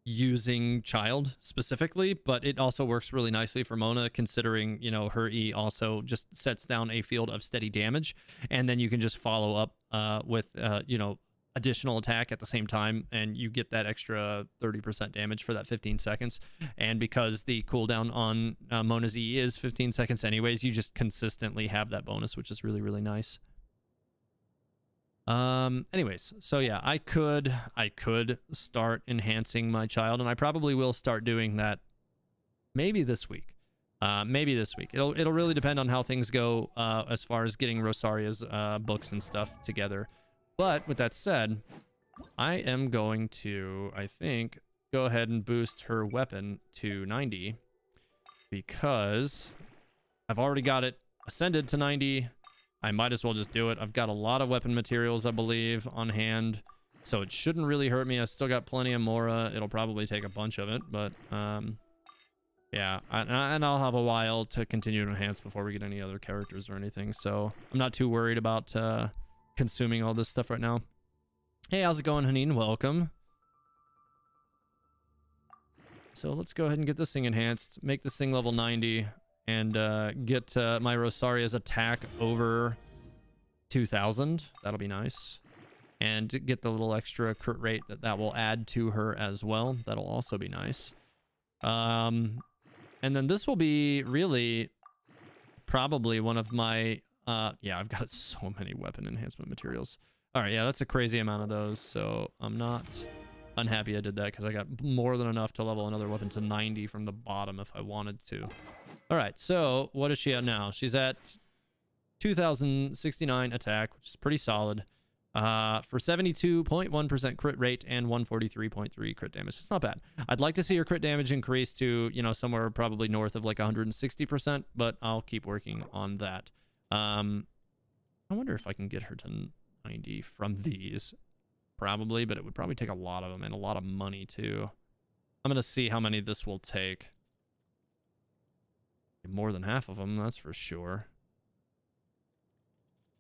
S1: using Child specifically, but it also works really nicely for Mona, considering, you know, her E also just sets down a field of steady damage, and then you can just follow up with, you know, additional attack at the same time, and you get that extra 30% damage for that 15 seconds. And because the cooldown on Mona's E is 15 seconds anyways, you just consistently have that bonus, which is really, really nice. Anyways, so yeah, I could start enhancing my Child, and I probably will start doing that maybe this week. It'll really depend on how things go as far as getting Rosaria's books and stuff together. But with that said, I am going to, I think, go ahead and boost her weapon to 90, because I've already got it ascended to 90. I might as well just do it. I've got a lot of weapon materials, I believe, on hand, so it shouldn't really hurt me. I still got plenty of Mora. It'll probably take a bunch of it, but yeah, and I'll have a while to continue to enhance before we get any other characters or anything, so I'm not too worried about consuming all this stuff right now. Hey, how's it going, Haneen? Welcome. So let's go ahead and get this thing enhanced, make this thing level 90, and get my Rosaria's attack over 2,000. That'll be nice. And get the little extra crit rate that will add to her as well. That'll also be nice. And then this will be really probably one of my... yeah, I've got so many weapon enhancement materials. All right, yeah, that's a crazy amount of those, so I'm not unhappy I did that, because I got more than enough to level another weapon to 90 from the bottom if I wanted to. All right, so what is she at now? She's at 2,069 attack, which is pretty solid, for 72.1% crit rate and 143.3 crit damage. It's not bad. I'd like to see her crit damage increase to, you know, somewhere probably north of like 160%, but I'll keep working on that. I wonder if I can get her to 90 from these. Probably, but it would probably take a lot of them and a lot of money too. I'm going to see how many this will take. More than half of them, that's for sure.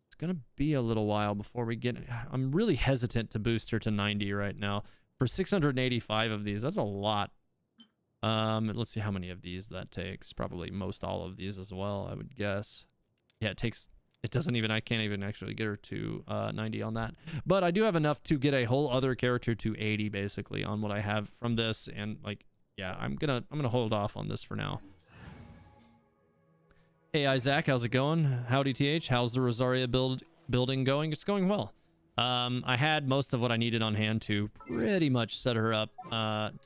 S1: It's going to be a little while before we get... I'm really hesitant to boost her to 90 right now. For 685 of these, that's a lot. Let's see how many of these that takes. Probably most all of these as well, I would guess. Yeah, it takes... It doesn't even... I can't even actually get her to 90 on that. But I do have enough to get a whole other character to 80, basically, on what I have from this. And, like, yeah, I'm gonna hold off on this for now. Hey, Isaac, how's it going? Howdy, TH. How's the Rosaria building going? It's going well. I had most of what I needed on hand to pretty much set her up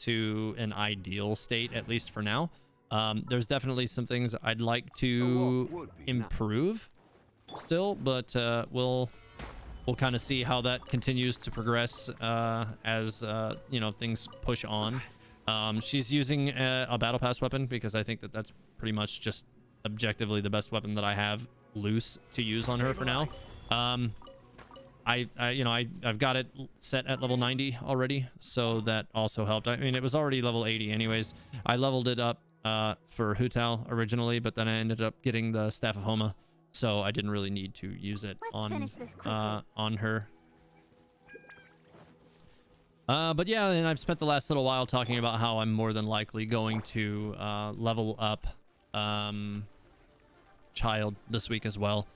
S1: to an ideal state, at least for now. There's definitely some things I'd like to improve still, but we'll kind of see how that continues to progress as you know, things push on. She's using a battle pass weapon, because I think that's pretty much just objectively the best weapon that I have loose to use on her for now. I've got it set at level 90 already, so that also helped. I mean, it was already level 80 anyways. I leveled it up for HuTao originally, but then I ended up getting the Staff of Homa, so I didn't really need to use it on her. But yeah, and I've spent the last little while talking about how I'm more than likely going to level up Child this week as well.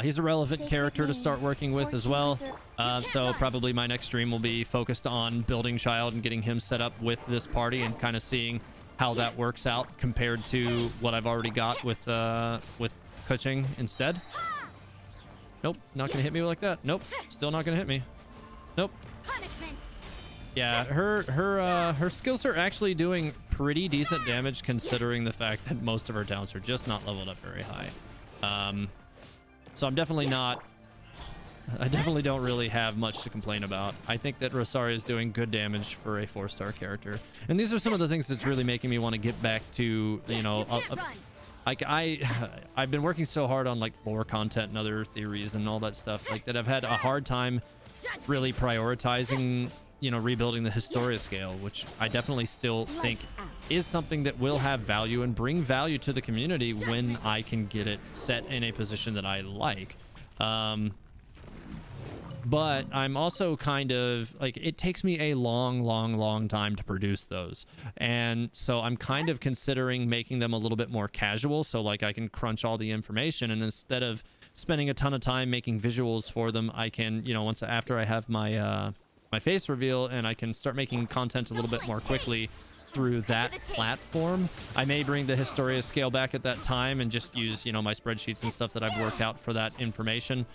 S1: He's a relevant character to start working with as well. So probably my next stream will be focused on building Child and getting him set up with this party, and kind of seeing how that works out compared to what I've already got with Kuching instead. Nope, not gonna hit me like that. Nope, still not gonna hit me. Nope. Yeah, her skills are actually doing pretty decent damage, considering the fact that most of her talents are just not leveled up very high. So I'm definitely not... I definitely don't really have much to complain about. I think that Rosaria is doing good damage for a 4-star character. And these are some of the things that's really making me want to get back to, you know... like, I've been working so hard on, like, lore content and other theories and all that stuff, like, that I've had a hard time really prioritizing you know, rebuilding the Historia scale, which I definitely still think
S2: Lights out.
S1: is something that will have value and bring value to the community when I can get it set in a position that I like. But I'm also kind of like, it takes me a long time to produce those. And so I'm kind of considering making them a little bit more casual. So like I can crunch all the information, and instead of spending a ton of time making visuals for them, I can, you know, once after I have my, my face reveal, and I can start making content a little bit more quickly through that platform. I may bring the Historia scale back at that time and just use, you know, my spreadsheets and stuff that I've worked out for that information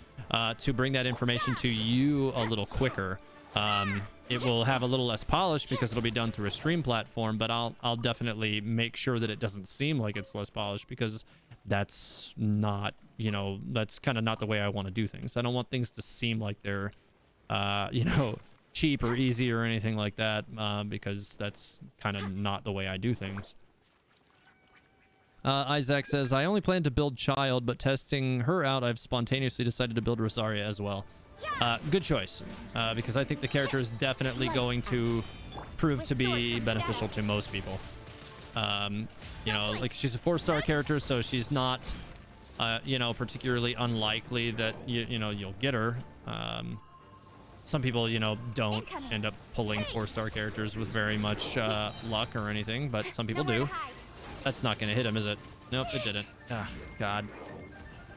S1: to bring that information to you a little quicker. It will have a little less polish because it'll be done through a stream platform, but I'll definitely make sure that it doesn't seem like it's less polished, because that's not, you know, that's kind of not the way I want to do things. I don't want things to seem like they're you know, cheap or easy or anything like that, because that's kind of not the way I do things. Isaac says, I only plan to build Child, but testing her out, I've spontaneously decided to build Rosaria as well. Good choice, because I think the character is definitely going to prove to be beneficial to most people. You know, like, she's a 4-star character, so she's not, you know, particularly unlikely that, you know, you'll get her. Some people, you know, don't end up pulling 4-star characters with very much luck or anything, but some people do. That's not going to hit him, is it? Nope, it didn't. Ah, God.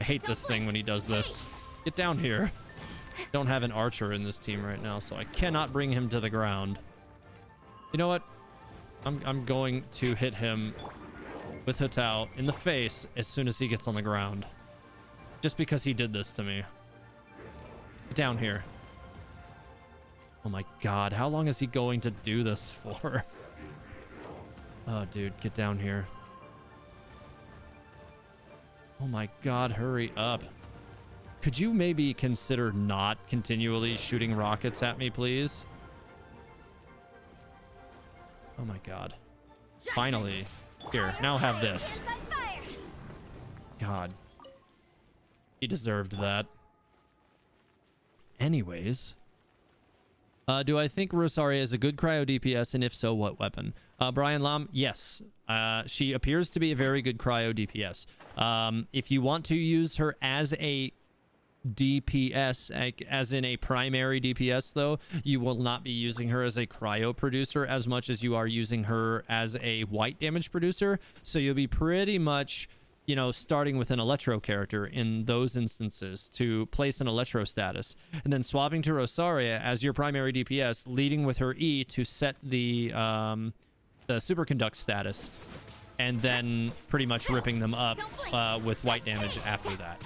S1: I hate this thing when he does this. Get down here. Don't have an archer in this team right now, so I cannot bring him to the ground. You know what? I'm going to hit him with HuTao in the face as soon as he gets on the ground. Just because he did this to me. Get down here. Oh my God, how long is he going to do this for? Oh, dude, get down here. Oh my God, hurry up. Could you maybe consider not continually shooting rockets at me, please? Oh my God. Finally. Here, now have this. God. He deserved that. Anyways. Do I think Rosaria is a good cryo DPS, and if so, what weapon? Brian Lam, yes. She appears to be a very good cryo DPS. If you want to use her as a DPS, as in a primary DPS, though, you will not be using her as a cryo producer as much as you are using her as a white damage producer. So you'll be pretty much, you know, starting with an electro character in those instances to place an electro status, and then swapping to Rosaria as your primary DPS, leading with her E to set the superconduct status, and then pretty much ripping them up with white damage after that.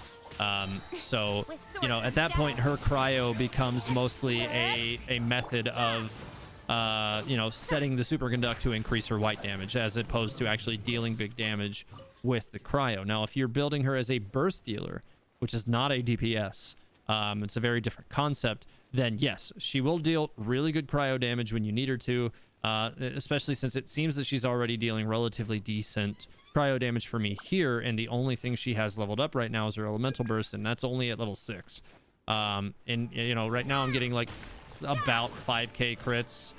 S1: So, you know, at that point, her cryo becomes mostly a method of, you know, setting the superconduct to increase her white damage, as opposed to actually dealing big damage with the cryo. Now, if you're building her as a burst dealer, which is not a DPS, it's a very different concept, then yes, she will deal really good cryo damage when you need her to, especially since it seems that she's already dealing relatively decent cryo damage for me here, and the only thing she has leveled up right now is her elemental burst, and that's only at level 6. And, you know, right now I'm getting like about 5k crits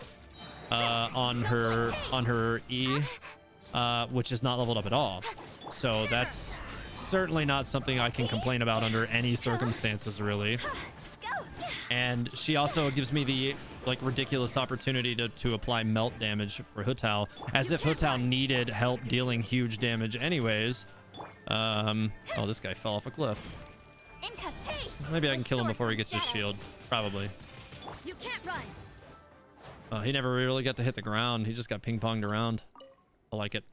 S1: on her E, which is not leveled up at all. So that's certainly not something I can complain about under any circumstances, really. And she also gives me the like ridiculous opportunity to apply melt damage for HuTao, as if HuTao needed help dealing huge damage anyways. Oh, this guy fell off a cliff. Maybe I can kill him before he gets his shield. Probably.
S2: You can't run.
S1: Oh, he never really got to hit the ground. He just got ping-ponged around. I like it.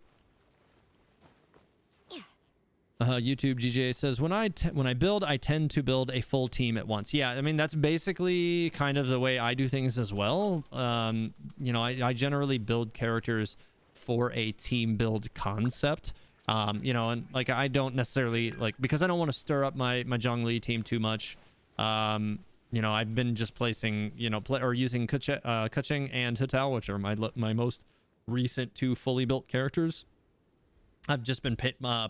S1: YouTube GJ says, when I build, I tend to build a full team at once. Yeah, I mean, that's basically kind of the way I do things as well. You know, I generally build characters for a team build concept. You know, and like, I don't necessarily like, because I don't want to stir up my Zhongli team too much. You know, I've been just placing, you know, using Keqing and HuTao, which are my most recent 2 fully built characters. I've just been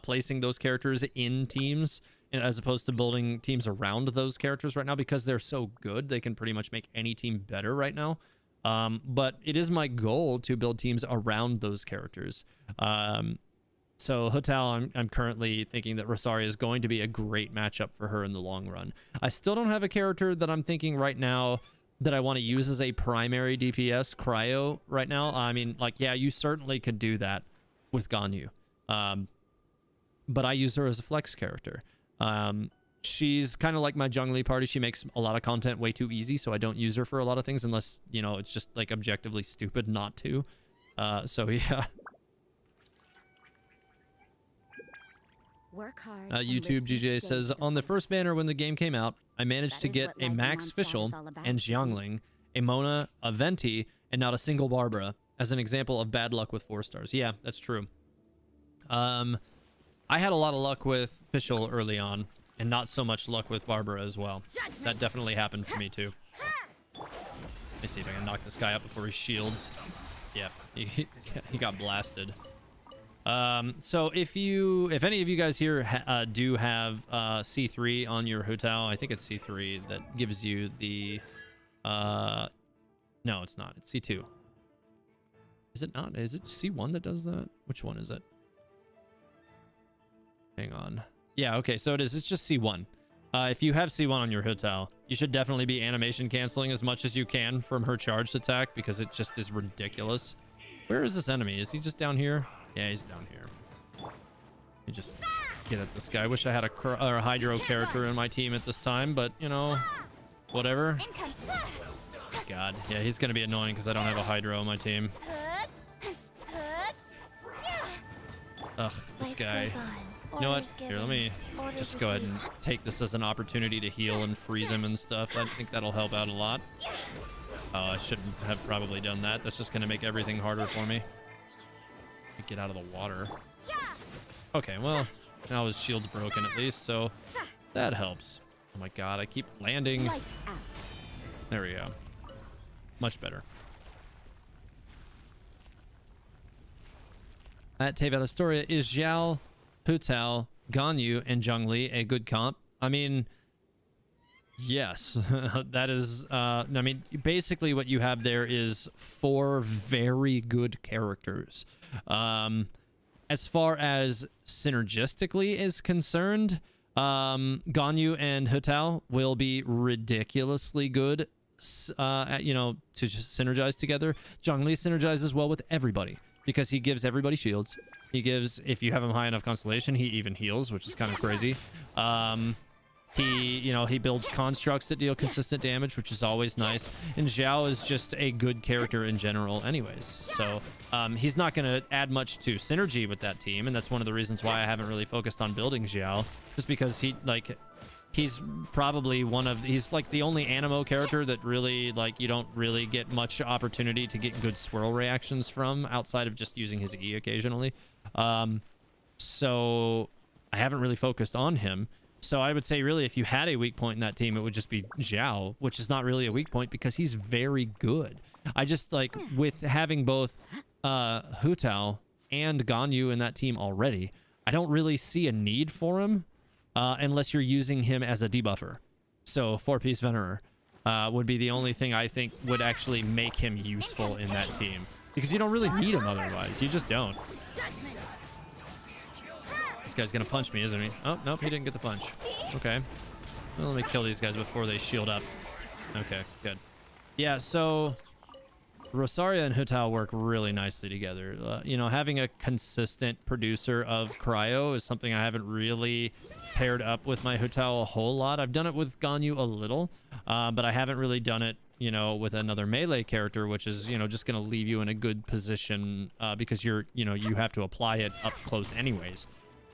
S1: placing those characters in teams as opposed to building teams around those characters right now, because they're so good. They can pretty much make any team better right now. But it is my goal to build teams around those characters. So HuTao, I'm currently thinking that Rosaria is going to be a great matchup for her in the long run. I still don't have a character that I'm thinking right now that I want to use as a primary DPS, Cryo, right now. I mean, like, yeah, you certainly could do that with Ganyu. But I use her as a flex character. She's kind of like my Zhongli party. She makes a lot of content way too easy, so I don't use her for a lot of things unless, you know, it's just like objectively stupid not to. So yeah.
S2: Work hard.
S1: YouTube GJ says, on the first banner when the game came out, I managed to get a Max Fischl and Xiangling, a Mona, a Venti, and not a single Barbara, as an example of bad luck with 4 stars. Yeah, that's true. I had a lot of luck with Fischl early on, and not so much luck with Barbara as well. That definitely happened for me too. Let me see if I can knock this guy up before he shields. Yep, he got blasted. So if any of you guys here do have C3 on your HuTao, I think it's C3 that gives you the no, it's not, it's C2. Is it not? Is it C1 that does that? Which one is it? Hang on. Yeah, okay, so it is. It's just C1. If you have C1 on your HuTao, you should definitely be animation canceling as much as you can from her charged attack, because it just is ridiculous. Where is this enemy? Is he just down here? Yeah, he's down here. Let me just get at this guy. I wish I had a Hydro character in my team at this time, but, you know, whatever. God, yeah, he's going to be annoying because I don't have a Hydro on my team. Ugh, this guy. You know what? Here, let me just go ahead and take this as an opportunity to heal and freeze him and stuff. I think that'll help out a lot. Oh, I shouldn't have probably done that. That's just going to make everything harder for me. Get out of the water. Okay, well, now his shield's broken at least, so that helps. Oh my god, I keep landing. There we go. Much better. At Tevat Astoria, is Xiao, HuTao, Ganyu, and Zhongli a good comp? I mean, yes. That is, I mean, basically what you have there is 4 very good characters. As far as synergistically is concerned, Ganyu and HuTao will be ridiculously good, at, you know, to just synergize together. Zhongli synergizes well with everybody because he gives everybody shields. He gives, if you have him high enough constellation, he even heals, which is kind of crazy. He builds constructs that deal consistent damage, which is always nice. And Xiao is just a good character in general anyways. So he's not going to add much to synergy with that team. And that's one of the reasons why I haven't really focused on building Xiao. Just because he's probably he's like the only Animo character that really, like, you don't really get much opportunity to get good swirl reactions from outside of just using his E occasionally. So I haven't really focused on him. So I would say, really, if you had a weak point in that team, it would just be Xiao, which is not really a weak point because he's very good. I just, like, with having both HuTao and Ganyu in that team already, I don't really see a need for him unless you're using him as a debuffer. So 4-piece Venerer would be the only thing I think would actually make him useful in that team. Because you don't really need him otherwise. You just don't. This guy's gonna punch me, isn't he? Oh, nope, he didn't get the punch. Okay. Well, let me kill these guys before they shield up. Okay, good. Yeah, so Rosaria and HuTao work really nicely together. You know, having a consistent producer of Cryo is something I haven't really paired up with my HuTao a whole lot. I've done it with Ganyu a little, but I haven't really done it, you know, with another melee character, which is, you know, just going to leave you in a good position because you have to apply it up close anyways.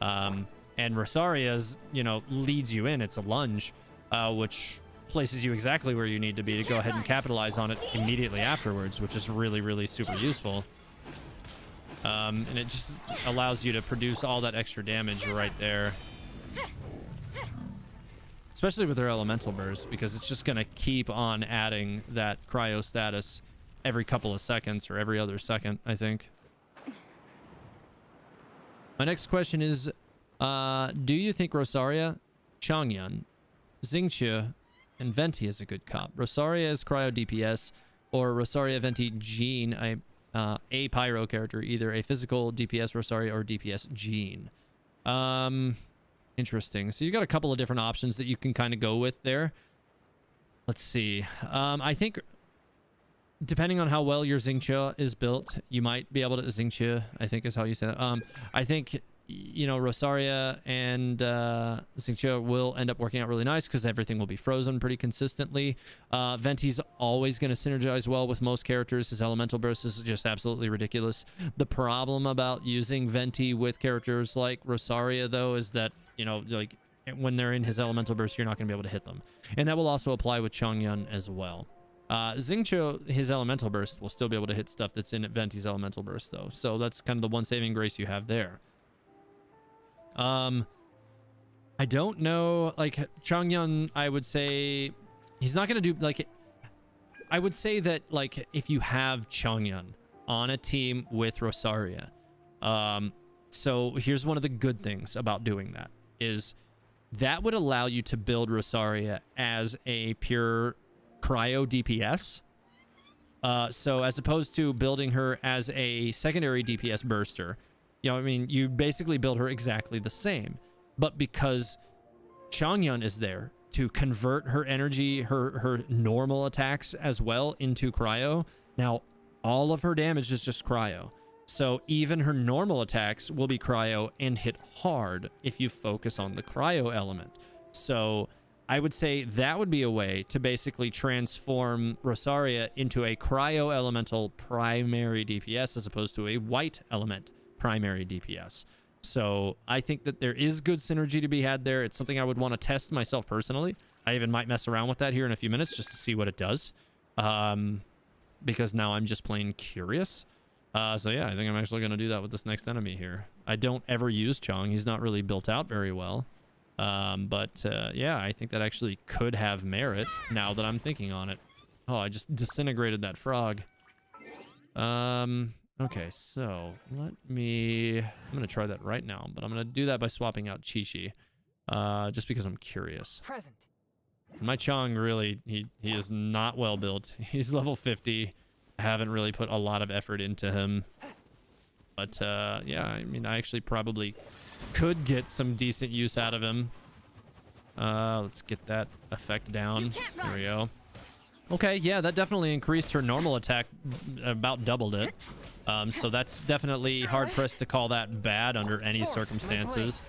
S1: And Rosaria's, you know, leads you in. It's a lunge, which places you exactly where you need to be to go ahead and capitalize on it immediately afterwards, which is really, really super useful. And it just allows you to produce all that extra damage right there. Especially with their elemental burst, because it's just going to keep on adding that cryo status every couple of seconds or every other second, I think. My next question is, do you think Rosaria, Changyun, Xingqiu, and Venti is a good comp? Rosaria is cryo DPS, or Rosaria Venti Jean, a pyro character, either a physical DPS Rosaria or DPS Jean. Interesting. So you got a couple of different options that you can kind of go with there. Let's see. I think depending on how well your Xingqiu is built, you might be able to Xingqiu, I think is how you say it. I think, you know, Rosaria and Xingqiu will end up working out really nice because everything will be frozen pretty consistently. Venti's always going to synergize well with most characters. His elemental burst is just absolutely ridiculous. The problem about using Venti with characters like Rosaria, though, is that, you know, like when they're in his elemental burst, you're not going to be able to hit them. And that will also apply with Chongyun as well. Xingqiu, his elemental burst will still be able to hit stuff that's in Venti's elemental burst, though. So that's kind of the one saving grace you have there. I don't know, like Chongyun, I would say he's not going to do, like, I would say that, like, if you have Chongyun on a team with Rosaria, so here's one of the good things about doing that is that would allow you to build Rosaria as a pure cryo DPS. So as opposed to building her as a secondary DPS burster, you know, I mean, you basically build her exactly the same, but because Chongyun is there to convert her energy, her normal attacks as well into cryo, now all of her damage is just cryo. So even her normal attacks will be cryo and hit hard if you focus on the cryo element. So I would say that would be a way to basically transform Rosaria into a cryo elemental primary DPS as opposed to a white element primary DPS. So I think that there is good synergy to be had there. It's something I would want to test myself personally. I even might mess around with that here in a few minutes just to see what it does. Because now I'm just plain curious. So yeah, I think I'm actually going to do that with this next enemy here. I don't ever use Chong. He's not really built out very well. But yeah, I think that actually could have merit now that I'm thinking on it. Oh, I just disintegrated that frog. Okay, so I'm going to try that right now, but I'm going to do that by swapping out Chi-Chi, just because I'm curious.
S3: Present.
S1: My Chong really, he is not well built. He's level 50. I haven't really put a lot of effort into him. But yeah, I mean, I actually probably could get some decent use out of him. Let's get that effect down. There we go. Okay, yeah, that definitely increased her normal attack, about doubled it. So that's definitely hard pressed to call that bad under any circumstances.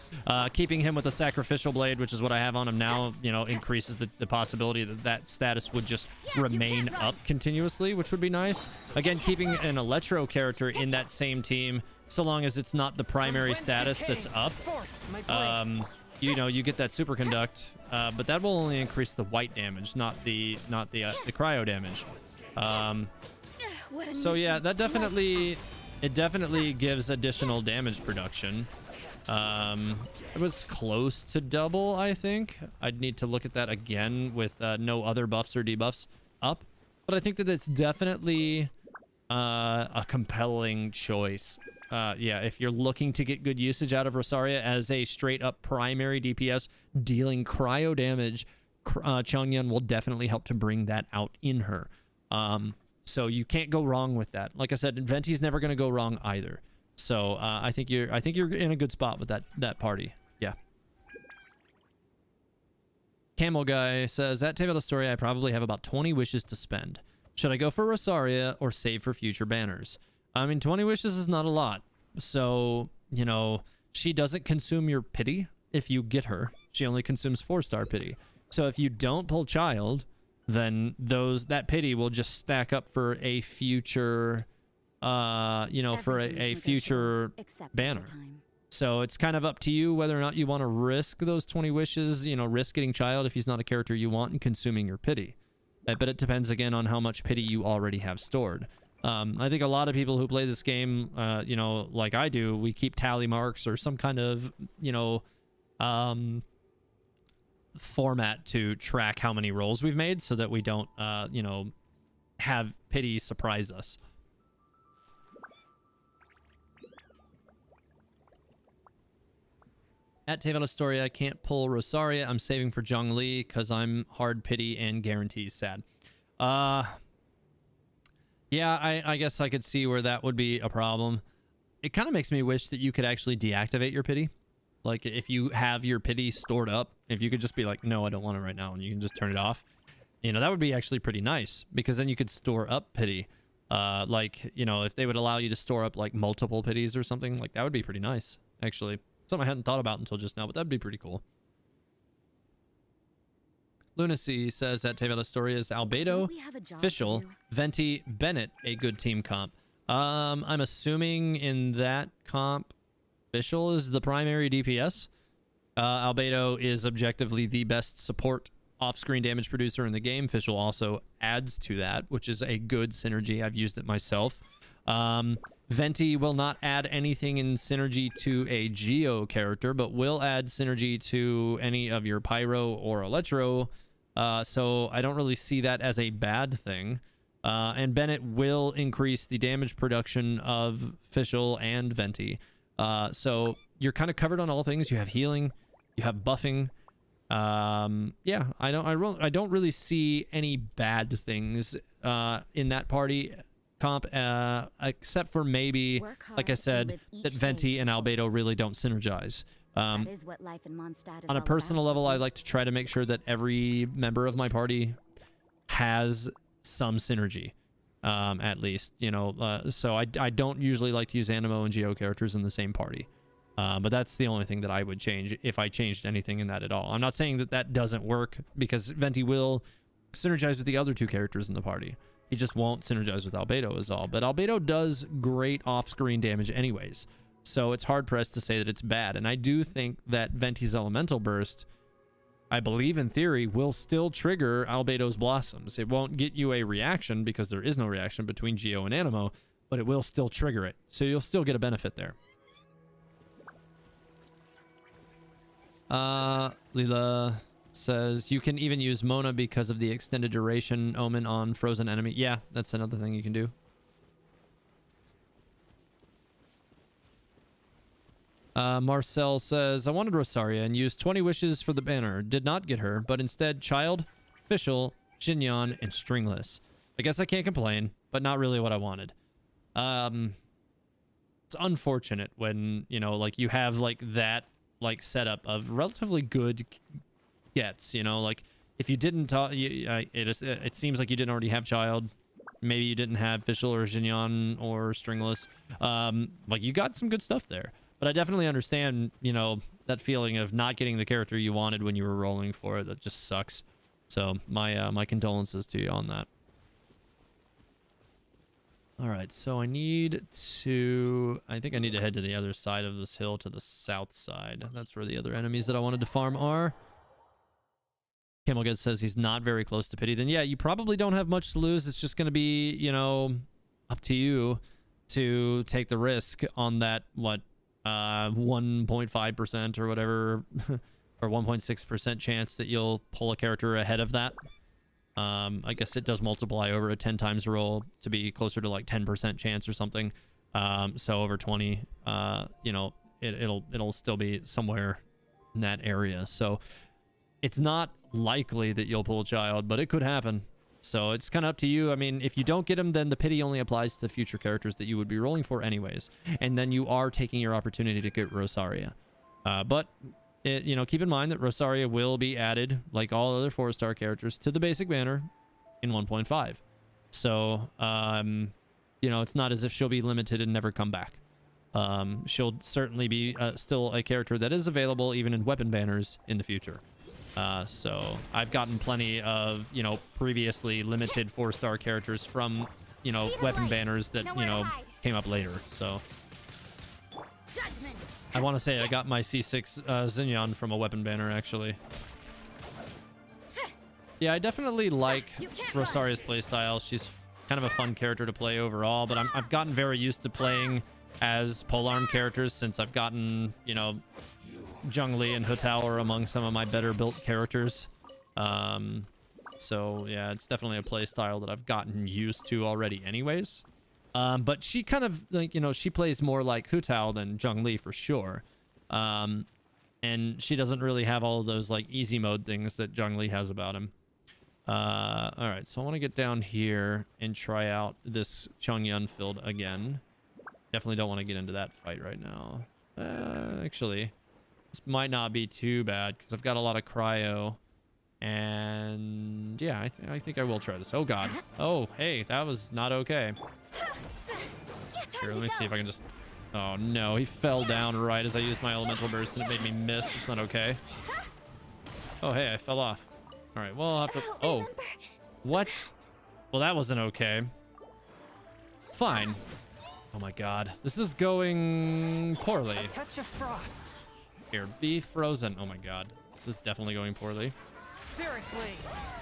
S1: Keeping him with a sacrificial blade, which is what I have on him now, you know, increases the possibility that that status would just remain up continuously, which would be nice. Again, keeping an Electro character in that same team, so long as it's not the primary status that's up, you know, you get that superconduct, but that will only increase the white damage, not the cryo damage. So yeah, that definitely gives additional damage production. It was close to double, I think. I'd need to look at that again with no other buffs or debuffs up, but I think that it's definitely a compelling choice. Yeah, if you're looking to get good usage out of Rosaria as a straight up primary DPS dealing cryo damage, Chongyun will definitely help to bring that out in her. So you can't go wrong with that. Like I said, Venti's never going to go wrong either. So I think you're in a good spot with that party. Yeah. Camel Guy says, at Tale of the Story, I probably have about 20 wishes to spend. Should I go for Rosaria or save for future banners? I mean, 20 wishes is not a lot. So, you know, she doesn't consume your pity if you get her. She only consumes 4-star pity. So if you don't pull Child, then that pity will just stack up for a future, you know, for a future banner. So it's kind of up to you whether or not you want to risk those 20 wishes, you know, risk getting Child if he's not a character you want and consuming your pity. But it depends, again, on how much pity you already have stored. I think a lot of people who play this game, you know, like I do, we keep tally marks or some kind of, you know, format to track how many rolls we've made so that we don't, you know, have pity surprise us. At Tale of Astoria, I can't pull Rosaria. I'm saving for Zhongli because I'm hard pity and guarantees sad. Yeah, I guess I could see where that would be a problem. It kind of makes me wish that you could actually deactivate your pity. Like if you have your pity stored up, if you could just be like, no, I don't want it right now, and you can just turn it off. You know, that would be actually pretty nice, because then you could store up pity. Like, you know, if they would allow you to store up like multiple pities or something, like that would be pretty nice, actually. Something I hadn't thought about until just now, but that'd be pretty cool. Lunacy says that Tevela story is Albedo, Fischl, Venti, Bennett, a good team comp. I'm assuming in that comp, Fischl is the primary DPS. Albedo is objectively the best support off-screen damage producer in the game. Fischl also adds to that, which is a good synergy. I've used it myself. Venti will not add anything in synergy to a Geo character, but will add synergy to any of your Pyro or Electro. So I don't really see that as a bad thing. And Bennett will increase the damage production of Fischl and Venti. So you're kind of covered on all things. You have healing, you have buffing. Yeah, I don't really see any bad things in that party comp, except for maybe, like I said, that Venti and Albedo really don't synergize. On a personal level, I like to try to make sure that every member of my party has some synergy, at least, you know. So I don't usually like to use Animo and Geo characters in the same party. But that's the only thing that I would change if I changed anything in that at all. I'm not saying that that doesn't work, because Venti will synergize with the other two characters in the party. He just won't synergize with Albedo is all. But Albedo does great off-screen damage anyways. So it's hard-pressed to say that it's bad. And I do think that Venti's Elemental Burst, I believe in theory, will still trigger Albedo's Blossoms. It won't get you a reaction, because there is no reaction between Geo and Animo, but it will still trigger it. So you'll still get a benefit there. Leela says you can even use Mona because of the extended duration omen on frozen enemy. Yeah, that's another thing you can do. Marcel says, I wanted Rosaria and used 20 wishes for the banner. Did not get her, but instead Child, Fischl, Xinyan, and Stringless. I guess I can't complain, but not really what I wanted. It's unfortunate when, you know, like you have like that like setup of relatively good gets, you know, like if you didn't it seems like you didn't already have Child, maybe you didn't have Fischl or Xinyan or Stringless, like you got some good stuff there. But I definitely understand, you know, that feeling of not getting the character you wanted when you were rolling for it. That just sucks. So my condolences to you on that. All right, so I think I need to head to the other side of this hill, to the south side. That's where the other enemies that I wanted to farm are. Camelgut says he's not very close to pity. Then yeah, you probably don't have much to lose. It's just going to be, you know, up to you to take the risk on that, 1.5% or whatever, or 1.6% chance that you'll pull a character ahead of that. I guess it does multiply over a 10 times roll to be closer to like 10% chance or something. So over 20, you know, it'll still be somewhere in that area. So it's not likely that you'll pull a Child, but it could happen. So it's kind of up to you. I mean, if you don't get him, then the pity only applies to future characters that you would be rolling for anyways. And then you are taking your opportunity to get Rosaria. But, you know, keep in mind that Rosaria will be added, like all other 4-star characters, to the basic banner in 1.5. So, you know, it's not as if she'll be limited and never come back. She'll certainly be still a character that is available even in weapon banners in the future. So I've gotten plenty of, you know, previously limited 4-star characters from, you know, weapon banners that, you know, came up later. So I want to say I got my C6 Xinyan from a weapon banner, actually. Yeah, I definitely like Rosaria's playstyle. She's kind of a fun character to play overall, but I've gotten very used to playing as polearm characters since I've gotten, you know, Zhongli and HuTao are among some of my better built characters. So yeah, it's definitely a play style that I've gotten used to already anyways. But she kind of, like, you know, she plays more like HuTao than Zhongli for sure. And she doesn't really have all of those like easy mode things that Zhongli has about him. All right, so I want to get down here and try out this Chongyun field again. Definitely don't want to get into that fight right now. Actually, this might not be too bad because I've got a lot of cryo. And yeah, I think I will try this. Oh god. Oh, hey, that was not okay. Here, let me see if I can just... Oh no, he fell down right as I used my elemental burst and it made me miss. It's not okay. Oh hey, I fell off. All right, well, I'll have to... Oh, what? Well, that wasn't okay. Fine. Oh my god, this is going poorly.
S3: A touch of frost.
S1: Here, be frozen. Oh my god, this is definitely going poorly.
S3: Spirit blade.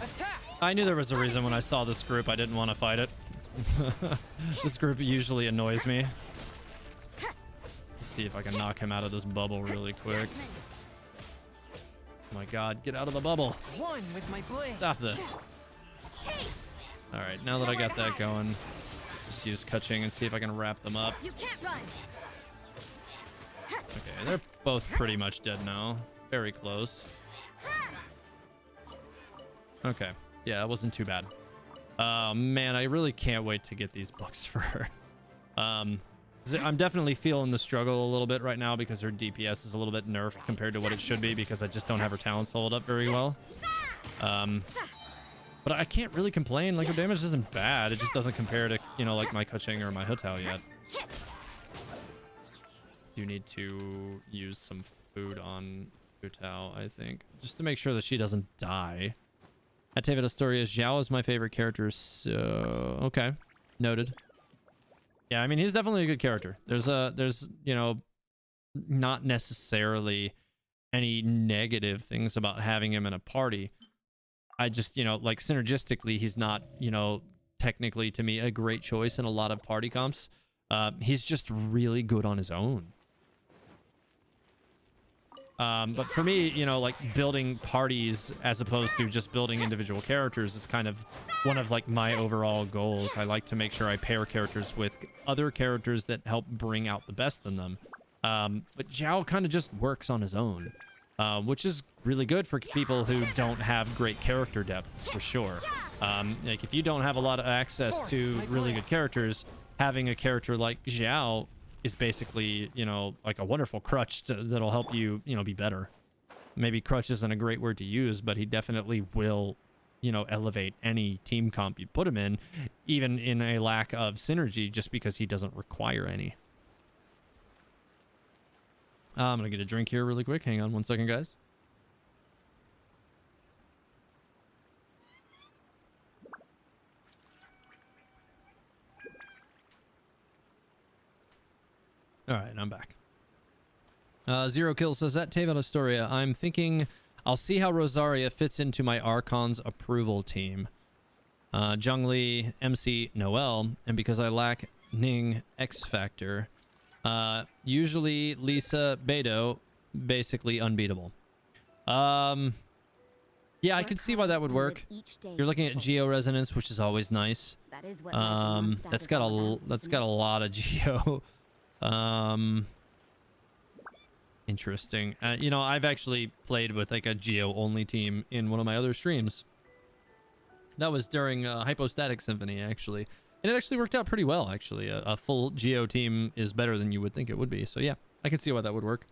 S3: Attack.
S1: I knew there was a reason when I saw this group I didn't want to fight it. This group usually annoys me. Let's see if I can knock him out of this bubble really quick. Oh my god, get out of the bubble.
S3: One with my blade.
S1: Stop this. All right, now that I got that going, just use Kaching and see if I can wrap them up.
S2: You can't run.
S1: Okay, they're both pretty much dead now. Very close. Okay, yeah, that wasn't too bad. Man, I really can't wait to get these books for her. I'm definitely feeling the struggle a little bit right now because her DPS is a little bit nerfed compared to what it should be because I just don't have her talents leveled up very well. But I can't really complain. Like, her damage isn't bad. It just doesn't compare to, you know, like my Kaching or my HuTao yet. You need to use some food on HuTao, I think, just to make sure that she doesn't die. At David Astoria, Xiao is my favorite character, so... Okay. Noted. Yeah, I mean, he's definitely a good character. There's, you know, not necessarily any negative things about having him in a party. I just, you know, like, synergistically, he's not, you know, technically, to me, a great choice in a lot of party comps. He's just really good on his own. But for me, you know, like, building parties as opposed to just building individual characters is kind of one of, like, my overall goals. I like to make sure I pair characters with other characters that help bring out the best in them. But Zhao kind of just works on his own, which is really good for people who don't have great character depth, for sure. Like, if you don't have a lot of access to really good characters, having a character like Zhao is basically, you know, like a wonderful crutch that'll help you, you know, be better. Maybe crutch isn't a great word to use, but he definitely will, you know, elevate any team comp you put him in, even in a lack of synergy, just because he doesn't require any. I'm gonna get a drink here really quick. Hang on one second, guys. All right, I'm back. Zero Kill says, at Taven Astoria, I'm thinking I'll see how Rosaria fits into my Archon's approval team. Zhongli, MC, Noel, and because I lack Ning X Factor, usually Lisa, Beidou, basically unbeatable. Yeah, I could see why that would work. You're looking at Geo Resonance, which is always nice. That's got a lot of Geo. Interesting. You know, I've actually played with like a Geo only team in one of my other streams. That was during Hypostatic Symphony, actually, and it actually worked out pretty well. Actually, a full Geo team is better than you would think it would be. So yeah, I can see why that would work.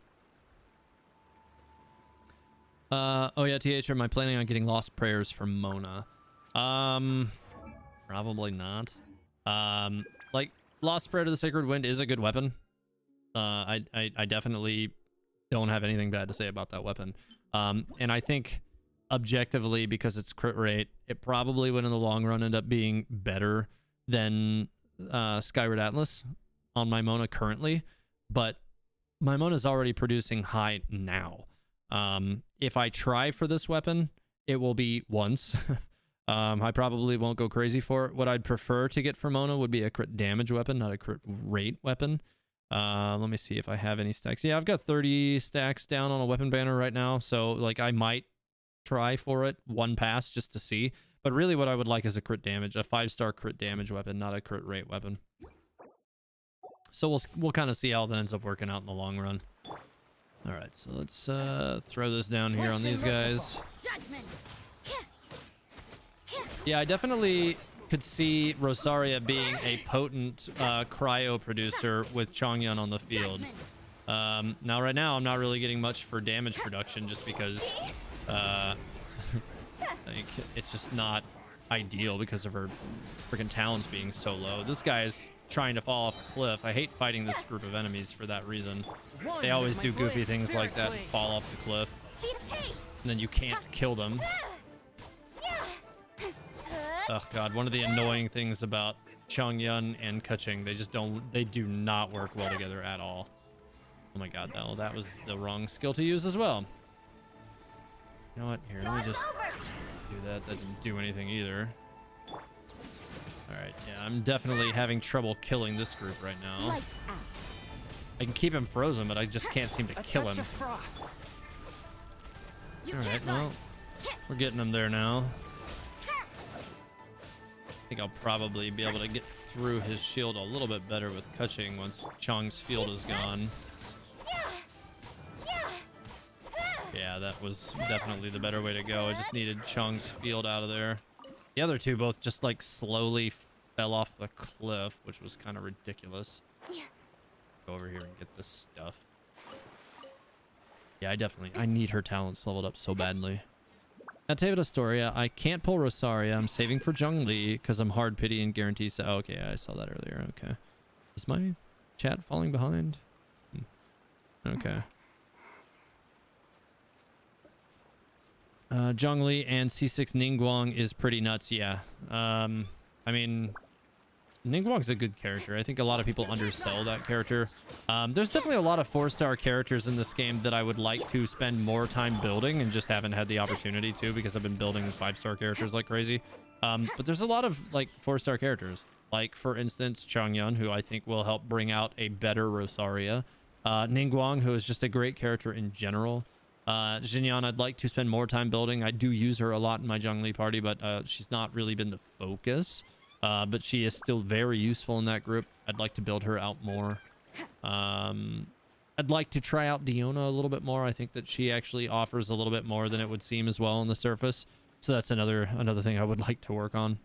S1: Oh yeah, TH, am I planning on getting Lost Prayers from Mona? Probably not. Like, Lost Prayer to the Sacred Wind is a good weapon. I definitely don't have anything bad to say about that weapon. And I think objectively, because it's crit rate, it probably would in the long run end up being better than Skyward Atlas on my Mona currently. But my Mona's already producing high now. If I try for this weapon, it will be once. I probably won't go crazy for it. What I'd prefer to get for Mona would be a crit damage weapon, not a crit rate weapon. Let me see if I have any stacks. Yeah, I've got 30 stacks down on a weapon banner right now. So, like, I might try for it one pass just to see. But really what I would like is a crit damage, a 5-star crit damage weapon, not a crit rate weapon. So we'll kind of see how that ends up working out in the long run. All right, so let's throw this down here on these guys. Yeah, I definitely could see Rosaria being a potent cryo producer with Chongyun on the field. Now, right now, I'm not really getting much for damage production just because like, it's just not ideal because of her freaking talents being so low. This guy is trying to fall off a cliff. I hate fighting this group of enemies for that reason. They always do goofy things like that, fall off the cliff, and then you can't kill them. Oh god, one of the annoying things about Chongyun and Keqing, they do not work well together at all. Oh my god, that was the wrong skill to use as well. You know what? Here, let me just do that. That didn't do anything either. Alright, yeah, I'm definitely having trouble killing this group right now. I can keep him frozen, but I just can't seem to kill him. Alright, well, we're getting him there now. I think I'll probably be able to get through his shield a little bit better with Keqing once Chong's field is gone. Yeah, that was definitely the better way to go. I just needed Chong's field out of there. The other two both just like slowly fell off the cliff, which was kind of ridiculous. Go over here and get this stuff. Yeah, I need her talents leveled up so badly. At Teva Astoria, I can't pull Rosaria. I'm saving for Zhongli because I'm hard pity and guarantees. Oh, okay, I saw that earlier. Okay. Is my chat falling behind? Okay. Zhongli and C6 Ningguang is pretty nuts, yeah. I mean, Ningguang's a good character. I think a lot of people undersell that character. There's definitely a lot of 4-star characters in this game that I would like to spend more time building and just haven't had the opportunity to because I've been building 5-star characters like crazy. But there's a lot of like 4-star characters. Like, for instance, Chongyun, who I think will help bring out a better Rosaria. Ningguang, who is just a great character in general. Xinyan, I'd like to spend more time building. I do use her a lot in my Zhongli party, but she's not really been the focus. But she is still very useful in that group. I'd like to build her out more. I'd like to try out Diona a little bit more. I think that she actually offers a little bit more than it would seem as well on the surface. So that's another thing I would like to work on.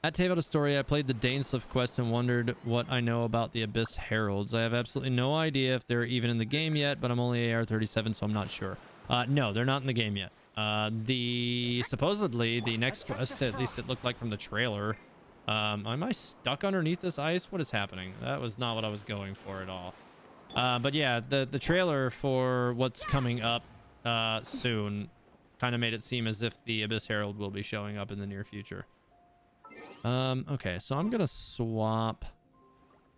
S1: At Teva Astoria, I played the Dainsliff quest and wondered what I know about the Abyss Heralds. I have absolutely no idea if they're even in the game yet, but I'm only AR-37, so I'm not sure. No, they're not in the game yet. Supposedly the next quest, at least it looked like from the trailer. Am I stuck underneath this ice? What is happening? That was not what I was going for at all. But yeah, the trailer for what's coming up soon kind of made it seem as if the Abyss Herald will be showing up in the near future. Okay, so I'm gonna swap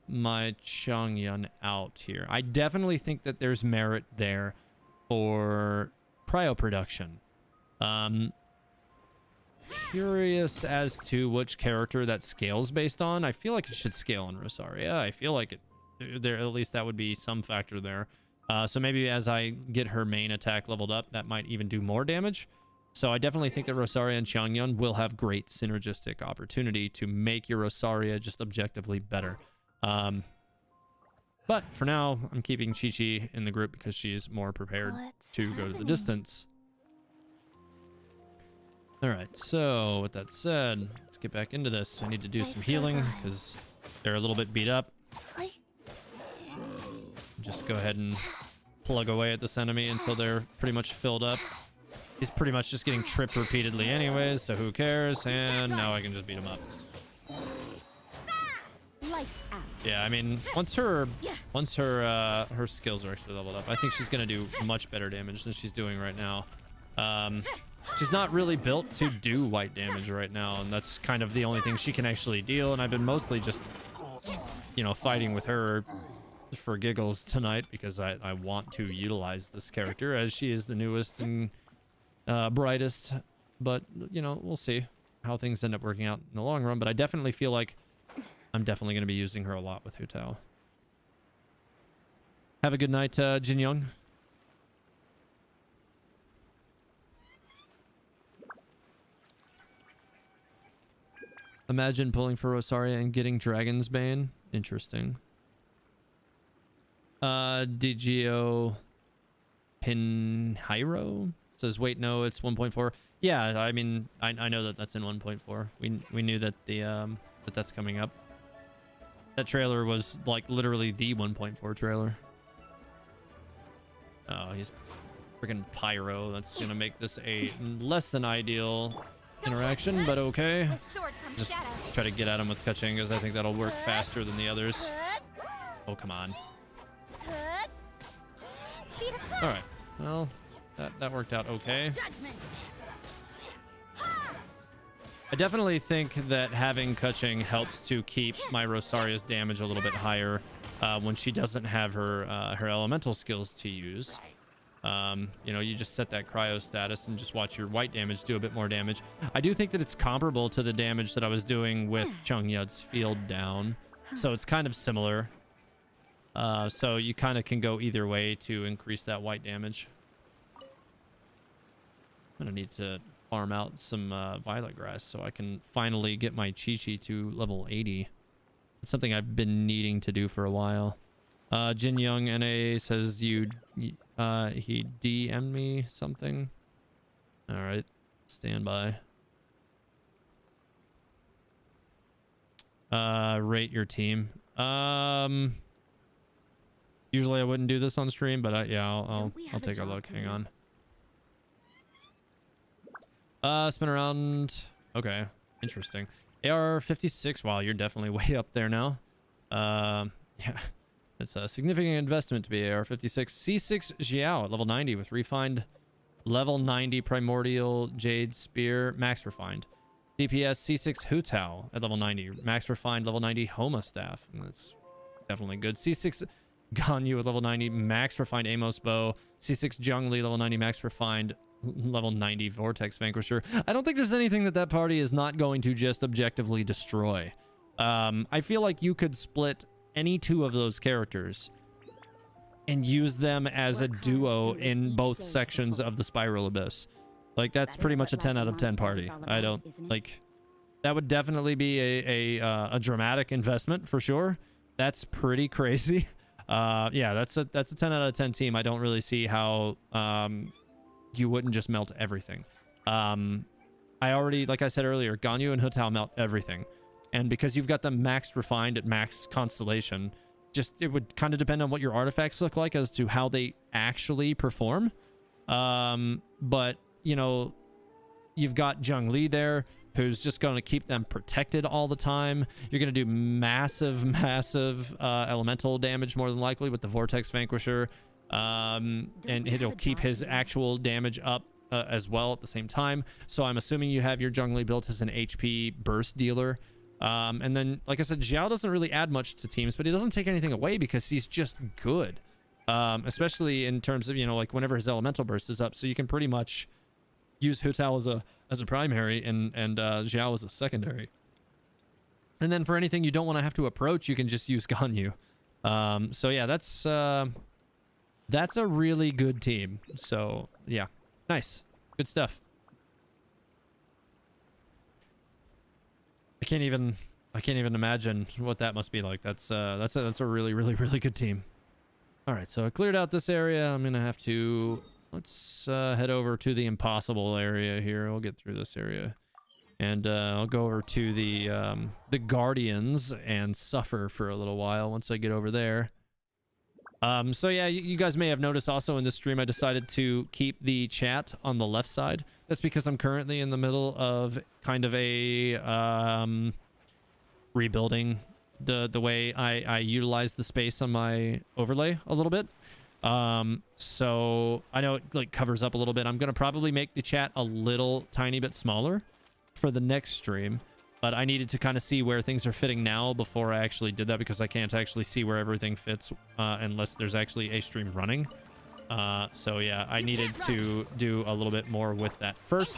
S1: my Chongyun out here. I definitely think that there's merit there for cryo production. Curious as to which character that scales based on. I feel like it should scale on Rosaria. I feel like there, at least that would be some factor there. So maybe as I get her main attack leveled up, that might even do more damage. So I definitely think that Rosaria and Chongyun will have great synergistic opportunity to make your Rosaria just objectively better. But for now, I'm keeping Chi-Chi in the group because she's more prepared to go to the distance. All right, so with that said, let's get back into this. I need to do some healing because they're a little bit beat up. Just go ahead and plug away at this enemy until they're pretty much filled up. He's pretty much just getting tripped repeatedly anyways, so who cares? And now I can just beat him up. Yeah, I mean, once her skills are actually leveled up, I think she's gonna do much better damage than she's doing right now. She's not really built to do white damage right now, and that's kind of the only thing she can actually deal. And I've been mostly just, you know, fighting with her for giggles tonight because I want to utilize this character as she is the newest and brightest. But, you know, we'll see how things end up working out in the long run. But I definitely feel like I'm definitely going to be using her a lot with HuTao. Have a good night, Jin Young. Imagine pulling for Rosaria and getting Dragon's Bane. Interesting. DGO Pinheiro says, wait, no, it's 1.4. Yeah, I mean, I know that that's in 1.4. We knew that that's coming up. That trailer was like literally the 1.4 trailer. Oh, he's freaking pyro. That's gonna make this a less than ideal interaction, but okay. Just try to get at him with Kachingas. I think that'll work faster than the others. Oh, come on. All right. Well, that worked out okay. I definitely think that having Kaching helps to keep my Rosaria's damage a little bit higher when she doesn't have her her elemental skills to use. You know, you just set that cryo status and just watch your white damage do a bit more damage. I do think that it's comparable to the damage that I was doing with Chungyud's field down, so it's kind of similar. So you kind of can go either way to increase that white damage. I'm gonna need to farm out some violet grass so I can finally get my Chi-Chi to level 80. It's something I've been needing to do for a while. Jin Young NA says he DM'd me something. All right, stand by. Rate your team. Usually I wouldn't do this on stream, but yeah, I'll take a look. Hang on. Spin around. Okay, interesting. AR-56. Wow, you're definitely way up there now. Yeah, it's a significant investment to be AR-56. C6 Xiao at level 90 with refined level 90 primordial jade spear, max refined. DPS C6 HuTao at level 90, max refined level 90 Homa staff. That's definitely good. C6 Ganyu at level 90, max refined Amos bow. C6 Zhongli level 90, max refined level 90 Vortex Vanquisher. I don't think there's anything that party is not going to just objectively destroy. I feel like you could split any two of those characters and use them as a duo in both sections of the Spiral Abyss. Like, that's pretty much a 10 out of 10 party. I don't like that. Would definitely be a dramatic investment for sure. That's pretty crazy. Yeah, that's a 10 out of 10 team. I don't really see how you wouldn't just melt everything. I already, like I said earlier, Ganyu and HuTao melt everything. And because you've got them max refined at max constellation, just it would kind of depend on what your artifacts look like as to how they actually perform. But, you know, you've got Zhongli there, who's just going to keep them protected all the time. You're going to do massive elemental damage more than likely with the Vortex Vanquisher. And it'll keep his actual damage up as well at the same time. So I'm assuming you have your Zhongli built as an HP burst dealer. And then, like I said, Xiao doesn't really add much to teams, but he doesn't take anything away because he's just good. Especially in terms of, you know, like whenever his elemental burst is up. So you can pretty much use HuTao as a primary and Xiao as a secondary. And then for anything you don't want to have to approach, you can just use Ganyu. So yeah, that's a really good team. So yeah, nice, good stuff. I can't even imagine what that must be like. That's a really good team. All right, so I cleared out this area. I'm gonna have to let's head over to the impossible area here. I'll get through this area, and I'll go over to the Guardians and suffer for a little while once I get over there. So yeah, you guys may have noticed also in this stream I decided to keep the chat on the left side. That's because I'm currently in the middle of kind of a rebuilding the way I utilize the space on my overlay a little bit. So I know it like covers up a little bit. I'm gonna probably make the chat a little tiny bit smaller for the next stream, but I needed to kind of see where things are fitting now before I actually did that, because I can't actually see where everything fits unless there's actually a stream running. So yeah, I needed to do a little bit more with that first.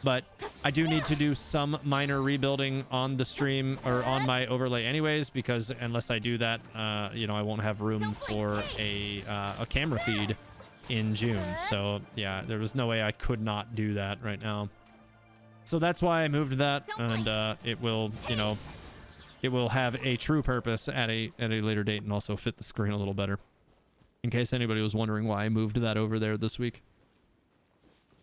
S1: But I do need to do some minor rebuilding on the stream or on my overlay anyways, because unless I do that, you know, I won't have room for a camera feed in June. So yeah, there was no way I could not do that right now. So that's why I moved that, and it will, you know, it will have a true purpose at a later date and also fit the screen a little better. In case anybody was wondering why I moved that over there this week.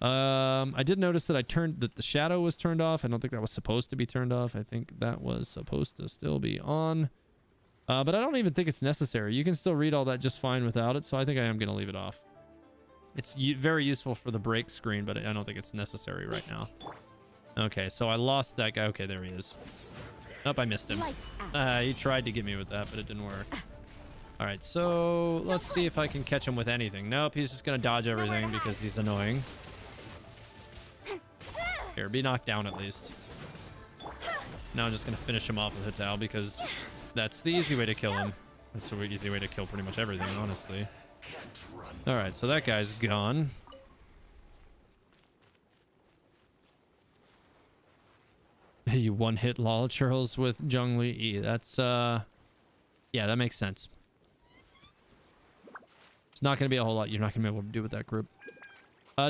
S1: I did notice that that the shadow was turned off. I don't think that was supposed to be turned off. I think that was supposed to still be on. But I don't even think it's necessary. You can still read all that just fine without it, so I think I am going to leave it off. It's very useful for the break screen, but I don't think it's necessary right now. Okay, so I lost that guy. Okay, there he is. Oh, I missed him. He tried to get me with that, but it didn't work. All right, so let's see if I can catch him with anything. Nope, he's just going to dodge everything because he's annoying. Here, be knocked down at least. Now I'm just going to finish him off with HuTao because that's the easy way to kill him. That's the easy way to kill pretty much everything, honestly. All right, so that guy's gone. You one-hit lol Charles with Zhongli E. That's, yeah, that makes sense. It's not going to be a whole lot you're not going to be able to do with that group.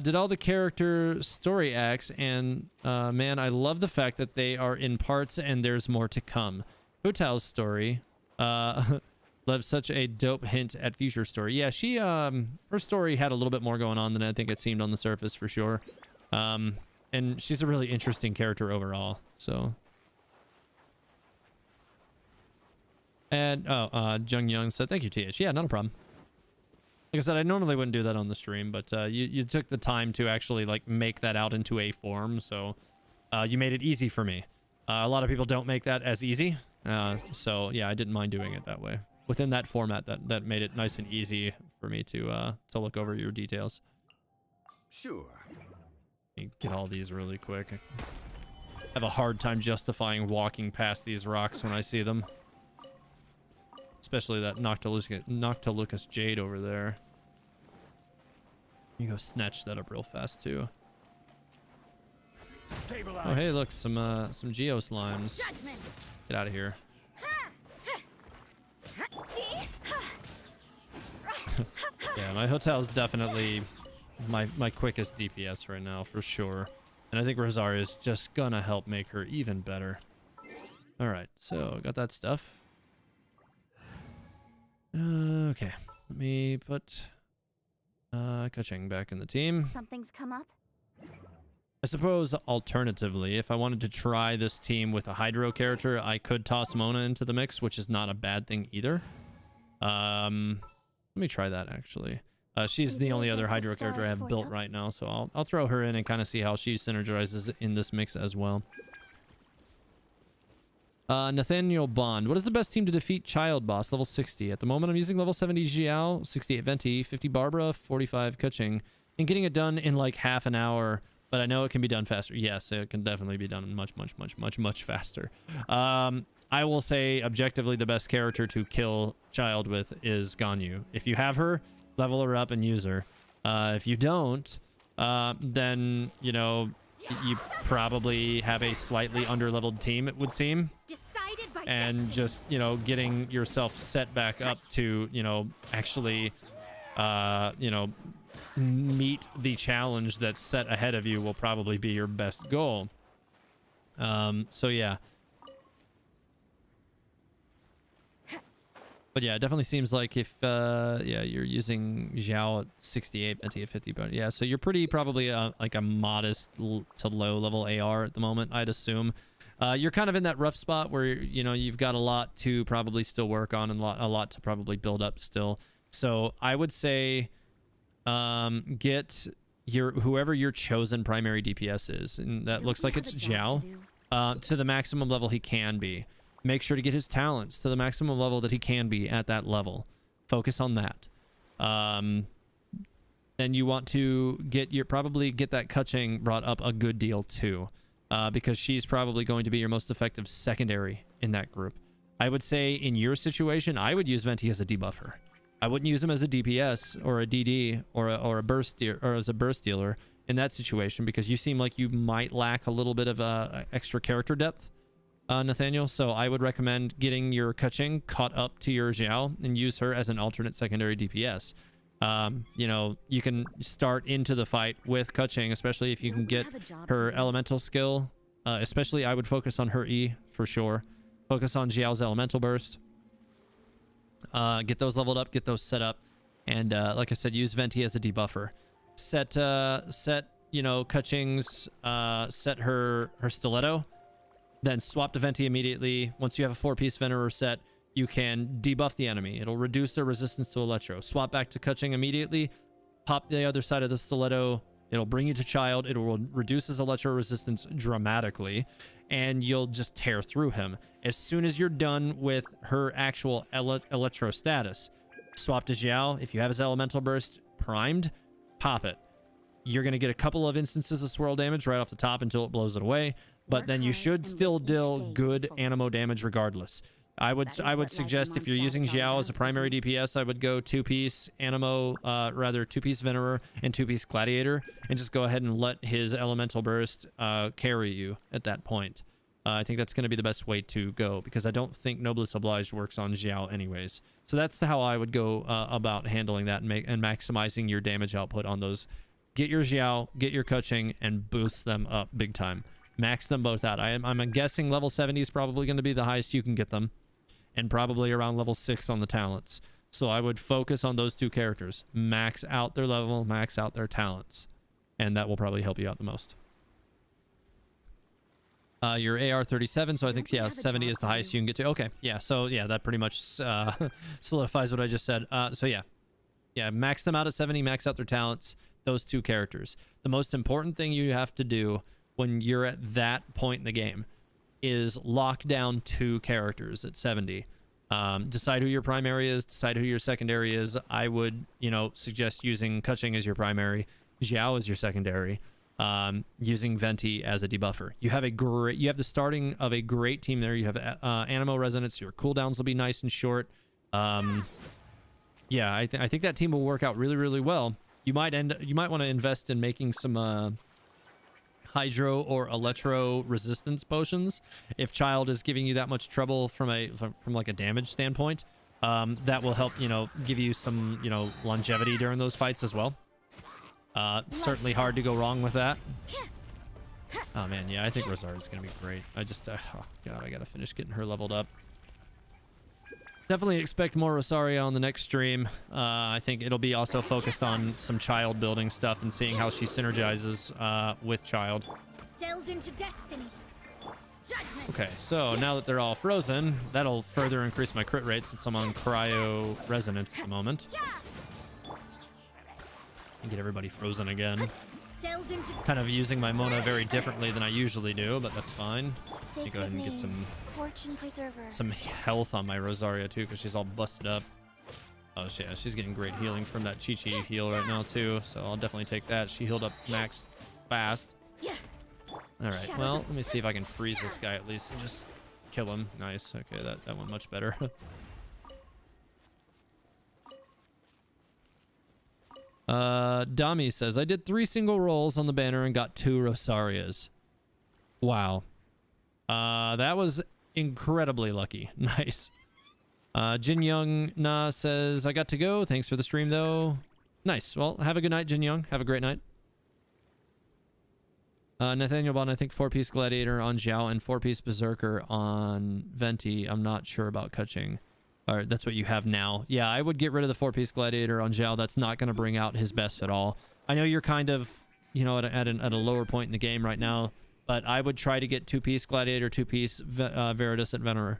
S1: Did all the character story acts, and man, I love the fact that they are in parts and there's more to come. HuTao's story left such a dope hint at future story. Yeah, she her story had a little bit more going on than I think it seemed on the surface for sure. And she's a really interesting character overall. So, and Jung Young said thank you, TH. Yeah, not a problem. Like I said, I normally wouldn't do that on the stream, but you took the time to actually like make that out into a form, so you made it easy for me. A lot of people don't make that as easy, so yeah, I didn't mind doing it that way within that format. That made it nice and easy for me to look over your details.
S4: Sure.
S1: Let me get all these really quick. I have a hard time justifying walking past these rocks when I see them. Especially that Noctilucus Jade over there. You go snatch that up real fast too.
S4: Stabilize.
S1: Oh hey, look, some Geo Slimes. Get out of here. Yeah, my HuTao's definitely my quickest DPS right now for sure. And I think Rosaria is just gonna help make her even better. Alright, so got that stuff. Okay, let me put Kacheng back in the team.
S2: Something's come up?
S1: I suppose alternatively, if I wanted to try this team with a Hydro character, I could toss Mona into the mix, which is not a bad thing either. Let me try that actually. She's the only other Hydro character I have built right now, so I'll throw her in and kind of see how she synergizes in this mix as well. Nathaniel Bond. What is the best team to defeat Child Boss? Level 60. At the moment, I'm using level 70 Xiao, 68 Venti, 50 Barbara, 45 Kuching, and getting it done in like half an hour, but I know it can be done faster. Yes, it can definitely be done much faster. I will say, objectively, the best character to kill Child with is Ganyu. If you have her, level her up and use her. If you don't, then, you know, you probably have a slightly under-leveled team, it would seem. And just, you know, getting yourself set back up to, you know, actually, you know, meet the challenge that's set ahead of you will probably be your best goal. So, yeah. But yeah, it definitely seems like if, yeah, you're using Xiao at 68, Venti at 50, but yeah, so you're pretty probably like a modest to low level AR at the moment, I'd assume. You're kind of in that rough spot where, you know, you've got a lot to probably still work on and a lot to probably build up still. So I would say get whoever your chosen primary DPS is, and that looks like it's Xiao, to the maximum level he can be. Make sure to get his talents to the maximum level that he can be at that level. Focus on that. Then you want to probably get that Kuching brought up a good deal too, because she's probably going to be your most effective secondary in that group. I would say in your situation, I would use Venti as a debuffer. I wouldn't use him as a DPS or a DD or a burst or as a burst dealer in that situation, because you seem like you might lack a little bit of extra character depth. Nathaniel, so I would recommend getting your Kuching caught up to your Xiao and use her as an alternate secondary DPS. You know, you can start into the fight with Kuching, especially if you can get her elemental skill. Especially, I would focus on her E for sure. Focus on Xiao's elemental burst. Get those leveled up, get those set up, and like I said, use Venti as a debuffer. Set you know, Kaching's set her stiletto, then swap to Venti immediately. Once you have a 4-piece Venerer set, you can debuff the enemy. It'll reduce their resistance to Electro. Swap back to Kaching immediately, pop the other side of the stiletto. It'll bring you to Child. It will reduce his Electro resistance dramatically, and you'll just tear through him. As soon as you're done with her actual Electro status, swap to Xiao. If you have his Elemental Burst primed, pop it. You're going to get a couple of instances of swirl damage right off the top until it blows it away, but then you should still deal good animo damage regardless. I would suggest if you're using Xiao as a primary DPS, I would go 2-piece Animo, 2-piece Venerer and 2-piece Gladiator, and just go ahead and let his Elemental Burst carry you at that point. I think that's going to be the best way to go, because I don't think Noblesse Obliged works on Xiao anyways. So that's how I would go about handling that and maximizing your damage output on those. Get your Xiao, get your Kaching, and boost them up big time. Max them both out. I'm guessing level 70 is probably going to be the highest you can get them, and probably around level 6 on the talents. So I would focus on those two characters. Max out their level, max out their talents, and that will probably help you out the most. Your AR 37, so I think, yeah, 70 is the highest you can get to. Okay, yeah, so yeah, that pretty much solidifies what I just said. So yeah, max them out at 70, max out their talents, those two characters. The most important thing you have to do when you're at that point in the game is lock down 2 characters at 70. Decide who your primary is, decide who your secondary is. I would, you know, suggest using Kaching as your primary, Xiao as your secondary, using Venti as a debuffer. You have the starting of a great team there. You have Animo Resonance. Your cooldowns will be nice and short. Yeah, I think that team will work out really, really well. You might want to invest in making some Hydro or Electro resistance potions if Child is giving you that much trouble from like a damage standpoint. That will help, you know, give you some, you know, longevity during those fights as well. Certainly hard to go wrong with that. Oh man, yeah, I think Rosaria is gonna be great. I just oh god, I gotta finish getting her leveled up. Definitely expect more Rosaria on the next stream. I think it'll be also focused on some Child building stuff and seeing how she synergizes with Child.
S2: Delve into destiny. Judgment.
S1: Okay, so now that they're all frozen, that'll further increase my crit rate since I'm on Cryo Resonance at the moment. And get everybody frozen again. Kind of using my Mona very differently than I usually do, but that's fine. Let me go ahead and get some health on my Rosaria too, because she's all busted up. Oh yeah, she's getting great healing from that Chi-Chi heal right now too, so I'll definitely take that. She healed up max fast. Alright, well, let me see if I can freeze this guy at least and just kill him. Nice, okay, that went much better. Dami says, I did 3 single rolls on the banner and got 2 Rosarias. Wow. That was incredibly lucky. Nice. Jin Young Na says, I got to go. Thanks for the stream, though. Nice. Well, have a good night, Jin Young. Have a great night. Nathaniel Bond, I think 4-piece Gladiator on Xiao and 4-piece Berserker on Venti. I'm not sure about Kaching. Or that's what you have now. Yeah, I would get rid of the 4-piece Gladiator on Xiao. That's not going to bring out his best at all. I know you're kind of, you know, at a lower point in the game right now, but I would try to get 2-piece Gladiator, 2-piece Veritas at Venerer.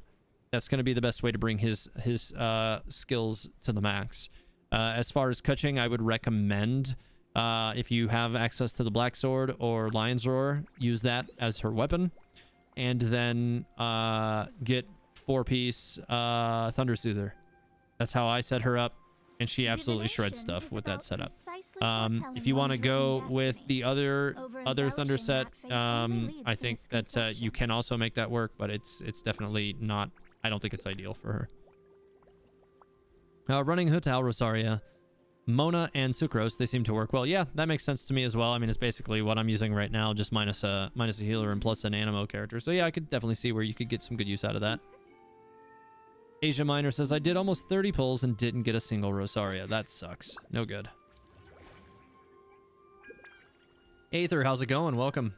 S1: That's going to be the best way to bring his skills to the max. As far as Kaching, I would recommend, if you have access to the Black Sword or Lion's Roar, use that as her weapon. And then get 4-piece Thunder Soother. That's how I set her up, and she absolutely shreds stuff with that setup. If you want to go with the other Thunder set, I think that you can also make that work, but it's definitely not. I don't think it's ideal for her. Running HuTao, Rosaria, Mona, and Sucrose, they seem to work well. Yeah, that makes sense to me as well. I mean, it's basically what I'm using right now, just minus a healer and plus an Animo character. So yeah, I could definitely see where you could get some good use out of that. Asia Minor says, I did almost 30 pulls and didn't get a single Rosaria. That sucks. No good. Aether, how's it going? Welcome.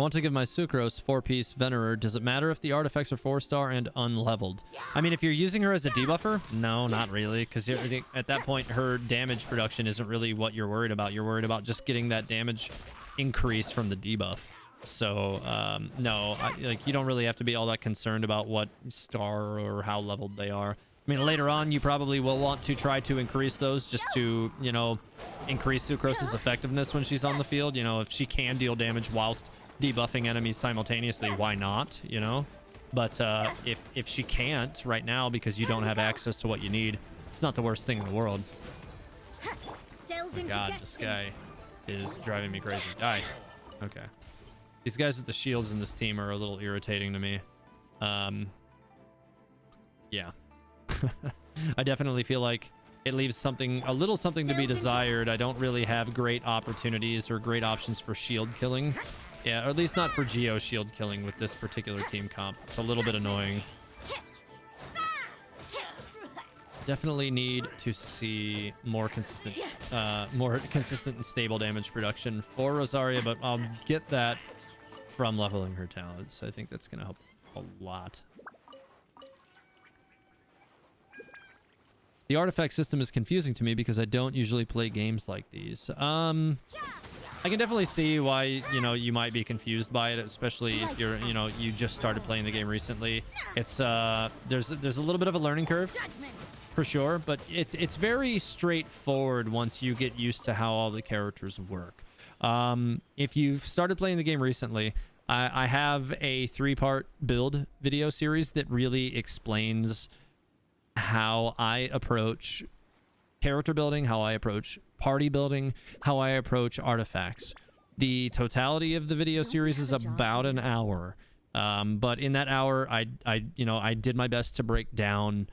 S1: I want to give my Sucrose 4-piece Venerer. Does it matter if the artifacts are 4-star and unleveled? I mean, if you're using her as a debuffer, no, not really, because at that point, her damage production isn't really what you're worried about. You're worried about just getting that damage increase from the debuff. So, no, like, you don't really have to be all that concerned about what star or how leveled they are. I mean, later on, you probably will want to try to increase those just to, you know, increase Sucrose's effectiveness when she's on the field. You know, if she can deal damage whilst debuffing enemies simultaneously, why not, you know? But if she can't right now because you don't have access to what you need, it's not the worst thing in the world. Oh my God, this guy is driving me crazy. Die. Okay. These guys with the shields in this team are a little irritating to me. Yeah. I definitely feel like it leaves a little something to be desired. I don't really have great opportunities or great options for shield killing. Yeah, or at least not for Geo shield killing with this particular team comp. It's a little bit annoying. Definitely need to see more consistent and stable damage production for Rosaria, but I'll get that from leveling her talents. I think that's going to help a lot. The artifact system is confusing to me because I don't usually play games like these. I can definitely see why, you know, you might be confused by it, especially if you're, you know, you just started playing the game recently. It's there's a little bit of a learning curve for sure, but it's very straightforward once you get used to how all the characters work. If you've started playing the game recently, I have a 3-part build video series that really explains how I approach character building, how I approach party building, how I approach artifacts. The totality of the video series is about an hour, but in that hour, I did my best to break down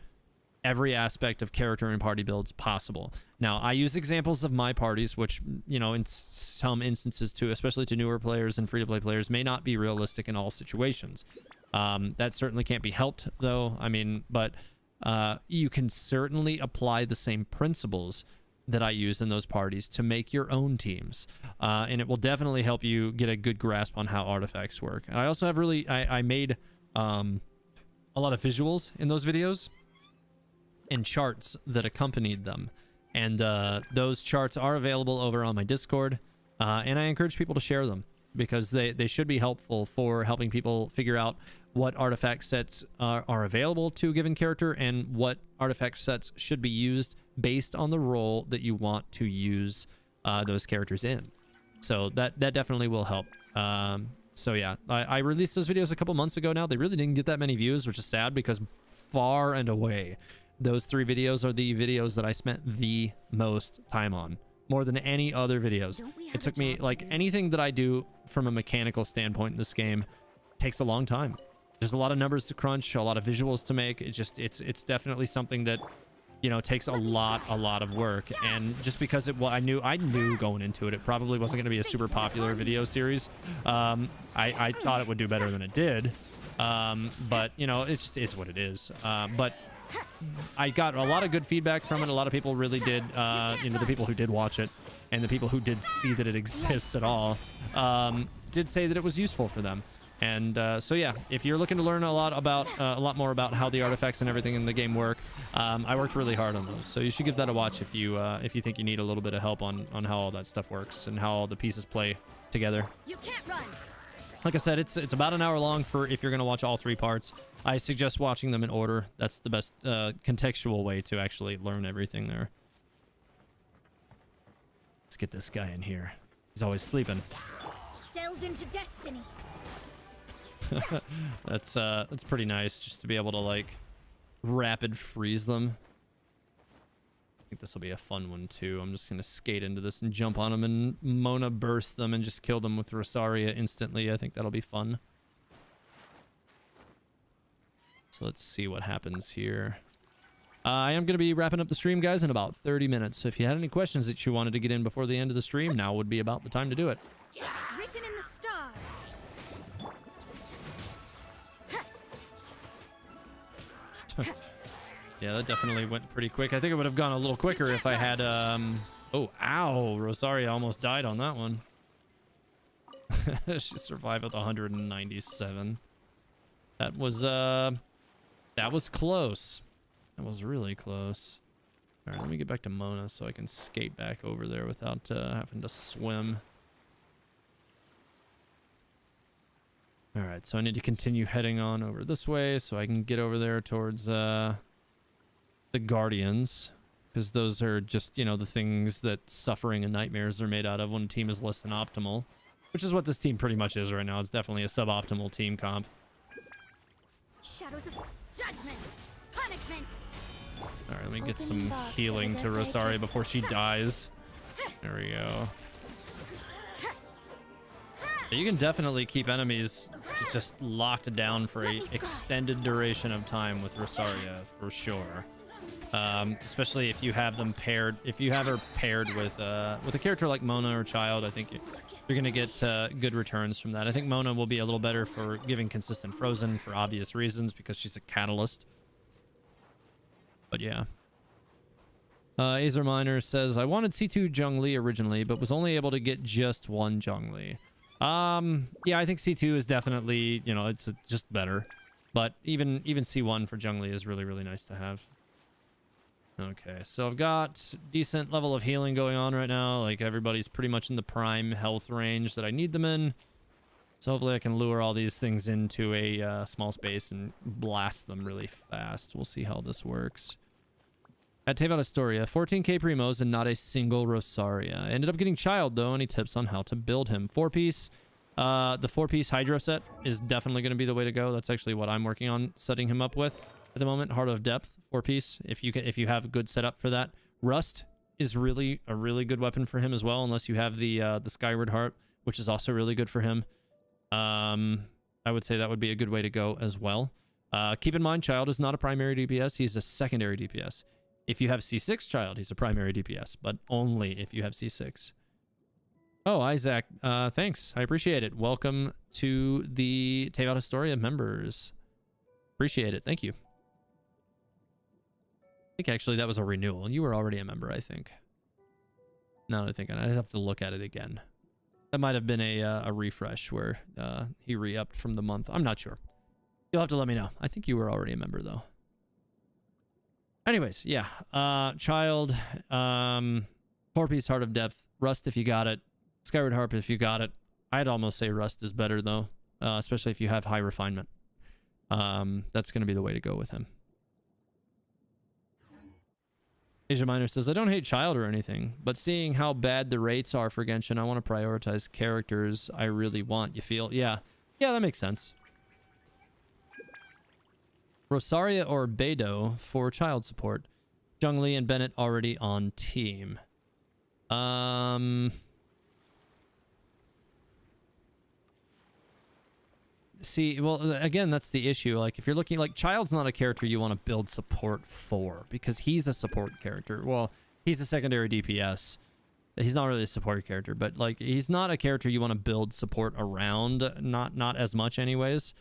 S1: every aspect of character and party builds possible. Now, I use examples of my parties, which, you know, in some instances too, especially to newer players and free-to-play players, may not be realistic in all situations. That certainly can't be helped, though. I mean, but you can certainly apply the same principles that I use in those parties to make your own teams. And it will definitely help you get a good grasp on how artifacts work. I also have I made a lot of visuals in those videos and charts that accompanied them. And those charts are available over on my Discord. And I encourage people to share them because they should be helpful for helping people figure out what artifact sets are available to a given character and what artifact sets should be used based on the role that you want to use those characters in. So that definitely will help. So yeah, I released those videos a couple months ago now. They really didn't get that many views, which is sad because far and away, those 3 videos are the videos that I spent the most time on, more than any other videos. It took me, like, anything that I do from a mechanical standpoint in this game takes a long time. There's a lot of numbers to crunch, a lot of visuals to make. It's definitely something that, you know, takes a lot of work. And just because I knew going into it, it probably wasn't going to be a super popular video series. I thought it would do better than it did. But, you know, it just is what it is. But I got a lot of good feedback from it. A lot of people really did, you know, the people who did watch it and the people who did see that it exists at all, did say that it was useful for them. And so yeah, if you're looking to learn a lot more about how the artifacts and everything in the game work, I worked really hard on those. So you should give that a watch if you think you need a little bit of help on how all that stuff works and how all the pieces play together.
S2: You can't run.
S1: Like I said, it's about an hour long for if you're going to watch all 3 parts. I suggest watching them in order. That's the best contextual way to actually learn everything there. Let's get this guy in here. He's always sleeping.
S2: Delve into destiny.
S1: That's pretty nice just to be able to, like, rapid freeze them. I think this will be a fun one too. I'm just gonna skate into this and jump on them and Mona burst them and just kill them with Rosaria instantly. I think that'll be fun. So let's see what happens here. I am going to be wrapping up the stream, guys, in about 30 minutes. So if you had any questions that you wanted to get in before the end of the stream, now would be about the time to do it.
S2: Written in the stars.
S1: Yeah, that definitely went pretty quick. I think it would have gone a little quicker if I had... Oh, ow! Rosaria almost died on that one. She survived with 197. That was close. That was really close. All right, let me get back to Mona so I can skate back over there without having to swim. All right, so I need to continue heading on over this way so I can get over there towards the Guardians, because those are just, you know, the things that suffering and nightmares are made out of when a team is less than optimal, which is what this team pretty much is right now. It's definitely a suboptimal team comp.
S2: Shadows of judgment, punishment.
S1: All right, let me get some healing to Rosaria before she dies. There we go. You can definitely keep enemies just locked down for a extended duration of time with Rosaria, for sure. Especially if you have them paired. If you have her paired with a character like Mona or Child, I think you're gonna get good returns from that. I think Mona will be a little better for giving consistent frozen for obvious reasons because she's a catalyst. But yeah. Azer Miner says, I wanted C2 Zhongli originally, but was only able to get just one Zhongli. Yeah, I think C2 is definitely, you know, it's just better. But even C1 for Zhongli is really, really nice to have. Okay, so I've got decent level of healing going on right now. Like, everybody's pretty much in the prime health range that I need them in. So hopefully I can lure all these things into a small space and blast them really fast. We'll see how this works. At Teyvat Astoria, 14k primos and not a single Rosaria. I ended up getting Child, though. Any tips on how to build him? 4-piece. The 4-piece Hydro set is definitely going to be the way to go. That's actually what I'm working on setting him up with at the moment. Heart of Depth, 4-piece. If you have a good setup for that. Rust is really a really good weapon for him as well, unless you have the Skyward Heart, which is also really good for him. I would say that would be a good way to go as well. Keep in mind, Child is not a primary DPS. He's a secondary DPS. If you have C6 Child, he's a primary DPS, but only if you have C6. Oh, Isaac, thanks. I appreciate it. Welcome to the Teyvat Astoria members. Appreciate it. Thank you. I think actually that was a renewal. You were already a member, I think. Now that I think, I'd have to look at it again. That might have been a refresh where he re-upped from the month. I'm not sure. You'll have to let me know. I think you were already a member, though. Anyways, yeah. Child, 4-piece Heart of Depth, Rust if you got it, Skyward Harp if you got it. I'd almost say Rust is better, though, especially if you have high refinement. That's going to be the way to go with him. Asia Minor says, I don't hate Child or anything, but seeing how bad the rates are for Genshin, I want to prioritize characters I really want. You feel? Yeah. Yeah, that makes sense. Rosaria or Beidou for Child support. Zhongli and Bennett already on team. See, well, again, that's the issue. Like, if you're looking, like, Child's not a character you want to build support for because he's a support character. Well, he's a secondary DPS. He's not really a support character, but, like, he's not a character you want to build support around. Not as much, anyways.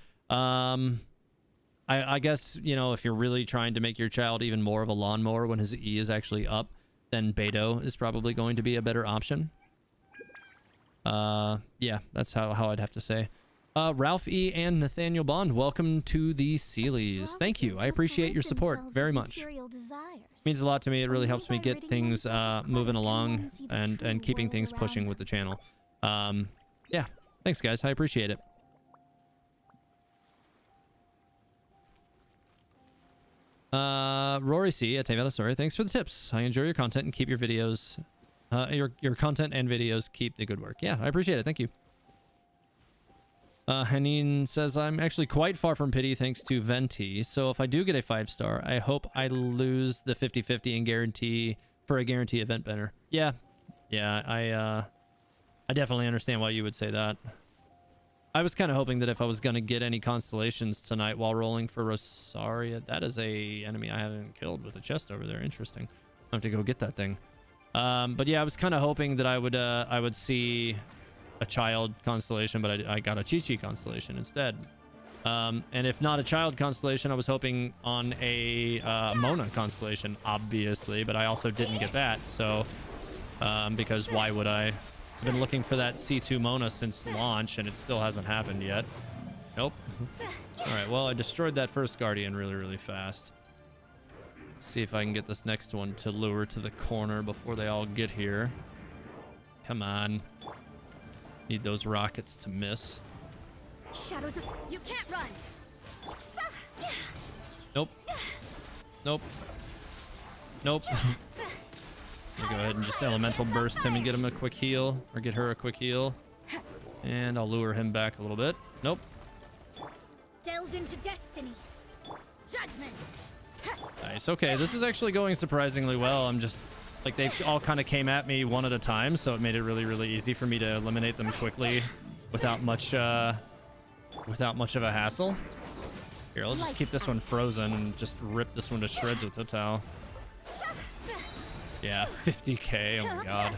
S1: I guess, you know, if you're really trying to make your Child even more of a lawnmower when his E is actually up, then Beidou is probably going to be a better option. Yeah, that's how I'd have to say. Ralph E. and Nathaniel Bond, welcome to the Sealies. Thank you. I appreciate your support very much. It means a lot to me. It really helps me get things moving along and keeping things pushing with the channel. Yeah, thanks, guys. I appreciate it. Rory C. at Teyvat Astoria, thanks for the tips. I enjoy your content and keep your videos, your content and videos keep the good work. Yeah, I appreciate it. Thank you. Hanine says, I'm actually quite far from pity thanks to Venti. So if I do get a 5-star, I hope I lose the 50-50 and guarantee for a guarantee event banner. Yeah. Yeah, I definitely understand why you would say that. I was kind of hoping that if I was going to get any constellations tonight while rolling for Rosaria, that is a enemy I haven't killed with a chest over there. Interesting. I have to go get that thing. But yeah, I was kind of hoping that I would see a Child constellation, but I got a Chi-Chi constellation instead. And if not a Child constellation, I was hoping on a Mona constellation, obviously, but I also didn't get that. So, because why would I? I've been looking for that C2 Mona since launch, and it still hasn't happened yet. Nope. All right, well, I destroyed that first Guardian really, really fast. See if I can get this next one to lure to the corner before they all get here. Come on. Need those rockets to miss.
S2: Shadows of... You can't run!
S1: Nope. Nope. Nope. Go ahead and just elemental burst him and get him a quick heal, or get her a quick heal. And I'll lure him back a little bit. Nope.
S2: Delve into destiny. Judgment.
S1: Nice. Okay, this is actually going surprisingly well. I'm just like, they all kind of came at me one at a time, so it made it really, really easy for me to eliminate them quickly without much of a hassle. Here, I'll just keep this one frozen and just rip this one to shreds with HuTao. Yeah, 50k. Oh my god.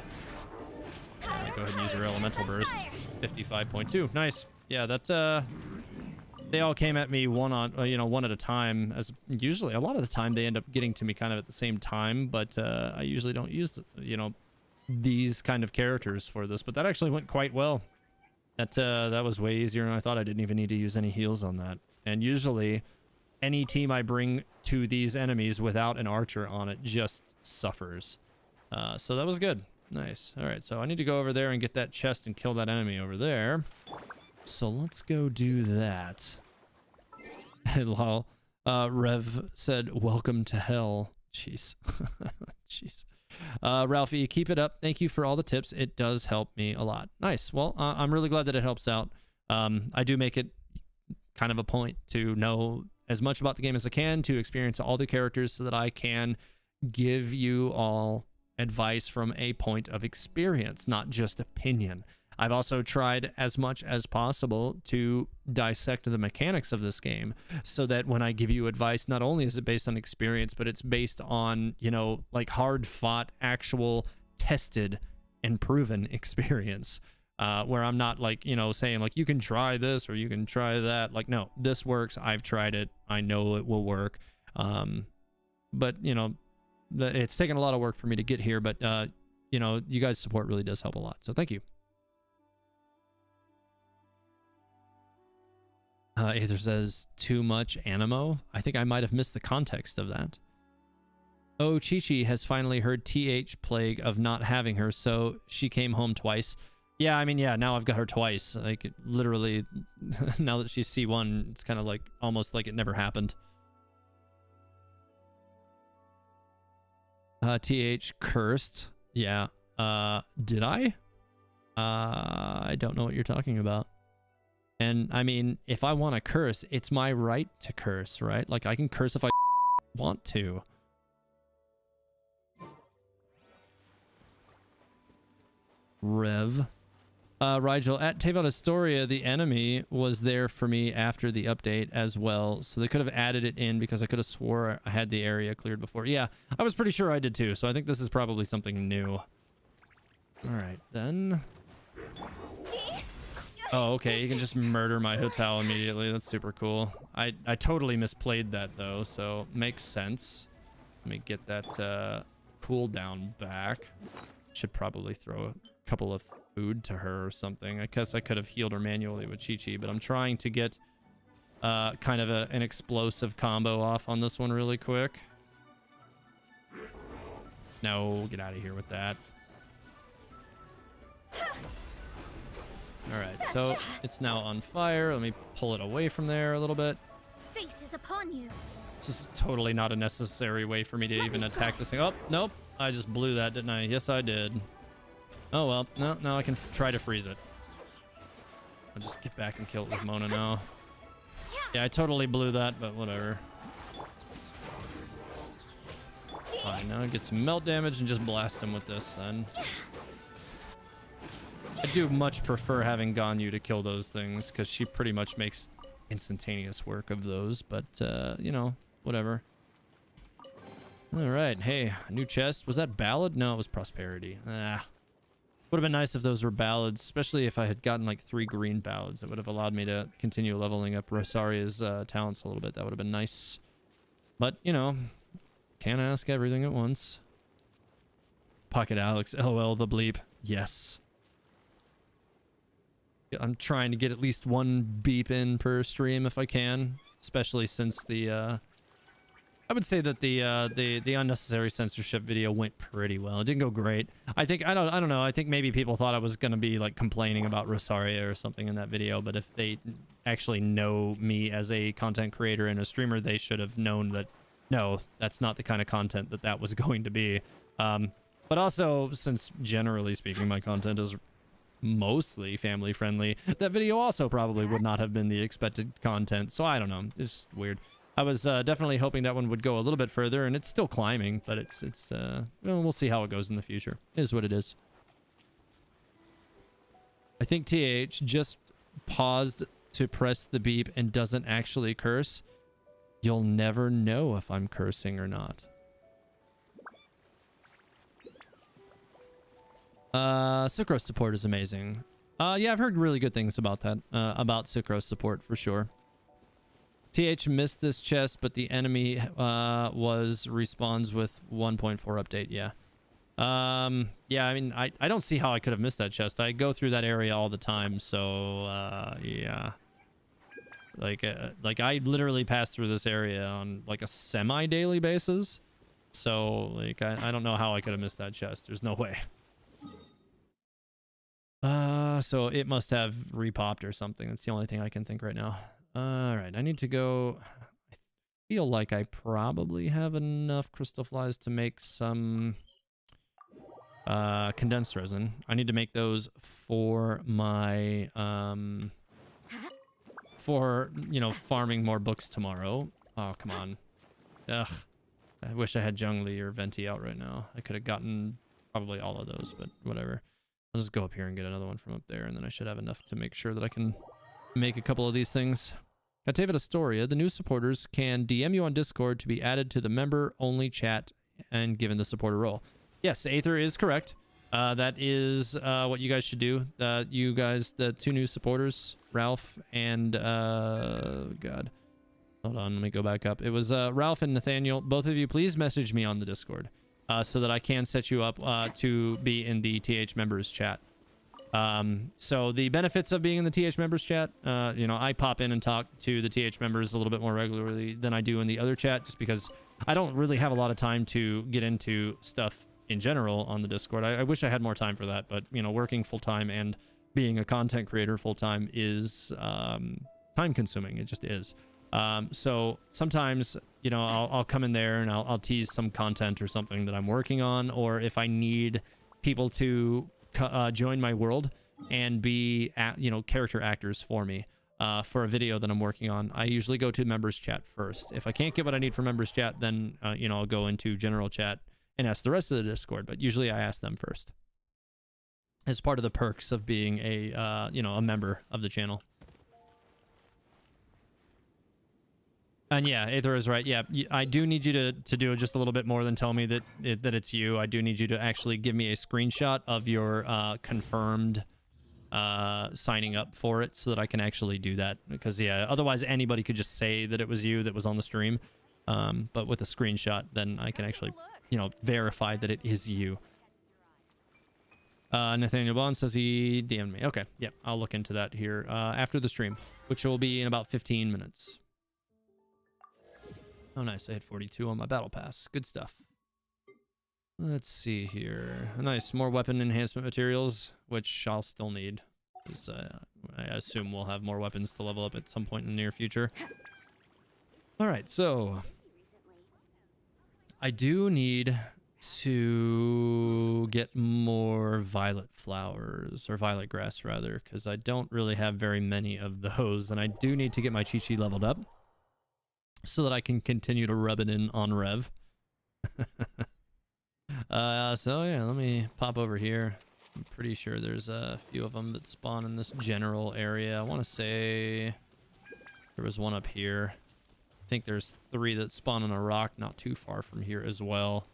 S1: Yeah, go ahead and use your elemental burst. 55.2. Nice. Yeah, that they all came at me one at a time. As usually, a lot of the time they end up getting to me kind of at the same time, but I usually don't use these kind of characters for this. But that actually went quite well. That was way easier than I thought. I didn't even need to use any heals on that. And usually, any team I bring to these enemies without an archer on it just suffers. So that was good. Nice. All right, so I need to go over there and get that chest and kill that enemy over there. So let's go do that. Lol. Rev said, welcome to hell. Jeez. Jeez. Ralphie, keep it up. Thank you for all the tips. It does help me a lot. Nice. Well, I'm really glad that it helps out. I do make it kind of a point to know as much about the game as I can, to experience all the characters so that I can give you all advice from a point of experience, not just opinion. I've also tried as much as possible to dissect the mechanics of this game so that when I give you advice, not only is it based on experience, but it's based on, like hard fought, actual tested and proven experience. Where I'm not like, saying like, you can try this or you can try that. Like, no, this works. I've tried it. I know it will work. But it's taken a lot of work for me to get here, but you guys' support really does help a lot. So thank you. Aether says, too much animo. I think I might have missed the context of that. Oh, Chi-Chi has finally heard TH plague of not having her, so she came home twice. Yeah, I mean, yeah, now I've got her twice. Like, it literally, now that she's C1, it's kind of like, almost like it never happened. TH cursed. Yeah. Did I? I don't know what you're talking about. And, I mean, if I want to curse, it's my right to curse, right? Like, I can curse if I want to. Rev. Rigel, at Teyvat Astoria, the enemy was there for me after the update as well, so they could have added it in because I could have swore I had the area cleared before. Yeah, I was pretty sure I did too, so I think this is probably something new. All right, then. Oh, okay, you can just murder my HuTao immediately. That's super cool. I totally misplayed that, though, so makes sense. Let me get that cooldown back. Should probably throw a couple of food to her or something. I guess I could have healed her manually with Chi-Chi, but I'm trying to get kind of an explosive combo off on this one really quick. No, get out of here with that. All right, so it's now on fire. Let me pull it away from there a little bit.
S2: Fate is upon you.
S1: This is totally not a necessary way for me to even attack this thing. Oh, nope. I just blew that, didn't I? Yes, I did. Oh, well. No, I can try to freeze it. I'll just get back and kill it with Mona now. Yeah, I totally blew that, but whatever. Fine, now get some melt damage and just blast him with this then. I do much prefer having Ganyu to kill those things, because she pretty much makes instantaneous work of those, but, whatever. Alright, hey, a new chest. Was that Ballad? No, it was Prosperity. Would have been nice if those were Ballads, especially if I had gotten like 3 green Ballads. That would have allowed me to continue leveling up Rosaria's talents a little bit. That would have been nice. But, can't ask everything at once. Pocket Alex, LOL, the bleep. Yes. I'm trying to get at least one beep in per stream if I can, especially since the I would say that the unnecessary censorship video went pretty well. It didn't go great. I don't know. I think maybe people thought I was going to be like complaining about Rosaria or something in that video, but if they actually know me as a content creator and a streamer, they should have known that no, that's not the kind of content that was going to be. But also, since generally speaking my content is mostly family friendly, that video also probably would not have been the expected content. So I don't know. It's just weird. I was definitely hoping that one would go a little bit further, and it's still climbing, but it's well, we'll see how it goes in the future. It is what it is. I think TH just paused to press the beep and doesn't actually curse. You'll never know if I'm cursing or not. Sucrose support is amazing. Yeah, I've heard really good things about that, about Sucrose support for sure. TH missed this chest, but the enemy respawns with 1.4 update. Yeah. Yeah, I mean, I don't see how I could have missed that chest. I go through that area all the time, so yeah. Like I literally pass through this area on like a semi-daily basis. So like I don't know how I could have missed that chest. There's no way. So it must have repopped or something. That's the only thing I can think right now. All right, I need to go. I feel like I probably have enough crystal flies to make some condensed resin. I need to make those for my for, you know, farming more books tomorrow. Oh, come on. Ugh. I wish I had Zhongli or Venti out right now. I could have gotten probably all of those, but whatever. I'll just go up here and get another one from up there, and then I should have enough to make sure that I can make a couple of these things. At David Astoria, the new supporters can DM you on Discord to be added to the member-only chat and given the supporter role. Yes, Aether is correct. That is what you guys should do. You guys, the two new supporters, Ralph and... God. Hold on, let me go back up. It was Ralph and Nathaniel. Both of you, please message me on the Discord so that I can set you up to be in the TH members chat. So the benefits of being in the TH members chat, you know, I pop in and talk to the TH members a little bit more regularly than I do in the other chat, just because I don't really have a lot of time to get into stuff in general on the Discord. I wish I had more time for that, but you know, working full-time and being a content creator full-time is time consuming. It just is. So sometimes, you know, I'll come in there and I'll tease some content or something that I'm working on, or if I need people to join my world and be you know, character actors for me for a video that I'm working on, I usually go to members chat first. If I can't get what I need from members chat, then you know, I'll go into general chat and ask the rest of the Discord, but usually I ask them first as part of the perks of being a you know, a member of the channel. And yeah, Aether is right. Yeah, I do need you to do just a little bit more than tell me that it's you. I do need you to actually give me a screenshot of your confirmed signing up for it so that I can actually do that. Because yeah, otherwise anybody could just say that it was you that was on the stream. But with a screenshot, then I can actually, you know, verify that it is you. Nathaniel Bond says he DM'd me. Okay, yep, I'll look into that here after the stream, which will be in about 15 minutes. Oh, nice. I had 42 on my battle pass. Good stuff. Let's see here. Nice. More weapon enhancement materials, which I'll still need. Because I assume we'll have more weapons to level up at some point in the near future. All right, so I do need to get more violet flowers, or violet grass rather, because I don't really have very many of those, and I do need to get my Chi-Chi leveled up so that I can continue to rub it in on Rev. So yeah, let me pop over here. I'm pretty sure there's a few of them that spawn in this general area. I want to say there was one up here. I think there's 3 that spawn on a rock not too far from here as well.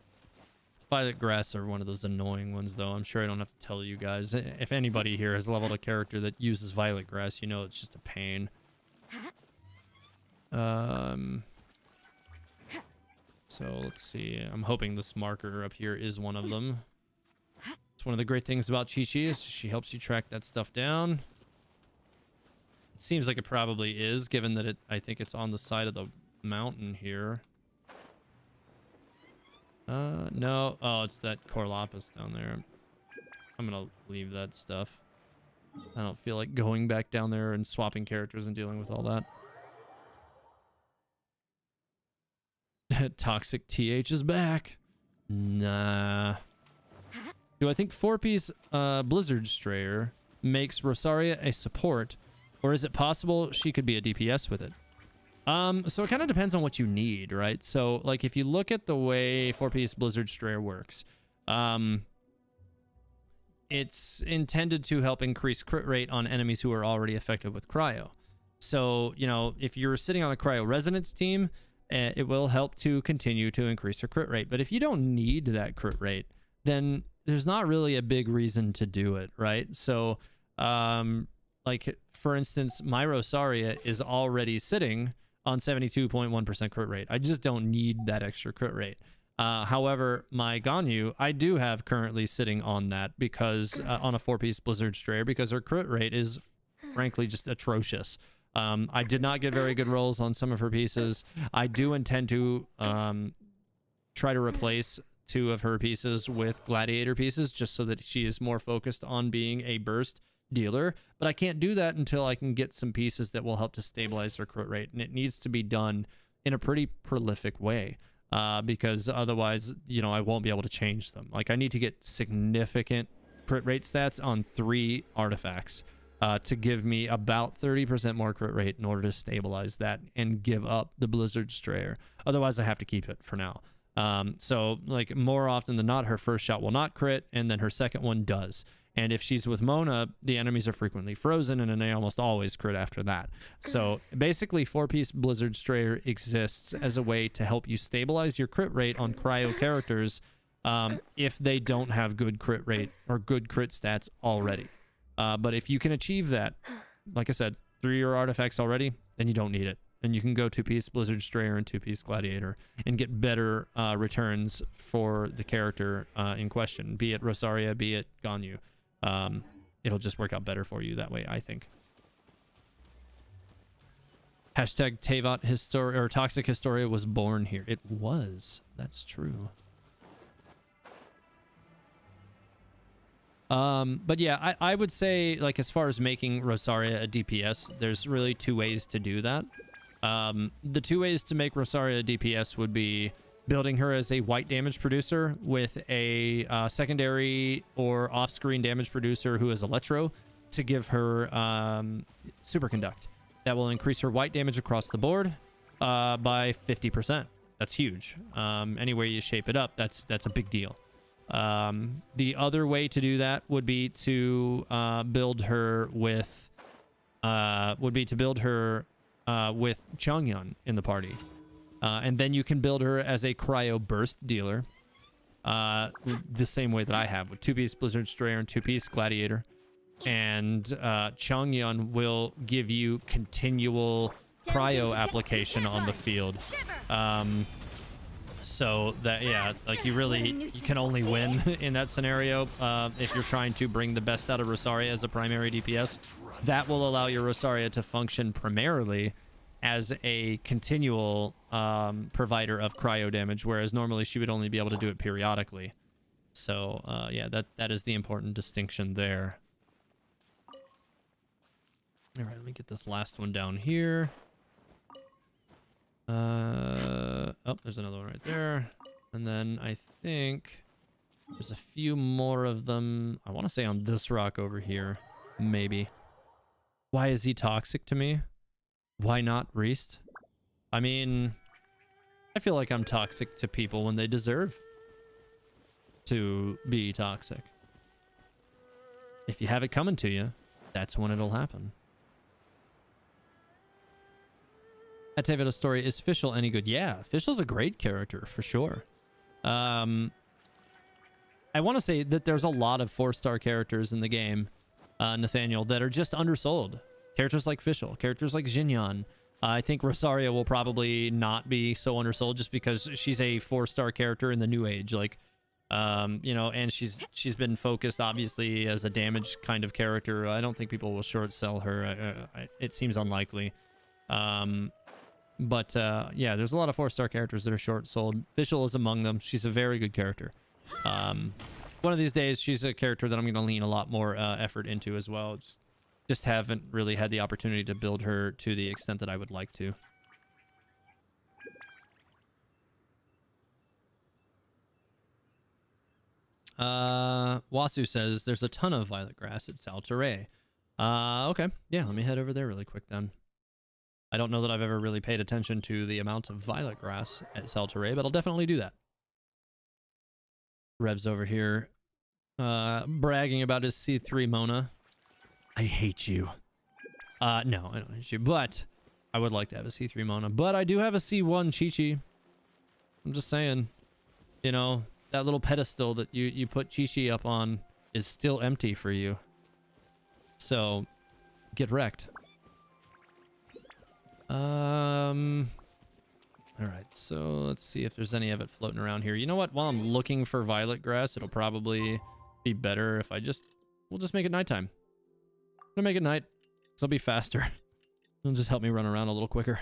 S1: Violet grass are one of those annoying ones, though. I'm sure I don't have to tell you guys. If anybody here has leveled a character that uses violet grass, you know it's just a pain. So let's see. I'm hoping this marker up here is one of them. It's one of the great things about Chi-Chi is she helps you track that stuff down. seems like it probably is, given that I think it's on the side of the mountain here. No. Oh, it's that Corlopus down there. I'm gonna leave that stuff. I don't feel like going back down there and swapping characters and dealing with all that. Toxic TH is back. Nah. Do I think 4-piece Blizzard Strayer makes Rosaria a support, or is it possible she could be a DPS with it? So it kind of depends on what you need, right? So, like, if you look at the way 4-piece Blizzard Strayer works, it's intended to help increase crit rate on enemies who are already affected with cryo. So, you know, if you're sitting on a cryo resonance team, it will help to continue to increase your crit rate. But if you don't need that crit rate, then there's not really a big reason to do it, right? So, like, for instance, my Rosaria is already sitting on 72.1% crit rate. I just don't need that extra crit rate. However, my Ganyu, I do have currently sitting on that because on a 4-piece Blizzard Strayer, because her crit rate is frankly just atrocious. I did not get very good rolls on some of her pieces. I do intend to try to replace 2 of her pieces with gladiator pieces just so that she is more focused on being a burst dealer, but I can't do that until I can get some pieces that will help to stabilize her crit rate, and it needs to be done in a pretty prolific way, because otherwise, you know, I won't be able to change them. Like, I need to get significant crit rate stats on 3 artifacts to give me about 30% more crit rate in order to stabilize that and give up the Blizzard Strayer. Otherwise, I have to keep it for now. So, like, more often than not, her first shot will not crit, and then her second one does. And if she's with Mona, the enemies are frequently frozen, and then they almost always crit after that. So basically, 4-piece Blizzard Strayer exists as a way to help you stabilize your crit rate on cryo characters if they don't have good crit rate or good crit stats already. But if you can achieve that, like I said, 3 your artifacts already, then you don't need it. And you can go 2-piece Blizzard Strayer and 2-piece Gladiator and get better returns for the character in question, be it Rosaria, be it Ganyu. It'll just work out better for you that way, I think. Hashtag Teyvat Historia or Toxic Historia was born here. It was. That's true. But yeah, I would say, like, as far as making Rosaria a DPS, there's really 2 ways to do that. The 2 ways to make Rosaria a DPS would be building her as a white damage producer with a secondary or off-screen damage producer who is Electro to give her Superconduct. That will increase her white damage across the board by 50%. That's huge. Anywhere you shape it up, that's a big deal. The other way to do that would be to build her with Chongyun in the party. And then you can build her as a cryo burst dealer, the same way that I have, with 2-piece Blizzard Strayer and 2-piece Gladiator. And Chongyun will give you continual cryo application on the field. So that, yeah, like, you can only win in that scenario if you're trying to bring the best out of Rosaria as a primary DPS. That will allow your Rosaria to function primarily as a continual provider of cryo damage, whereas normally she would only be able to do it periodically. So yeah, that is the important distinction there. All right, let me get this last one down here. Oh, there's another one right there. And then I think there's a few more of them. I want to say on this rock over here, maybe. Why is he toxic to me? Why not Reist? I mean, I feel like I'm toxic to people when they deserve to be toxic. If you have it coming to you, that's when it'll happen. At Teyvat's story, is Fischl any good? Yeah, Fischl's a great character, for sure. I want to say that there's a lot of 4-star characters in the game, Nathaniel, that are just undersold. Characters like Fischl, characters like Xinyan. I think Rosaria will probably not be so undersold just because she's a 4-star character in the new age. Like, You know, and she's been focused obviously as a damage kind of character. I don't think people will short sell her. It seems unlikely. But yeah, there's a lot of 4-star characters that are short sold. Fischl is among them. She's a very good character. One of these days, she's a character that I'm going to lean a lot more effort into as well. Just haven't really had the opportunity to build her to the extent that I would like to. Wasu says there's a ton of violet grass at Saltaray. Okay. Yeah, let me head over there really quick then. I don't know that I've ever really paid attention to the amount of violet grass at Saltaray, but I'll definitely do that. Rev's over here bragging about his C3 Mona. I hate you. No, I don't hate you, but I would like to have a C3 Mona. But I do have a C1 Chi-Chi. I'm just saying, you know, that little pedestal that you put Chi-Chi up on is still empty for you. So, get wrecked. All right, so let's see if there's any of it floating around here. You know what? While I'm looking for violet grass, it'll probably be better if we'll just make it nighttime. I'm gonna make it night, so it'll be faster. It'll just help me run around a little quicker.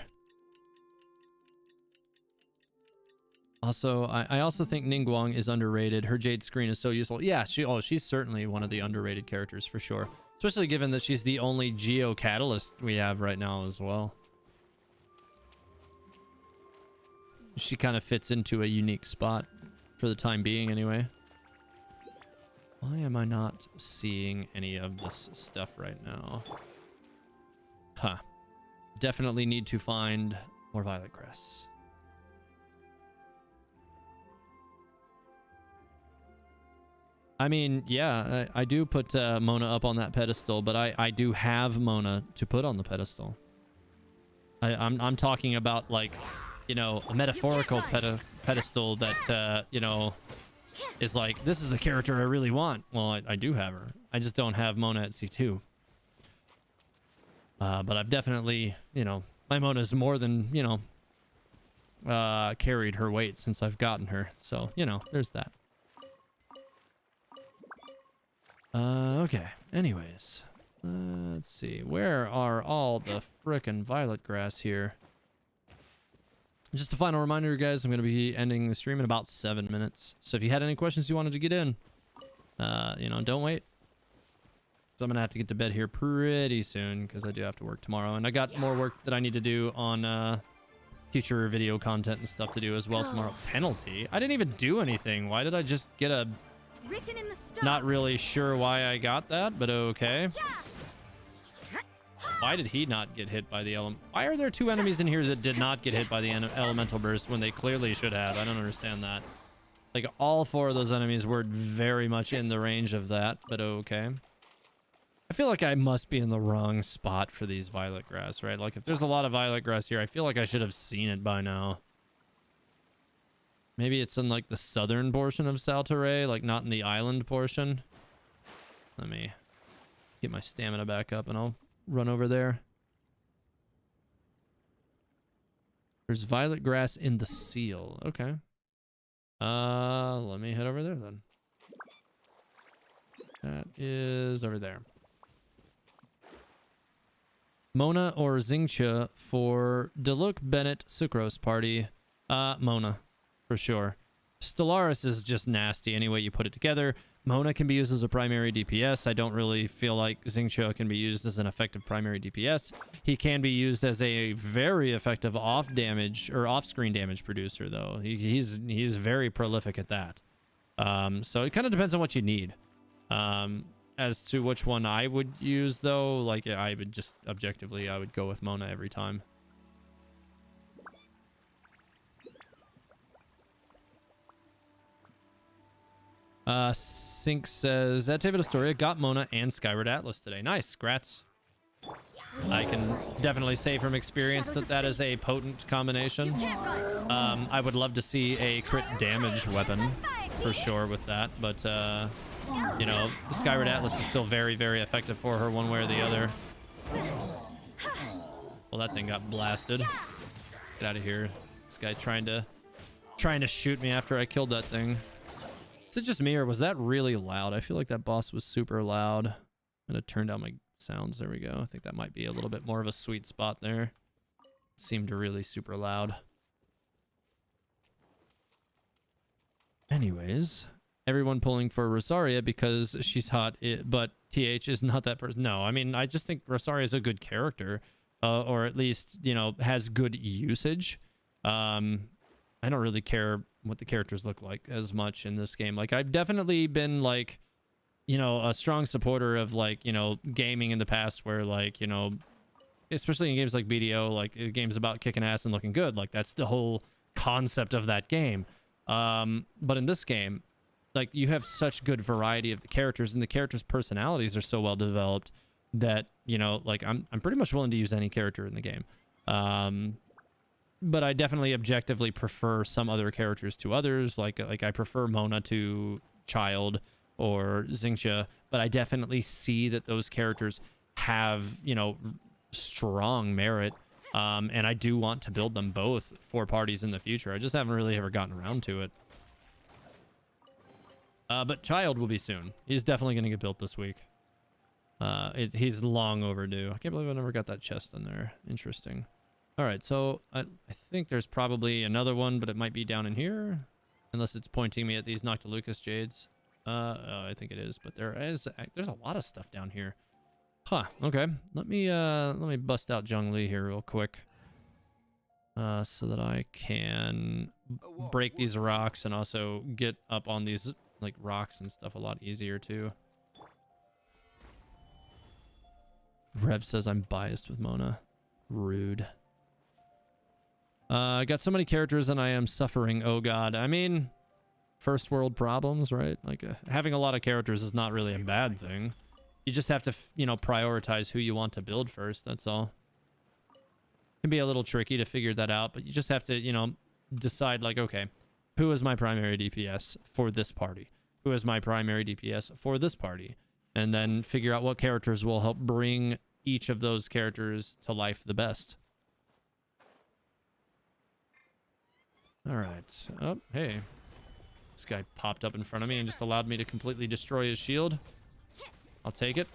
S1: Also, I also think Ningguang is underrated. Her jade screen is so useful. Yeah, she's certainly one of the underrated characters for sure. Especially given that she's the only Geo Catalyst we have right now as well. She kind of fits into a unique spot for the time being anyway. Why am I not seeing any of this stuff right now? Huh. Definitely need to find more violet grass. I mean, yeah, I do put Mona up on that pedestal, but I do have Mona to put on the pedestal. I'm talking about, like, you know, a metaphorical pedestal that, you know, is like, this is the character I really want. Well, I do have her. I just don't have Mona at C2. But I've definitely, you know, my Mona's more than, you know, carried her weight since I've gotten her. So, you know, there's that. Okay. Anyways, let's see. Where are all the frickin' violet grass here? Just a final reminder, guys, I'm going to be ending the stream in about 7 minutes. So if you had any questions you wanted to get in, you know, don't wait. So I'm going to have to get to bed here pretty soon because I do have to work tomorrow. And I got more work that I need to do on future video content and stuff to do as well tomorrow. Penalty? I didn't even do anything. Why did I just get a...
S2: Written in the stars.
S1: Not really sure why I got that, but okay. Why did he not get hit by the element? Why are there 2 enemies in here that did not get hit by the elemental burst when they clearly should have? I don't understand that. Like, all 4 of those enemies were very much in the range of that, but okay. I feel like I must be in the wrong spot for these violet grass, right? Like, if there's a lot of violet grass here, I feel like I should have seen it by now. Maybe it's in, like, the southern portion of Saltaray, like, not in the island portion. Let me get my stamina back up and I'll run over there. There's violet grass in the seal. Okay. Let me head over there then. That is over there. Mona or Xingqiu for Diluc Bennett Sucrose Party. Mona, for sure. Stellaris is just nasty any way you put it together. Mona can be used as a primary DPS. I don't really feel like Xingqiu can be used as an effective primary DPS. He can be used as a very effective off-damage or off-screen damage producer, though. He's very prolific at that. So it kind of depends on what you need. As to which one I would use, though, like, I would just objectively, I would go with Mona every time. Sync says, at David Astoria got Mona and Skyward Atlas today. Nice, grats. I can definitely say from experience that that is a potent combination. I would love to see a crit damage weapon for sure with that, but you know, Skyward Atlas is still very, very effective for her one way or the other. Well, that thing got blasted. Get out of here. This guy trying to shoot me after I killed that thing. Is it just me, or was that really loud? I feel like that boss was super loud. I'm gonna turn down my sounds. There we go. I think that might be a little bit more of a sweet spot there. Seemed really super loud. Anyways, everyone pulling for Rosaria because she's hot, but TH is not that person. No, I mean, I just think Rosaria is a good character, or at least, you know, has good usage. I don't really care what the characters look like as much in this game. Like, I've definitely been, like, you know, a strong supporter of, like, you know, gaming in the past where, like, you know, especially in games like BDO, like, games about kicking ass and looking good. Like, that's the whole concept of that game. But in this game, like, you have such good variety of the characters, and the characters' personalities are so well developed that, you know, like, I'm pretty much willing to use any character in the game. But I definitely objectively prefer some other characters to others. Like I prefer Mona to Child or Xingxia, but I definitely see that those characters have, you know, strong merit. And I do want to build them both for parties in the future. I just haven't really ever gotten around to it. But Child will be soon. He's definitely going to get built this week. He's long overdue. I can't believe I never got that chest in there. Interesting. All right, so I think there's probably another one, but it might be down in here, unless it's pointing me at these Noctilucus Jades. I think it is, but there's a lot of stuff down here. Huh. Okay. Let me bust out Zhongli here real quick, so that I can break these rocks and also get up on these like rocks and stuff a lot easier too. Rev says I'm biased with Mona. Rude. I got so many characters and I am suffering. Oh god. I mean, first world problems, right? Like, having a lot of characters is not really a bad thing. You just have to, you know, prioritize who you want to build first. That's all. It can be a little tricky to figure that out, but you just have to, you know, decide, like, okay, who is my primary DPS for this party? Who is my primary DPS for this party? And then figure out what characters will help bring each of those characters to life the best. All right. Oh, hey. This guy popped up in front of me and just allowed me to completely destroy his shield. I'll take it.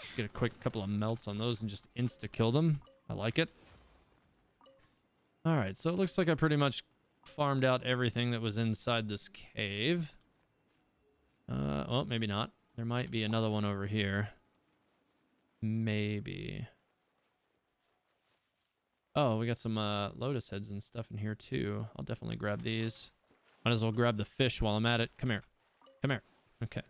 S1: Just get a quick couple of melts on those and just insta-kill them. I like it. All right, so it looks like I pretty much farmed out everything that was inside this cave. Well, maybe not. There might be another one over here. Maybe. Oh, we got some lotus heads and stuff in here too. I'll definitely grab these. Might as well grab the fish while I'm at it. Come here. Come here. Okay.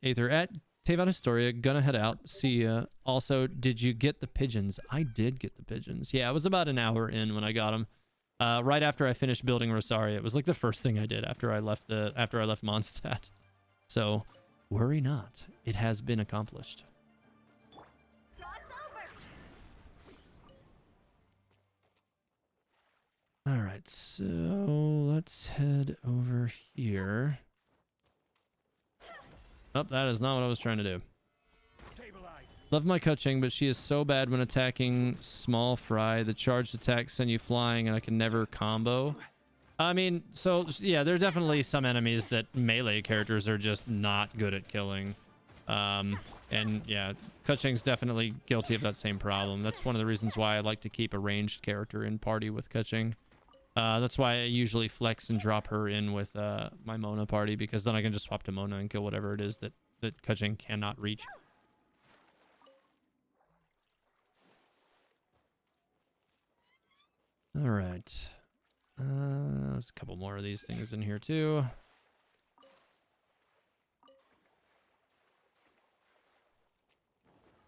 S1: Aether at Teyvat Historia, gonna head out. See ya. Also, did you get the pigeons? I did get the pigeons. Yeah, it was about an hour in when I got them. Right after I finished building Rosaria. It was like the first thing I did after I left Mondstadt. So, worry not. It has been accomplished. All right, so let's head over here. Oh, that is not what I was trying to do. Love my Kuching, but she is so bad when attacking small fry. The charged attacks send you flying, and I can never combo. I mean, so, yeah, there are definitely some enemies that melee characters are just not good at killing. And, yeah, Kuching's definitely guilty of that same problem. That's one of the reasons why I like to keep a ranged character in party with Kuching. That's why I usually flex and drop her in with my Mona party, because then I can just swap to Mona and kill whatever it is that Kuching cannot reach. All right. There's a couple more of these things in here too.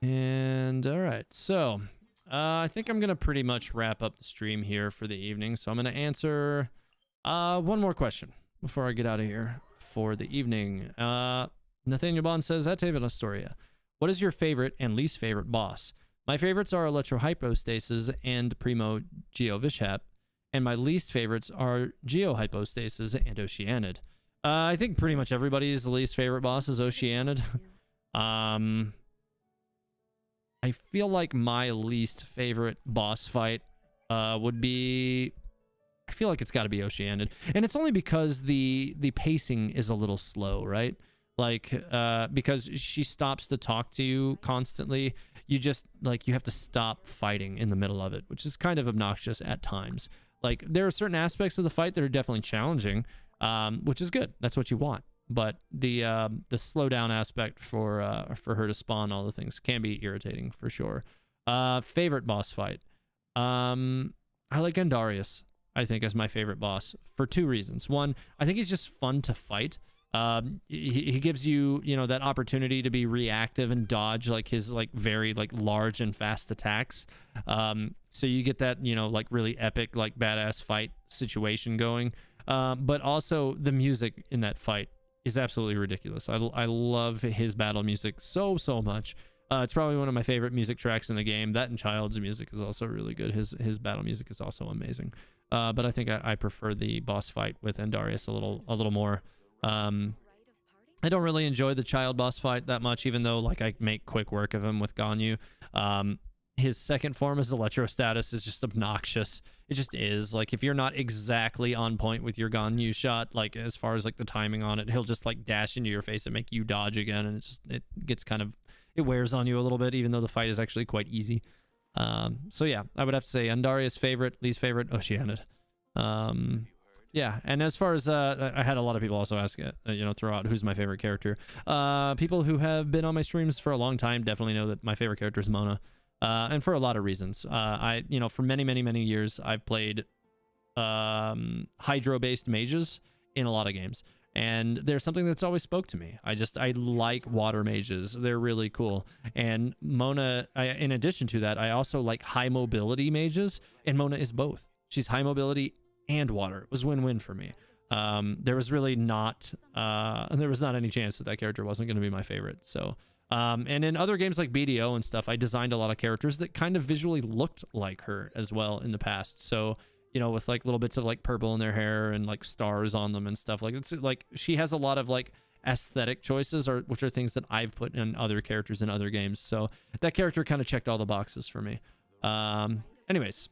S1: And all right, so I think I'm gonna pretty much wrap up the stream here for the evening. So I'm gonna answer one more question before I get out of here for the evening. Nathaniel Bond says, at Teyvat Historia, what is your favorite and least favorite boss? My favorites are Electrohypostasis and Primo Geovishap, and my least favorites are Geohypostasis and Oceanid. I think pretty much everybody's least favorite boss is Oceanid. I feel like my least favorite boss fight would be, I feel like it's got to be Oceanid, and it's only because the pacing is a little slow, right? Like because she stops to talk to you constantly. You just like you have to stop fighting in the middle of it, which is kind of obnoxious at times. Like there are certain aspects of the fight that are definitely challenging, which is good. That's what you want. But the slowdown aspect for her to spawn all the things can be irritating for sure. Favorite boss fight. I like Gandarius, I think, as my favorite boss for two reasons. One, I think he's just fun to fight. He gives you, you know, that opportunity to be reactive and dodge like his like very like large and fast attacks. So you get that, you know, like really epic like badass fight situation going. But also the music in that fight is absolutely ridiculous. I love his battle music so much. It's probably one of my favorite music tracks in the game. That and Child's music is also really good. His battle music is also amazing. But I think I prefer the boss fight with Endarius a little more. I don't really enjoy the Child boss fight that much, even though like I make quick work of him with Ganyu. His second form as Electrostatus is just obnoxious. It just is. Like if you're not exactly on point with your Ganyu shot, like as far as like the timing on it, he'll just like dash into your face and make you dodge again, and it gets kind of, it wears on you a little bit, even though the fight is actually quite easy. So yeah, I would have to say Andaria's favorite, least favorite, Oceanid. Yeah, and as far as I had a lot of people also ask, you know, throw out who's my favorite character. People who have been on my streams for a long time definitely know that my favorite character is Mona, and for a lot of reasons. You know, for many years I've played hydro-based mages in a lot of games, and there's something that's always spoke to me. I like water mages. They're really cool. And Mona, in addition to that, I also like high mobility mages, and Mona is both. She's high mobility and water. It was win-win for me. There was really not any chance that character wasn't going to be my favorite. So and in other games like BDO and stuff, I designed a lot of characters that kind of visually looked like her as well in the past. So, you know, with like little bits of like purple in their hair and like stars on them and stuff, like it's like she has a lot of like aesthetic choices, which are things that I've put in other characters in other games. So that character kind of checked all the boxes for me. Anyways,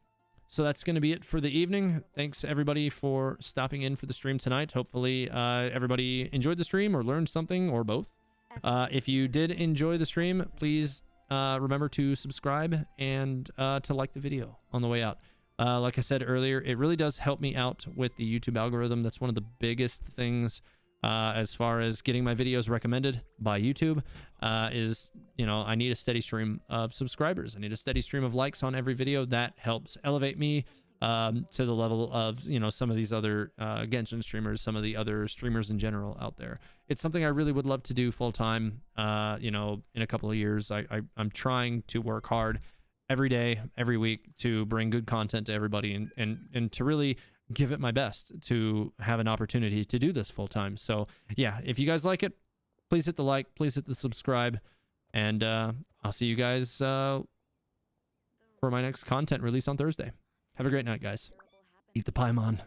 S1: so that's going to be it for the evening. Thanks everybody for stopping in for the stream tonight. Hopefully everybody enjoyed the stream or learned something or both. If you did enjoy the stream, please remember to subscribe and to like the video on the way out. Like I said earlier, it really does help me out with the YouTube algorithm. That's one of the biggest things as far as getting my videos recommended by YouTube is, you know, I need a steady stream of subscribers. I need a steady stream of likes on every video. That helps elevate me to the level of, you know, some of these other Genshin streamers, some of the other streamers in general out there. It's something I really would love to do full time. You know, in a couple of years, I'm trying to work hard every day, every week to bring good content to everybody and to really give it my best to have an opportunity to do this full time. So yeah, if you guys like it, please hit the like, please hit the subscribe, and I'll see you guys for my next content release on Thursday. Have a great night, guys. Eat the Paimon.